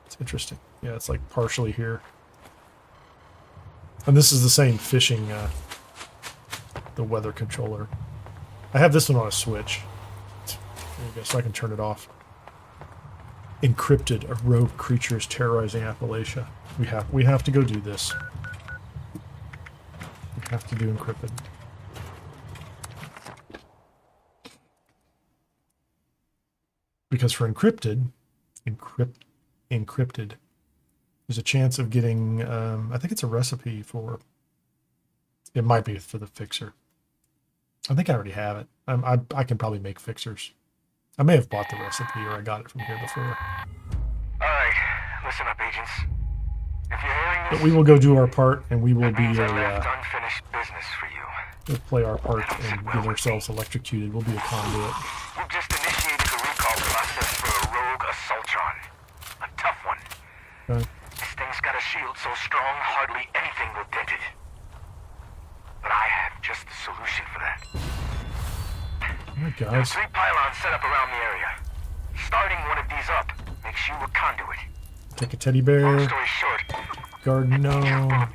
It's interesting. Yeah, it's like partially here. And this is the same fishing, the weather controller. I have this one on a switch. There you go, so I can turn it off. Encrypted, a rogue creature is terrorizing Appalachia. We have to go do this. We have to do encrypted. Because for encrypted, there's a chance of getting, I think it's a recipe for, it might be for the fixer. I think I already have it. I can probably make fixers. I may have bought the recipe or I got it from here before.
Alright, listen up, agents. If you're hearing this,
but we will go do our part, and we will be
unfinished business for you.
We'll play our part and get ourselves electrocuted. We'll be a conduit.
You've just initiated the recall process for a rogue assaultron. A tough one.
Okay.
This thing's got a shield so strong, hardly anything will dent it. But I have just the solution for that.
Alright,
There are
guys.
3 pylons set up around the area. Starting one of these up makes you a conduit.
Take a teddy bear.
Long story short,
Garden gnome.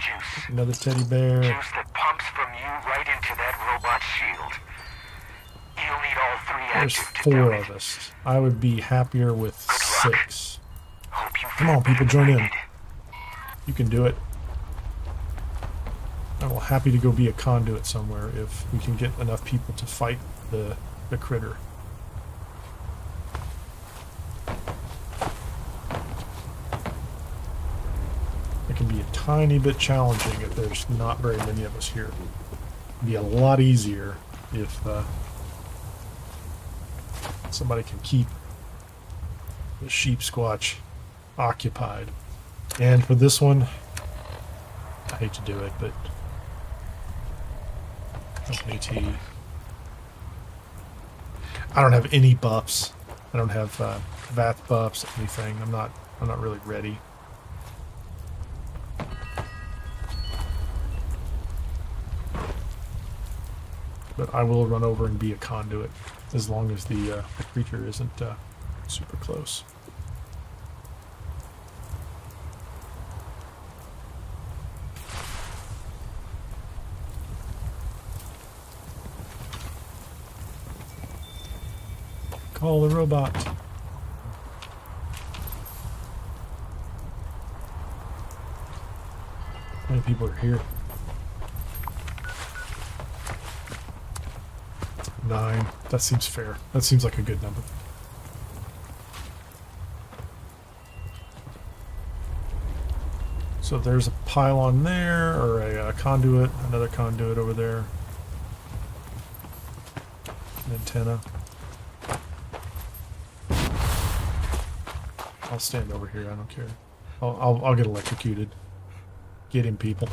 Another teddy bear.
Juice that pumps from you right into that robot shield. You'll need all 3
There's
active to
4
do
of us. I would be happier with 6.
Hope you
Come on, people, join in. You can do it. I'm happy to go be a conduit somewhere if we can get enough people to fight the critter. It can be a tiny bit challenging if there's not very many of us here. It'd be a lot easier if somebody can keep the sheep squatch occupied. And for this one, I hate to do it, but Company T. I don't have any buffs. I don't have VATH buffs, anything. I'm not really ready. But I will run over and be a conduit as long as the creature isn't super close. Call the robot. How many people are here? 9. That seems fair. That seems like a good number. So there's a pylon there, or a conduit, another conduit over there. An antenna. I'll stand over here. I don't care. I'll get electrocuted. Get him, people.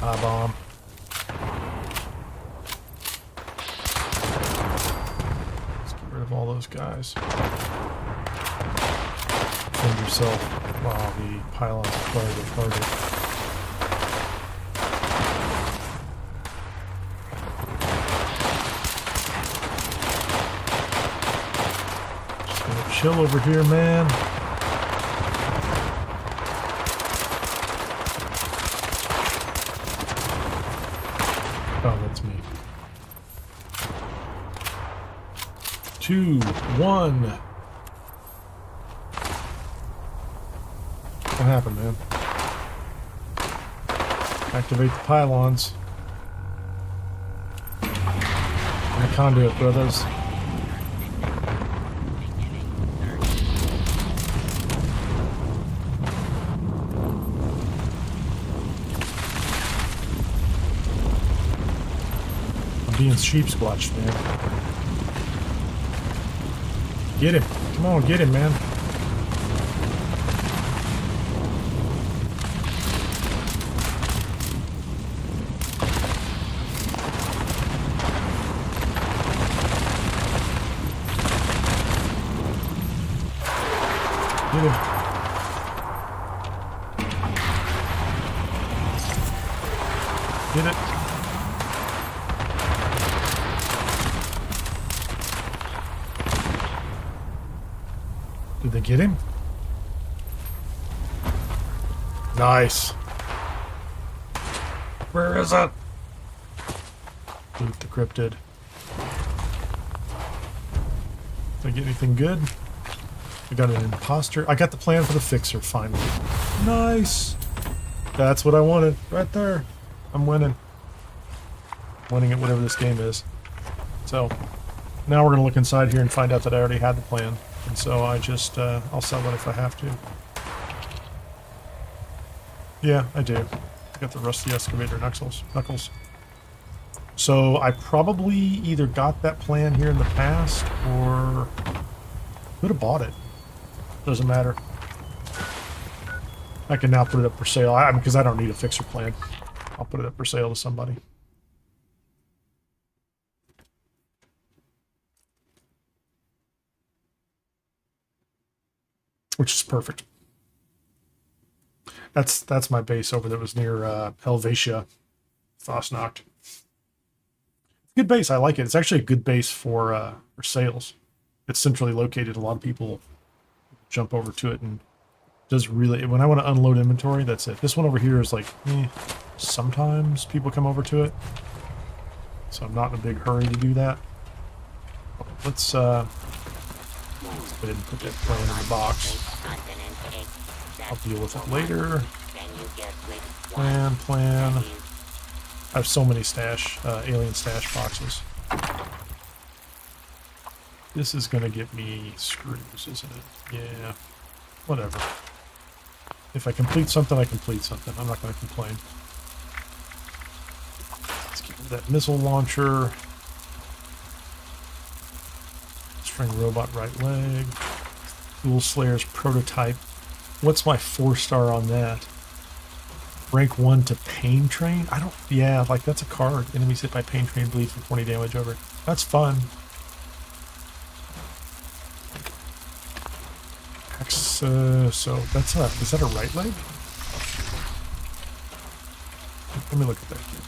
Bomb. Let's get rid of all those guys. Defend yourself while the pylons acquire the target. Just gonna chill over here, man. Oh, that's me. 2, 1. What happened, man? Activate the pylons. And the conduit, brothers. Being sheep squatched, man. Get him. Come on, get him, man. Get him. Get it. Did they get him? Nice. Where is it? Loot the cryptid. Did I get anything good? I got an imposter. I got the plan for the fixer, finally. Nice. That's what I wanted. Right there. I'm winning. Winning at whatever this game is. So, now we're going to look inside here and find out that I already had the plan. And so I just, I'll sell it if I have to. Yeah, I do. I got the rusty excavator knuckles. So I probably either got that plan here in the past or could have bought it. Doesn't matter. I can now put it up for sale. Because I don't need a fixer plan. I'll put it up for sale to somebody. Which is perfect. That's my base over that was near Helvetia, Fosnacht. Good base. I like it. It's actually a good base for sales. it's centrally located. A lot of people jump over to it and does really, when I want to unload inventory, that's it. This one over here is like, sometimes people come over to it. So I'm not in a big hurry to do that. Let's go ahead and put that plan in the box. I'll deal with it later. Plan. I have so many alien stash boxes. This is gonna get me screws, isn't it? Yeah, whatever. If I complete something, I complete something. I'm not gonna complain. Let's get rid of that missile launcher. String robot right leg. Ghoul Slayer's prototype. What's my 4-star on that? Rank 1 to Pain Train? Yeah, like that's a card. Enemies hit by Pain Train bleed for 20 damage over. That's fun. So that's is that a right leg? Let me look at that here.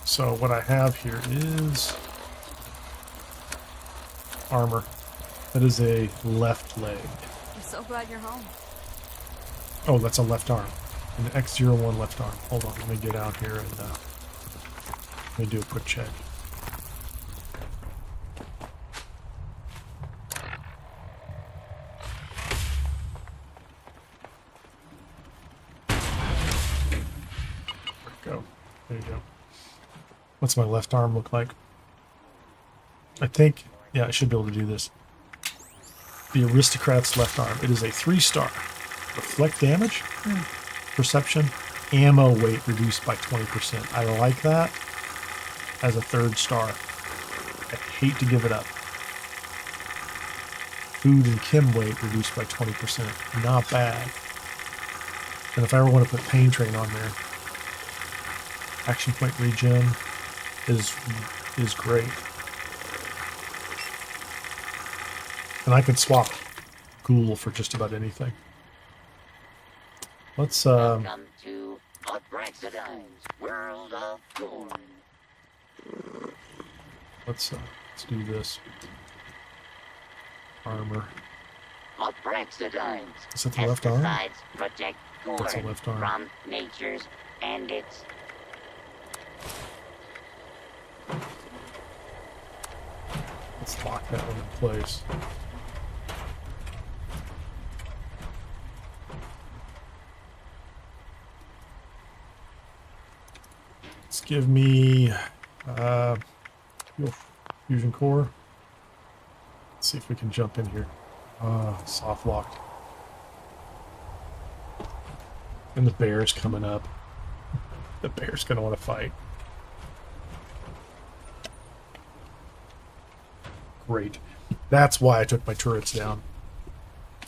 So what I have here is armor. That is a left leg.
I'm so glad you're home.
Oh, that's a left arm. An X01 left arm. Hold on, let me get out here and let me do a quick check. There you go. What's my left arm look like? I think, yeah, I should be able to do this. The Aristocrat's left arm. It is a 3-star. Reflect damage, perception, ammo weight reduced by 20%. I like that as a 3rd star. I hate to give it up. Food and chem weight reduced by 20%. Not bad. And if I ever want to put Pain Train on there, action point regen is great. And I could swap Ghoul for just about anything. Let's
Welcome to Abraxadine's World of Thorn.
let's do this. Armor.
Abraxadine's
Is that the left arm?
pesticides protect
That's the
corn
left arm.
from nature's bandits.
Let's lock that one in place. Let's give me fusion core. Let's see if we can jump in here. Soft locked. And the bear's coming up. The bear's gonna want to fight. Great. That's why I took my turrets down.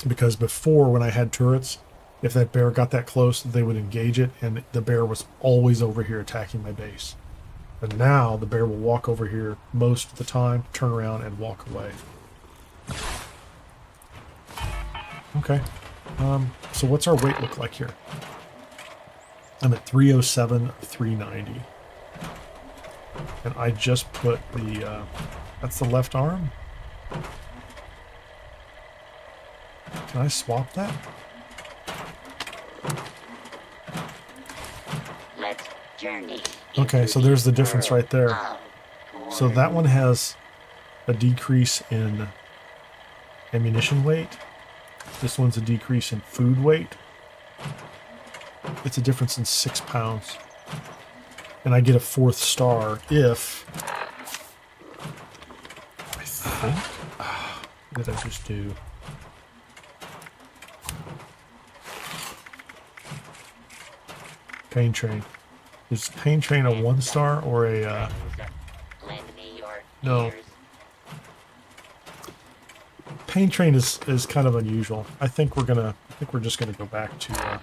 Because before, when I had turrets, if that bear got that close, they would engage it, and the bear was always over here attacking my base. But now, the bear will walk over here most of the time, turn around, and walk away. Okay. So what's our weight look like here? I'm at 307 of 390. And I just put the... that's the left arm? Can I swap that?
Let's journey.
Okay, so there's the difference right there. So that one has a decrease in ammunition weight. This one's a decrease in food weight. It's a difference in 6 pounds. And I get a 4th star if... I think... what did I just do? Pain Train. Is Pain Train a 1-star or a... No. Pain Train is kind of unusual. I think we're just gonna go back to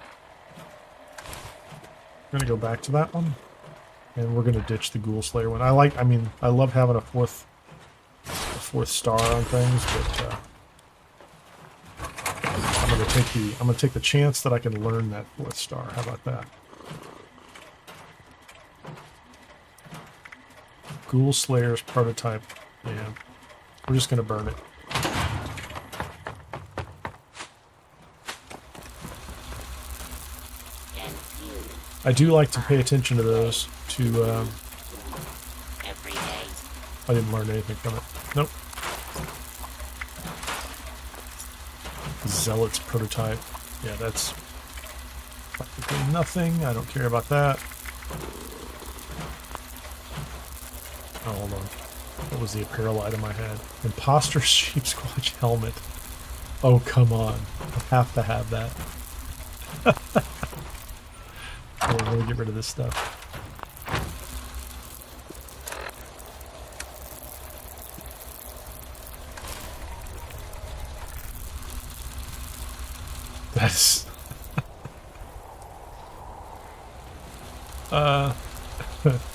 we're gonna go back to that one, and we're gonna ditch the Ghoul Slayer one. I love having a fourth star on things, but I'm gonna take the chance that I can learn that 4th star. How about that? Ghoul Slayer's prototype. Yeah. We're just going to burn it. I do like to pay attention to those to... I didn't learn anything from it. Nope. Zealot's prototype. Yeah, that's practically nothing. I don't care about that. Oh, hold on. What was the apparel item I had? Imposter Sheep Squatch helmet. Oh, come on. I have to have that. Oh, let me get rid of this stuff. That's...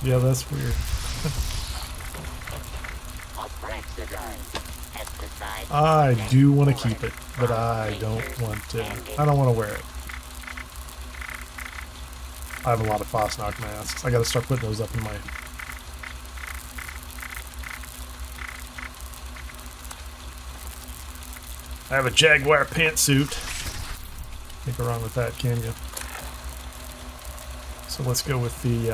yeah, that's weird. I do want to keep it, but I don't want to. I don't want to wear it. I have a lot of Fosnock masks. I gotta start putting those up in my... I have a Jaguar pantsuit. Can't go wrong with that, can you? So let's go with the...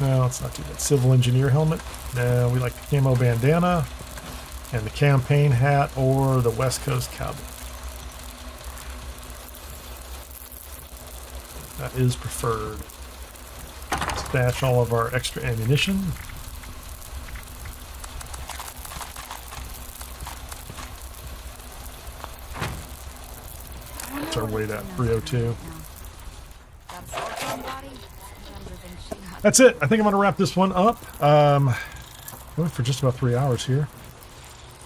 no, it's not too bad. Civil Engineer helmet. No, we like the camo bandana. And the campaign hat or the West Coast Cowboy. That is preferred. Stash all of our extra ammunition. What's our weight at? 302. That's it. I think I'm going to wrap this one up. Going for just about 3 hours here.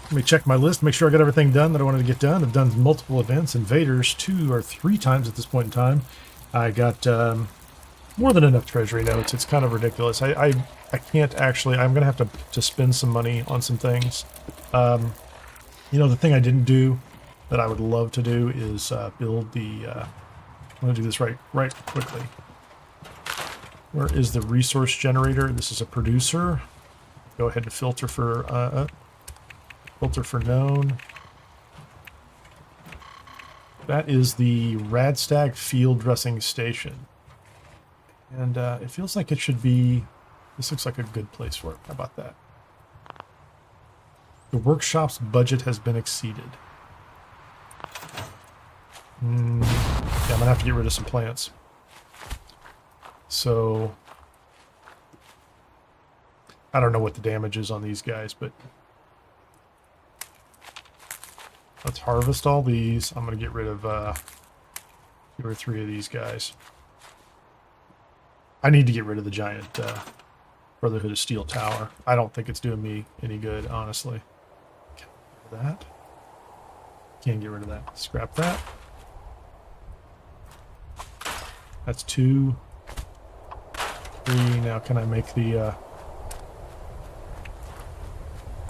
Let me check my list, make sure I got everything done that I wanted to get done. I've done multiple events, Invaders 2 or 3 times at this point in time. I got more than enough Treasury Notes. It's kind of ridiculous. I can't actually... I'm going to have to spend some money on some things. You know, the thing I didn't do that I would love to do is build the... I'm going to do this right quickly. Where is the resource generator? This is a producer. Go ahead and filter for known. That is the Radstag Field Dressing Station. And it feels like it should be... This looks like a good place for it. How about that? The workshop's budget has been exceeded. Yeah, I'm going to have to get rid of some plants. So... I don't know what the damage is on these guys, but... Let's harvest all these. I'm going to get rid of 2 or 3 of these guys. I need to get rid of the giant Brotherhood of Steel tower. I don't think it's doing me any good, honestly. Can I get rid of that? Can't get rid of that. Scrap that. That's 2. 3. Now can I make the...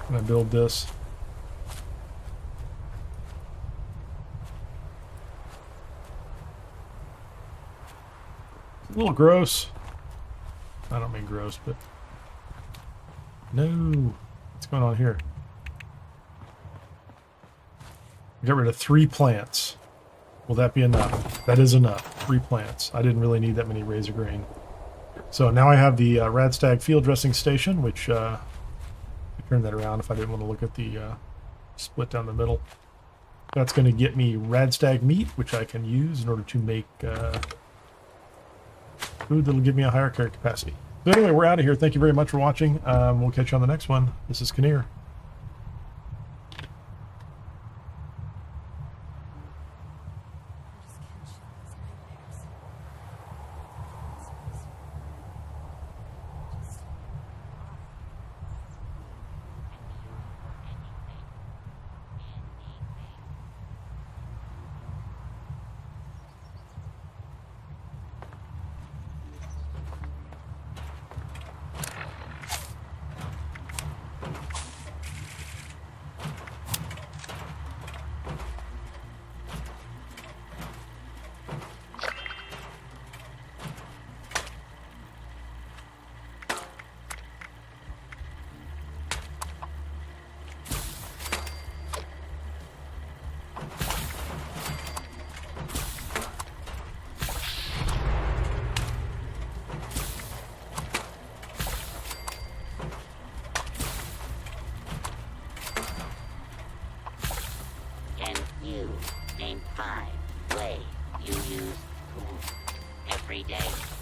can I build this? A little gross. I don't mean gross, but... No! What's going on here? Get rid of 3 plants. Will that be enough? That is enough. 3 plants. I didn't really need that many razor grain. So now I have the Radstag Field Dressing Station, which... turn that around if I didn't want to look at the split down the middle. That's going to get me Radstag meat, which I can use in order to make... food that'll give me a higher carry capacity. So anyway, we're out of here. Thank you very much for watching. We'll catch you on the next one. This is Kineer.
every day.